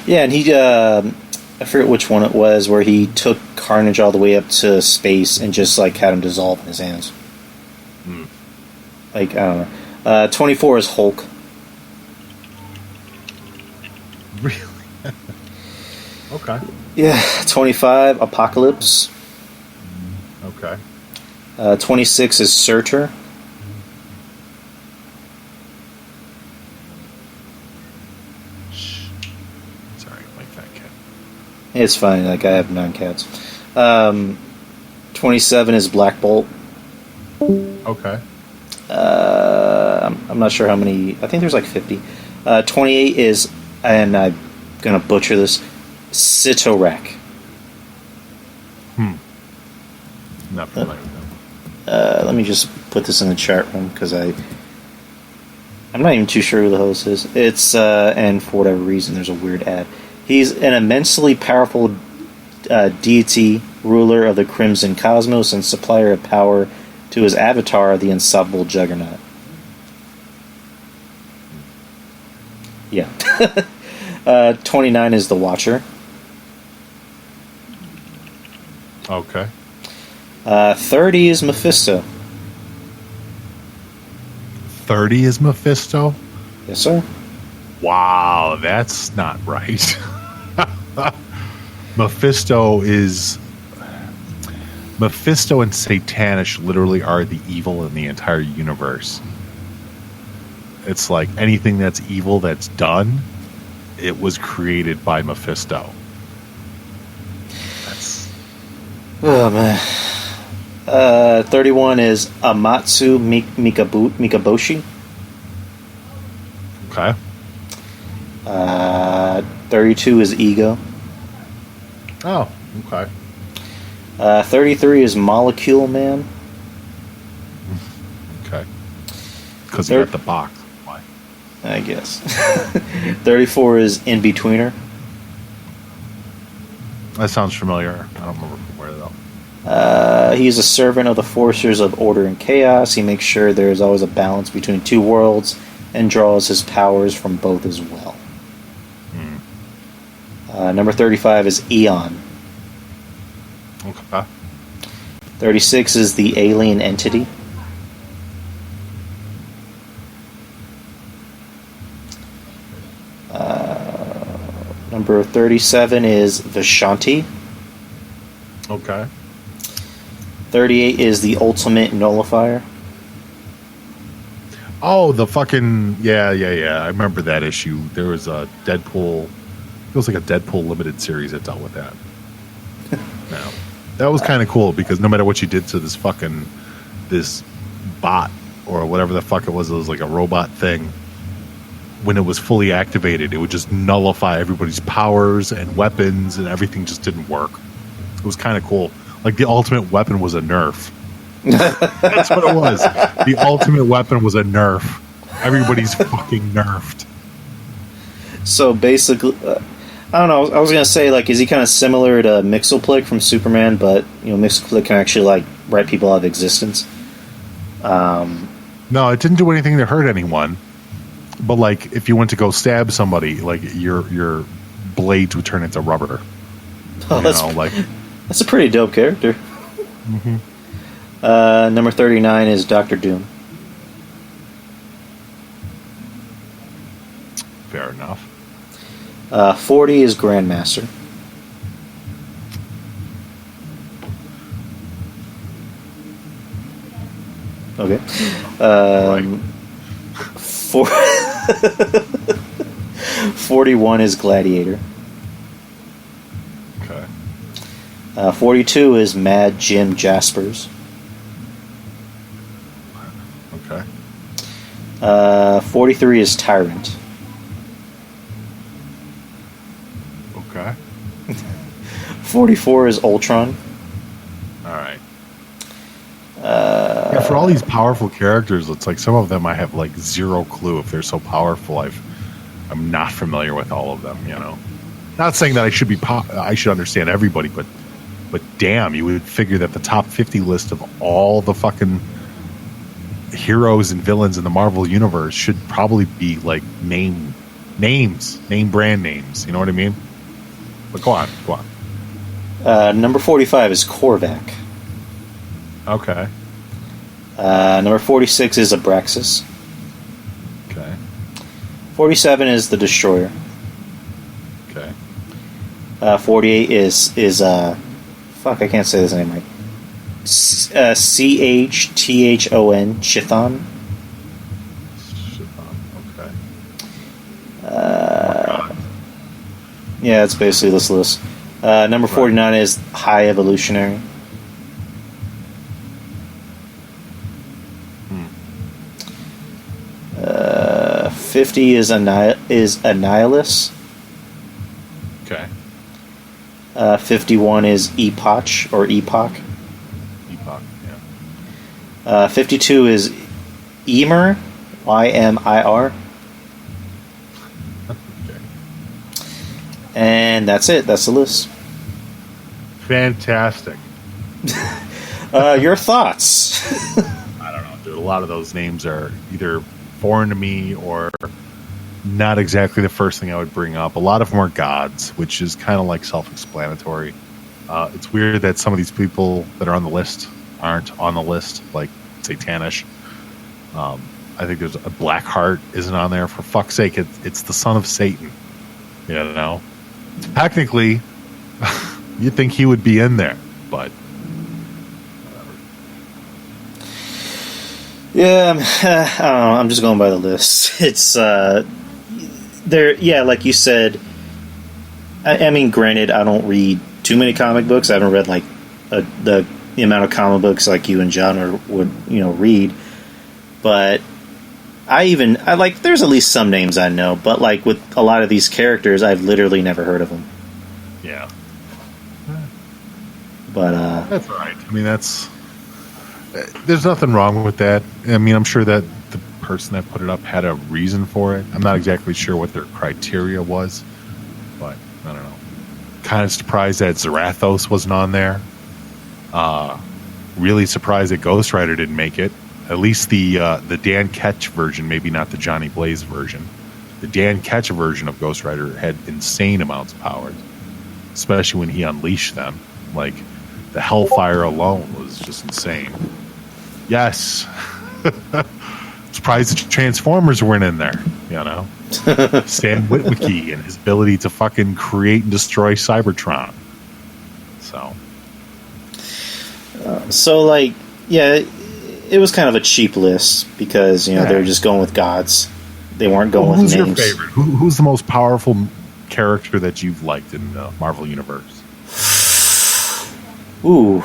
Yeah, and he I forget which one it was where he took Carnage all the way up to space and just like had him dissolve in his hands. Like, I don't know. 24 is Hulk. Really? Okay. Yeah. 25, Apocalypse. Okay. 26 is Surtur. Sorry, my fat cat. It's fine. Like, I have 9 cats. 27 is Black Bolt. Okay. I'm not sure how many. I think there's like 50. 28 is, and I'm gonna butcher this, Sitorak. Not familiar with them. Let me just put this in the chat room because I'm not even too sure who the host is. It's and for whatever reason, there's a weird ad. He's an immensely powerful deity, ruler of the Crimson Cosmos, and supplier of power to his avatar, the Unstoppable Juggernaut. Yeah. 29 is the Watcher. Okay. 30 is Mephisto. 30 is Mephisto? Yes, sir. Wow, that's not right. Mephisto and Satanish literally are the evil in the entire universe. It's like anything that's evil that's done, it was created by Mephisto. Oh, man. 31 is Amatsu Mikaboshi. Okay. 32 is Ego. Oh, okay. 33 is Molecule Man. Okay. Because he got the box. Why? I guess. 34 is In-Betweener. That sounds familiar. I don't remember from where, though. He's a servant of the forces of order and chaos. He makes sure there is always a balance between two worlds and draws his powers from both as well. Number 35 is Eon. Okay. 36 is the Alien Entity. Number 37 is Vishanti. Okay. 38 is the Ultimate Nullifier. Oh, the fucking... Yeah. I remember that issue. There was a Deadpool... It was like a Deadpool limited series that dealt with that. Now, that was kind of cool because no matter what you did to this bot or whatever the fuck it was like a robot thing, when it was fully activated, it would just nullify everybody's powers and weapons and everything just didn't work. It was kind of cool. Like the ultimate weapon was a Nerf. That's what it was. The ultimate weapon was a Nerf. Everybody's fucking nerfed. So basically, I don't know. I was gonna say, like, is he kind of similar to Mxyzptlk from Superman? But Mxyzptlk can actually like write people out of existence. No, it didn't do anything to hurt anyone. But like, if you went to go stab somebody, like your blades would turn into rubber. Oh, that's a pretty dope character. Mm-hmm. Number 39 is Doctor Doom. Fair enough. 40 is Grandmaster. Okay. Right. 41 is Gladiator. Okay. 42 is Mad Jim Jaspers. Okay. 43 is Tyrant. Okay. 44 is Ultron. All right. Yeah, for all these powerful characters, it's like some of them I have like zero clue if they're so powerful. I'm not familiar with all of them. Not saying that I should I should understand everybody, but damn, you would figure that the top 50 list of all the fucking heroes and villains in the Marvel universe should probably be like name brand names. You know what I mean? But go on. Number 45 is Korvac. Okay. Number 46 is Abraxas. Okay. 47 is the Destroyer. Okay. 48 is fuck, I can't say this name right. Chthon. Chthon. Okay. Yeah, it's basically this list. Number 49 is High Evolutionary. 50 is Annihilus. Okay. 51 is Epoch or Epoch. Epoch, yeah. 52 is Ymir, Ymir. Okay. And that's it. That's the list. Fantastic. Your thoughts? I don't know, dude. A lot of those names are either foreign to me or not exactly the first thing I would bring up. A lot of them are gods, which is kind of like self-explanatory. It's weird that some of these people that are on the list aren't on the list, like Satanish. I think there's a Blackheart isn't on there. For fuck's sake, it's the son of Satan. Technically, you'd think he would be in there, but yeah, I don't know. I'm just going by the list. It's there. Yeah, like you said. I mean, granted, I don't read too many comic books. I haven't read like the amount of comic books like you and John would read. But I like. There's at least some names I know, but like with a lot of these characters, I've literally never heard of them. yeah. But That's all right. I mean, there's nothing wrong with that. I mean, I'm sure that the person that put it up had a reason for it. I'm not exactly sure what their criteria was, but I don't know. Kind of surprised that Zarathos wasn't on there. Really surprised that Ghost Rider didn't make it. At least the Dan Ketch version, maybe not the Johnny Blaze version. The Dan Ketch version of Ghost Rider had insane amounts of powers, especially when he unleashed them. Like, the Hellfire alone was just insane. Yes. Surprised the Transformers weren't in there, Sam Witwicky and his ability to fucking create and destroy Cybertron. so like, yeah, it was kind of a cheap list because they were just going with gods. They weren't going with who's names. Who's your favorite? Who's the most powerful character that you've liked in the Marvel Universe? Ooh,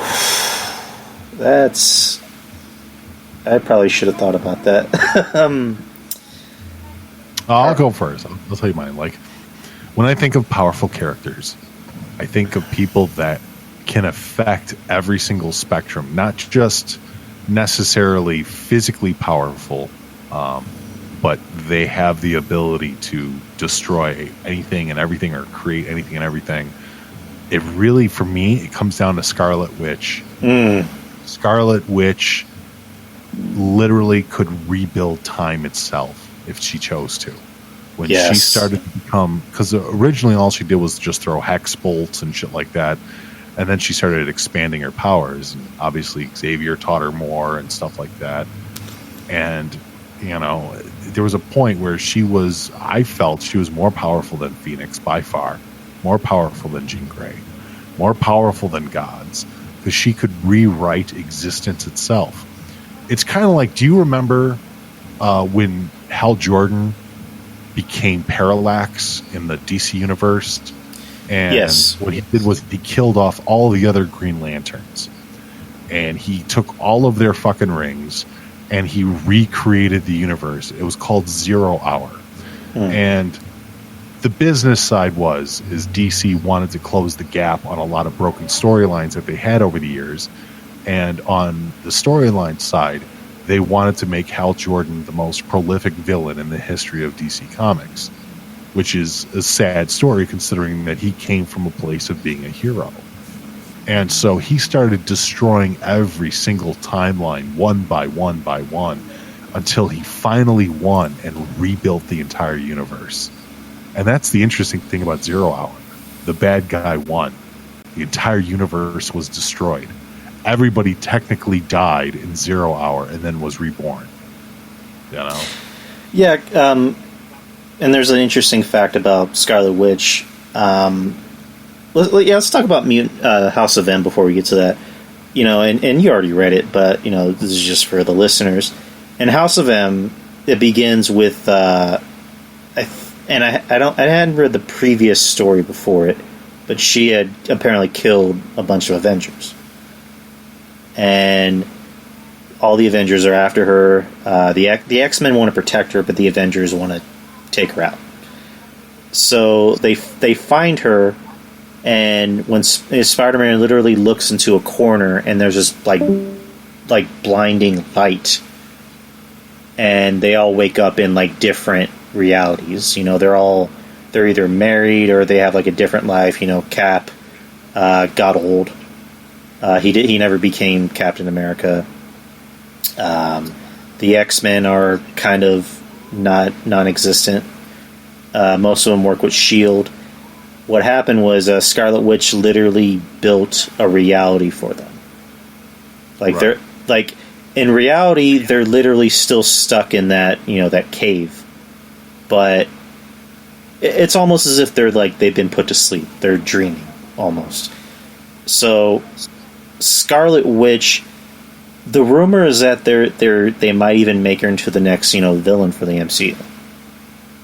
I probably should have thought about that. I'll go first. I'll tell you mine. Like, when I think of powerful characters, I think of people that can affect every single spectrum, not just necessarily physically powerful, but they have the ability to destroy anything and everything, or create anything and everything. It really, for me, it comes down to Scarlet Witch. Scarlet Witch literally could rebuild time itself if she chose to. When she started to become, because originally all she did was just throw hex bolts and shit like that, and then she started expanding her powers. And obviously, Xavier taught her more and stuff like that. And there was a point where I felt she was more powerful than Phoenix by far, more powerful than Jean Grey, more powerful than gods, because she could rewrite existence itself. It's kind of like, do you remember when Hal Jordan became Parallax in the DC universe? And what he did was he killed off all the other Green Lanterns. And he took all of their fucking rings and he recreated the universe. It was called Zero Hour. And the business side is DC wanted to close the gap on a lot of broken storylines that they had over the years. And on the storyline side, they wanted to make Hal Jordan the most prolific villain in the history of DC Comics, which is a sad story considering that he came from a place of being a hero. And so he started destroying every single timeline one by one by one until he finally won and rebuilt the entire universe. And that's the interesting thing about Zero Hour. The bad guy won. The entire universe was destroyed. Everybody technically died in 0 Hour and then was reborn. Yeah, and there's an interesting fact about Scarlet Witch. Let's talk about House of M before we get to that. And you already read it, but this is just for the listeners. In House of M, it begins with I hadn't read the previous story before it, but she had apparently killed a bunch of Avengers. And all the Avengers are after her. The X-Men want to protect her, but the Avengers want to take her out. So they find her, and when Spider-Man literally looks into a corner, and there's this like blinding light, and they all wake up in like different realities. They're either married or they have like a different life. Cap got old. He never became Captain America. The X-Men are kind of non-existent. Most of them work with S.H.I.E.L.D. What happened was Scarlet Witch literally built a reality for them. They're like, in reality, they're literally still stuck in that that cave, but it's almost as if they've been put to sleep. They're dreaming almost. So Scarlet Witch, the rumor is that they might even make her into the next villain for the MCU.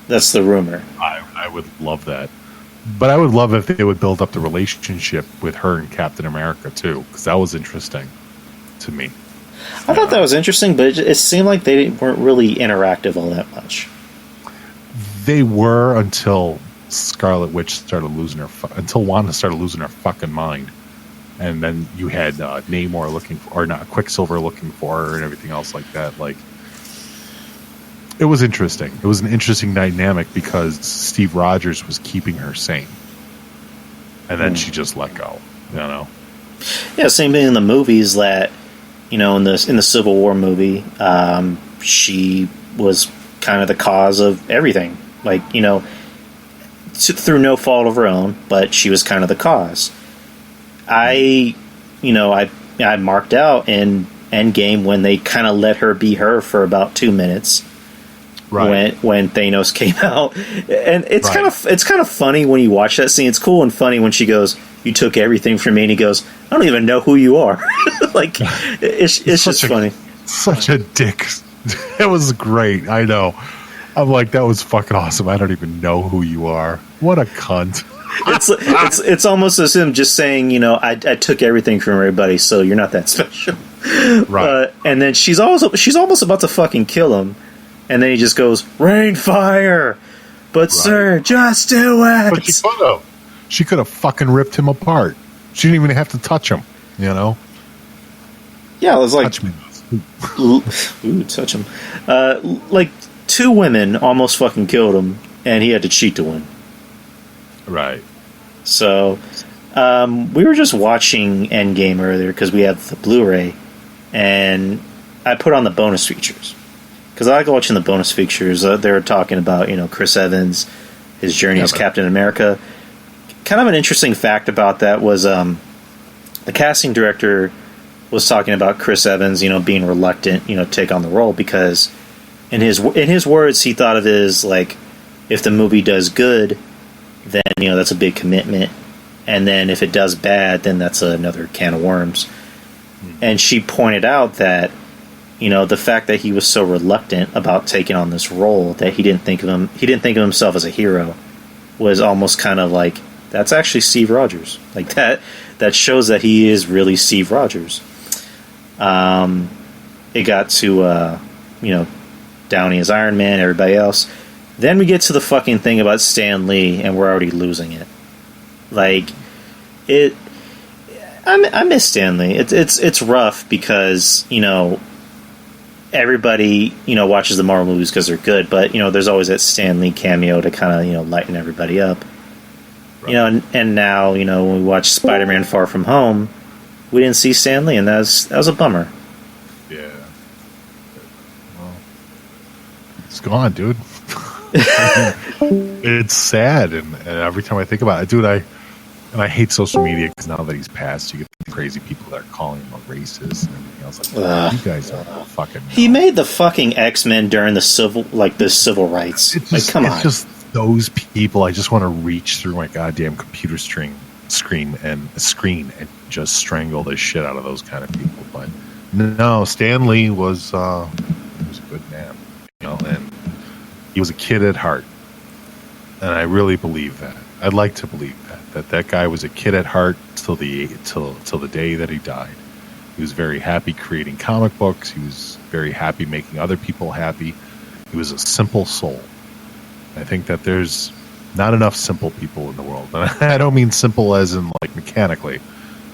That's the rumor. I would love that, but I would love if they would build up the relationship with her and Captain America too, because that was interesting to me. I thought that was interesting, but it seemed like they weren't really interactive all that much. They were until Scarlet Witch started losing until Wanda started losing her fucking mind. And then you had Namor looking for, or not, Quicksilver looking for her and everything else like that. Like, it was interesting. It was an interesting dynamic because Steve Rogers was keeping her sane. And then she just let go, Yeah, same thing in the movies that, in the Civil War movie, she was kind of the cause of everything. Like, through no fault of her own, but she was kind of the cause. I marked out in Endgame when they kind of let her be her for about 2 minutes, right? When Thanos came out, and it's kind of funny when you watch that scene. It's cool and funny when she goes, "You took everything from me," and he goes, "I don't even know who you are." Like, it's just funny. Such a dick. It was great. I know. I'm like, that was fucking awesome. I don't even know who you are. What a cunt. It's almost as him just saying, I took everything from everybody, so you're not that special. Right. And then she's almost about to fucking kill him, and then he just goes, "Rain fire, but sir, just do it." But she could have fucking ripped him apart. She didn't even have to touch him, you know? Yeah, it was like... Touch me. Ooh, touch him. Like, 2 women almost fucking killed him, and he had to cheat to win. Right. So, we were just watching Endgame earlier because we have the Blu-ray, and I put on the bonus features. Because I like watching the bonus features. They were talking about, Chris Evans, his journey as Captain America. Kind of an interesting fact about that was the casting director was talking about Chris Evans, being reluctant, to take on the role because in his words, he thought of it as like, if the movie does good, then that's a big commitment, and then if it does bad, then that's another can of worms. And she pointed out that the fact that he was so reluctant about taking on this role, that he didn't think of himself as a hero, was almost kind of like, that's actually Steve Rogers. Like that shows that he is really Steve Rogers. It got to Downey as Iron Man, everybody else. Then we get to the fucking thing about Stan Lee, and we're already losing it. Like, I miss Stan Lee. It's rough because everybody watches the Marvel movies because they're good, but there's always that Stan Lee cameo to kind of lighten everybody up. Right. And now when we watch Spider-Man: Far From Home, we didn't see Stan Lee, and that was a bummer. Yeah. Well, it's gone, dude. It's sad, and every time I think about it, dude, I hate social media because now that he's passed, you get crazy people that are calling him a racist and everything else. Like, you guys are fucking. He made the fucking X-Men during the civil rights. Just, come on. It's just those people. I just want to reach through my goddamn computer screen and just strangle the shit out of those kind of people. But no, Stan Lee was a good man, and he was a kid at heart, and I really believe that. I'd like to believe that guy was a kid at heart till the day that he died. He was very happy creating comic books. He was very happy making other people happy. He was a simple soul. I think that there's not enough simple people in the world. And I don't mean simple as in like mechanically.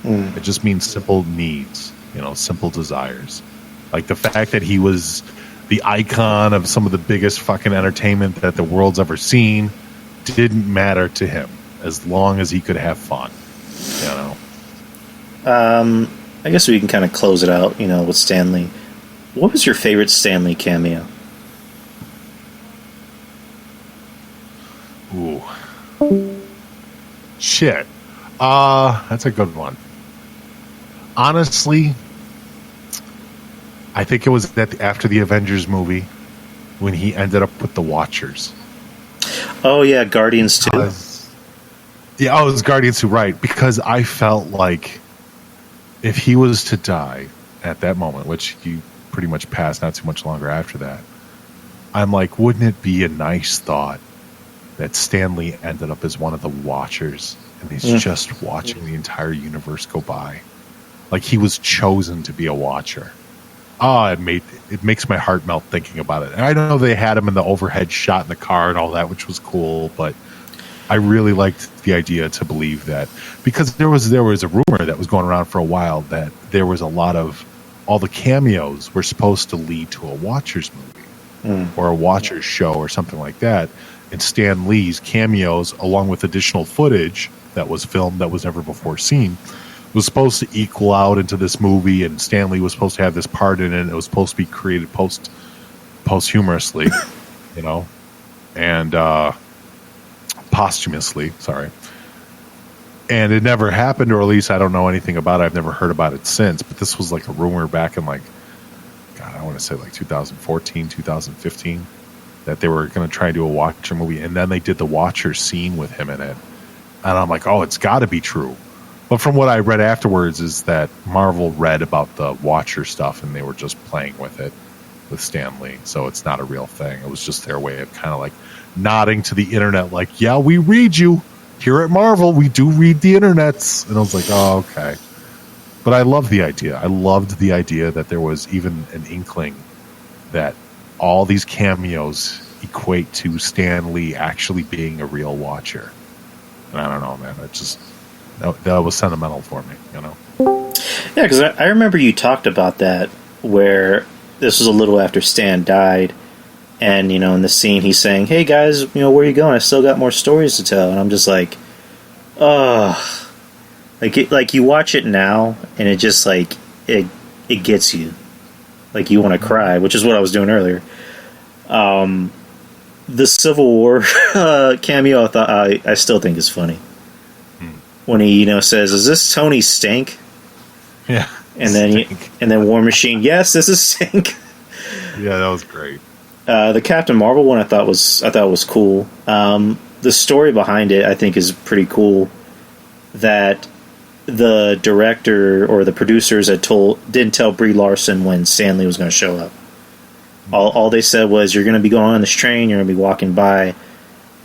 It just means simple needs, simple desires. Like the fact that he was the icon of some of the biggest fucking entertainment that the world's ever seen didn't matter to him as long as he could have fun, I guess we can kind of close it out, with Stan Lee. What was your favorite Stan Lee cameo? Ooh. Shit. That's a good one. Honestly, I think it was after the Avengers movie when he ended up with the Watchers. Oh, yeah, Guardians 2. It was Guardians 2, right. Because I felt like if he was to die at that moment, which he pretty much passed not too much longer after that, I'm like, wouldn't it be a nice thought that Stan Lee ended up as one of the Watchers and he's just watching the entire universe go by? Like he was chosen to be a Watcher. It makes my heart melt thinking about it. And I know they had him in the overhead shot in the car and all that, which was cool, but I really liked the idea to believe that, because there was a rumor that was going around for a while that there was a lot of all the cameos were supposed to lead to a Watchers movie or a Watchers show or something like that. And Stan Lee's cameos, along with additional footage that was filmed that was never before seen, was supposed to equal out into this movie, and Stan Lee was supposed to have this part in it. It was supposed to be created posthumously, and posthumously, sorry. And it never happened, or at least I don't know anything about it. I've never heard about it since, but this was like a rumor back in I want to say 2014, 2015, that they were going to try and do a Watcher movie, and then they did the Watcher scene with him in it. And I'm like, oh, it's got to be true. But from what I read afterwards is that Marvel read about the Watcher stuff and they were just playing with it with Stan Lee. So it's not a real thing. It was just their way of kind of nodding to the internet like, yeah, we read you. Here at Marvel, we do read the internets. And I was like, oh, okay. But I love the idea. I loved the idea that there was even an inkling that all these cameos equate to Stan Lee actually being a real Watcher. And I don't know, man. that was sentimental for me. Yeah, because I remember you talked about that, where this was a little after Stan died, and in the scene he's saying, "Hey guys, where are you going? I still got more stories to tell." And I'm just like, oh, like you watch it now, and it just it gets you, like you want to cry, which is what I was doing earlier. The Civil War cameo, I still think is funny when he says, "Is this Tony Stank?" Yeah, and then War Machine, "Yes, this is Stank." Yeah, that was great. The Captain Marvel one I thought was cool. The story behind it I think is pretty cool. That the director or the producers didn't tell Brie Larson when Stan Lee was going to show up. All they said was, "You're going to be going on this train, you're going to be walking by,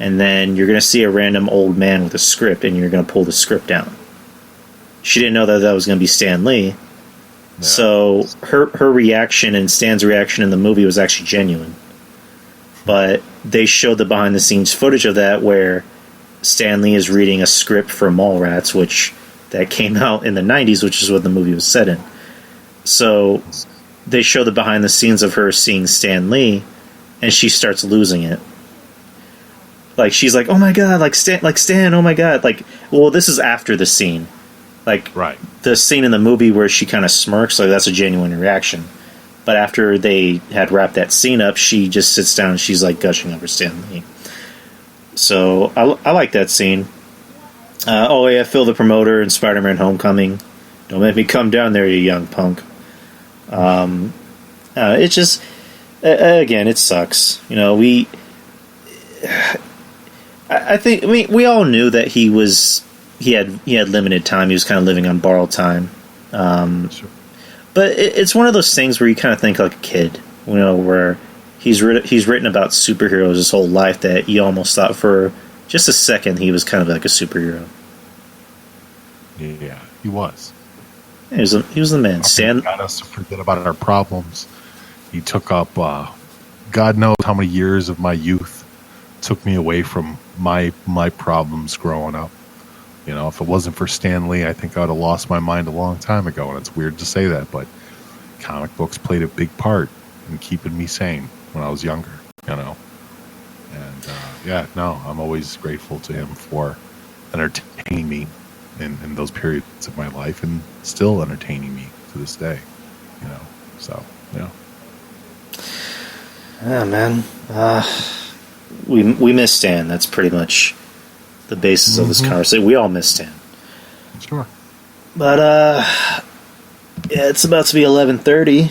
and then you're going to see a random old man with a script, and you're going to pull the script down." She didn't know that was going to be Stan Lee. Yeah. So her reaction and Stan's reaction in the movie was actually genuine. But they showed the behind-the-scenes footage of that where Stan Lee is reading a script for Mallrats, that came out in the 90s, which is what the movie was set in. So they show the behind-the-scenes of her seeing Stan Lee, and she starts losing it. Like, she's like, "Oh my god, Stan, oh my god." Well, this is after the scene. Right. The scene in the movie where she kind of smirks, that's a genuine reaction. But after they had wrapped that scene up, she just sits down and she's gushing over Stan Lee. So I like that scene. Phil the Promoter in Spider-Man Homecoming. "Don't make me come down there, you young punk." It just, again, it sucks. I think we all knew that he had limited time. He was kind of living on borrowed time. Sure. But it's one of those things where you kind of think like a kid, where he's written about superheroes his whole life that you almost thought for just a second he was kind of like a superhero. Yeah, he was. He was the man. Stan got us to forget about our problems. He took up God knows how many years of my youth. Took me away from my problems growing up. If it wasn't for Stan Lee, I think I would have lost my mind a long time ago. And it's weird to say that, but comic books played a big part in keeping me sane when I was younger. And I'm always grateful to him for entertaining me in those periods of my life, and still entertaining me to this day. So yeah. Yeah, man. We miss Stan. That's pretty much the basis of this conversation. We all miss Stan. Sure. But yeah, it's about to be 11:30.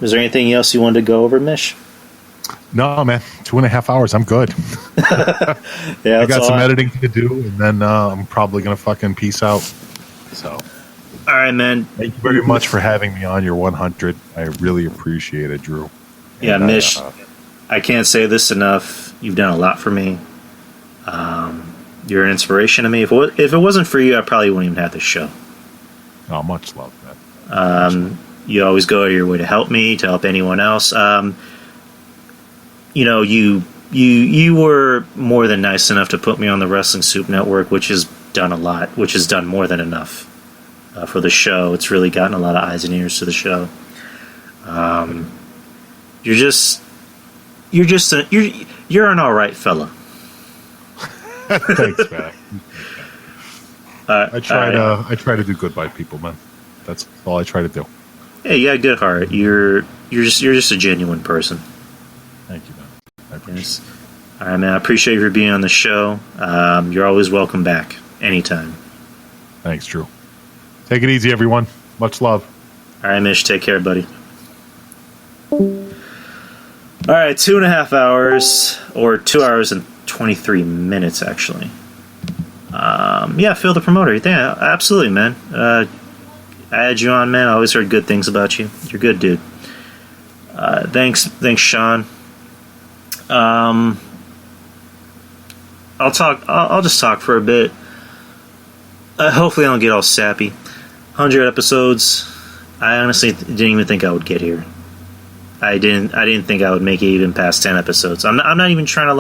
Is there anything else you wanted to go over, Mish? No, man. 2.5 hours. I'm good. Yeah, I got some editing to do, and then I'm probably gonna fucking peace out. So, all right, man. Thank you very much for having me on your 100. I really appreciate it, Drew. Yeah, Mish. I can't say this enough. You've done a lot for me. You're an inspiration to me. If it wasn't for you, I probably wouldn't even have this show. Oh, much love, man. You always go out of your way to help me, to help anyone else. You were more than nice enough to put me on the Wrestling Soup Network, which has done a lot, which has done more than enough for the show. It's really gotten a lot of eyes and ears to the show. You're an all right fella. Thanks, man. I try to do good by people, man. That's all I try to do. Hey, you got a good heart. You're just a genuine person. Thank you, man. I appreciate it. All right, man. I appreciate you for being on the show. You're always welcome back anytime. Thanks, Drew. Take it easy, everyone. Much love. All right, Mish. Take care, buddy. All right, 2.5 hours, or 2 hours and 23 minutes, actually. Yeah, Phil the Promoter. Yeah, absolutely, man. I had you on, man. I always heard good things about you. You're a good dude. Thanks, Sean. I'll just talk for a bit. Hopefully I don't get all sappy. 100 episodes. I honestly didn't even think I would get here. I didn't think I would make it even past 10 episodes. I'm not even trying to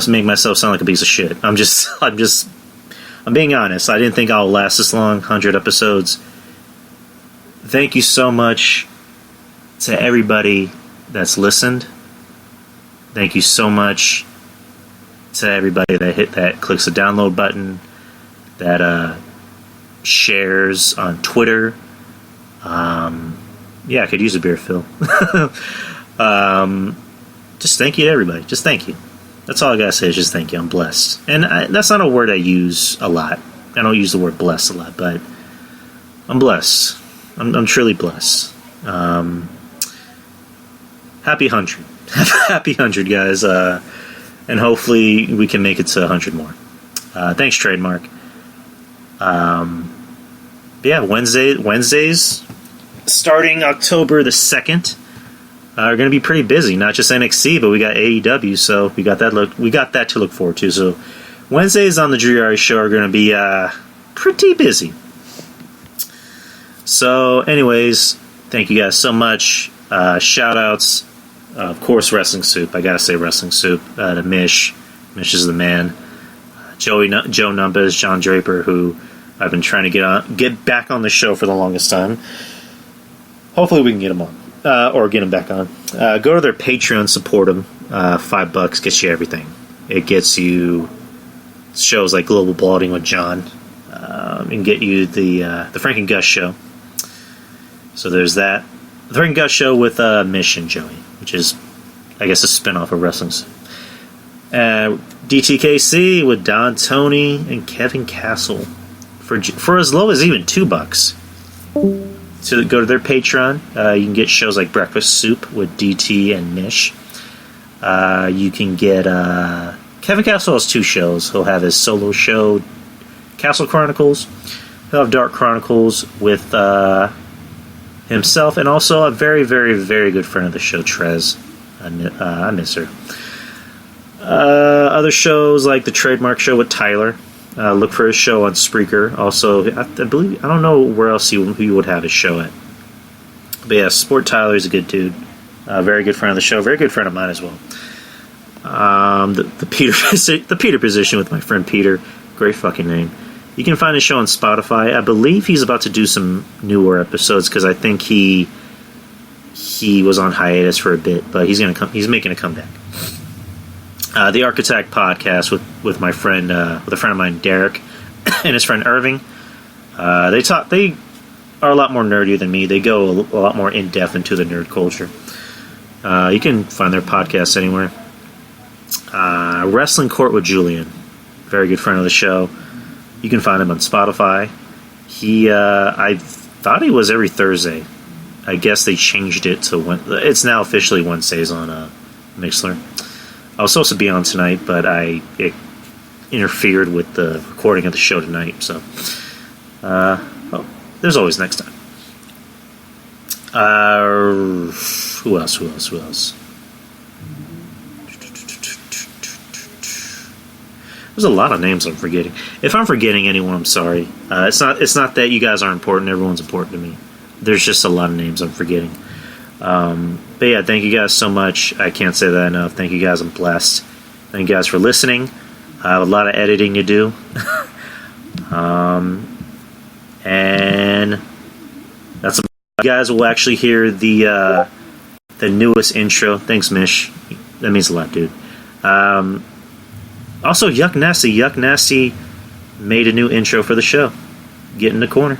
make myself sound like a piece of shit. I'm just I'm being honest. I didn't think I'll last this long, 100 episodes. Thank you so much to everybody that's listened. Thank you so much to everybody that clicks the download button, that shares on Twitter. Yeah, I could use a beer, Phil. Just thank you to everybody. Just thank you. That's all I gotta say is just thank you. I'm blessed. And that's not a word I use a lot. I don't use the word blessed a lot, but I'm blessed. I'm truly blessed. Happy 100. Happy 100, guys. And hopefully we can make it to 100 more. Thanks, Trademark. Yeah, Wednesdays, starting October the 2nd, are going to be pretty busy. Not just NXT, but we got AEW, so we got that to look forward to. So Wednesdays on the Dreary Show are going to be pretty busy. So, anyways, thank you guys so much. Shout outs, of course, Wrestling Soup. I gotta say Wrestling Soup to Mish. Mish is the man. Joe Numbers, John Draper, who I've been trying to get back on the show for the longest time. Hopefully we can get him on. Or get him back on. Go to their Patreon, support them. $5 gets you everything. It gets you shows like Global Balding with John, and get you the Frank and Gus show. So there's that. The Frank and Gus show with Mish and Joey, which is, I guess, a spinoff of Wrestling. DTKC with Don, Tony, and Kevin Castle for as low as even $2. So go to their Patreon. You can get shows like Breakfast Soup with DT and Mish. You can get Kevin Castle has 2 shows. He'll have his solo show, Castle Chronicles. He'll have Dark Chronicles with himself, and also a very, very, very good friend of the show, Trez. I miss her. Other shows like the Trademark Show with Tyler. Look for his show on Spreaker. Also, I don't know where else he would have his show at. But yeah, Sport Tyler is a good dude. Very good friend of the show. Very good friend of mine as well. The Peter position with my friend Peter. Great fucking name. You can find his show on Spotify. I believe he's about to do some newer episodes because I think he was on hiatus for a bit, but he's making a comeback. The Architect Podcast with my friend, with a friend of mine, Derek, and his friend Irving. They are a lot more nerdier than me. They go a lot more in depth into the nerd culture. You can find their podcast anywhere. Wrestling Court with Julian, very good friend of the show. You can find him on Spotify. I thought he was every Thursday. I guess they changed it to it's now officially Wednesdays on Mixler. I was supposed to be on tonight, but it interfered with the recording of the show tonight. So, there's always next time. Who else? There's a lot of names I'm forgetting. If I'm forgetting anyone, I'm sorry. It's not that you guys aren't important. Everyone's important to me. There's just a lot of names I'm forgetting. But yeah, thank you guys so much. I can't say that enough. Thank you guys. I'm blessed. Thank you guys for listening. I have a lot of editing to do. And that's about it. You guys will actually hear the newest intro. Thanks, Mish. That means a lot, dude. Also, Yuck Nasty made a new intro for the show. Get in the corner.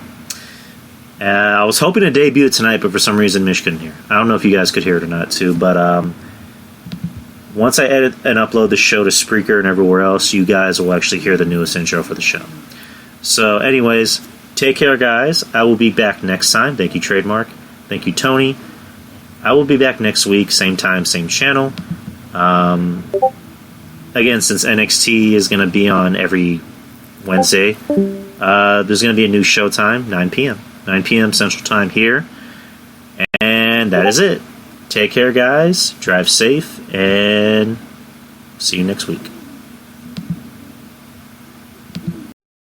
I was hoping to debut it tonight, but for some reason Mish couldn't hear. I don't know if you guys could hear it or not, too, but once I edit and upload the show to Spreaker and everywhere else, you guys will actually hear the newest intro for the show. So, anyways, take care, guys. I will be back next time. Thank you, Trademark. Thank you, Tony. I will be back next week, same time, same channel. Again, since NXT is going to be on every Wednesday, there's going to be a new show time, 9 p.m. 9 p.m. Central Time here. And that is it. Take care, guys. Drive safe, and see you next week.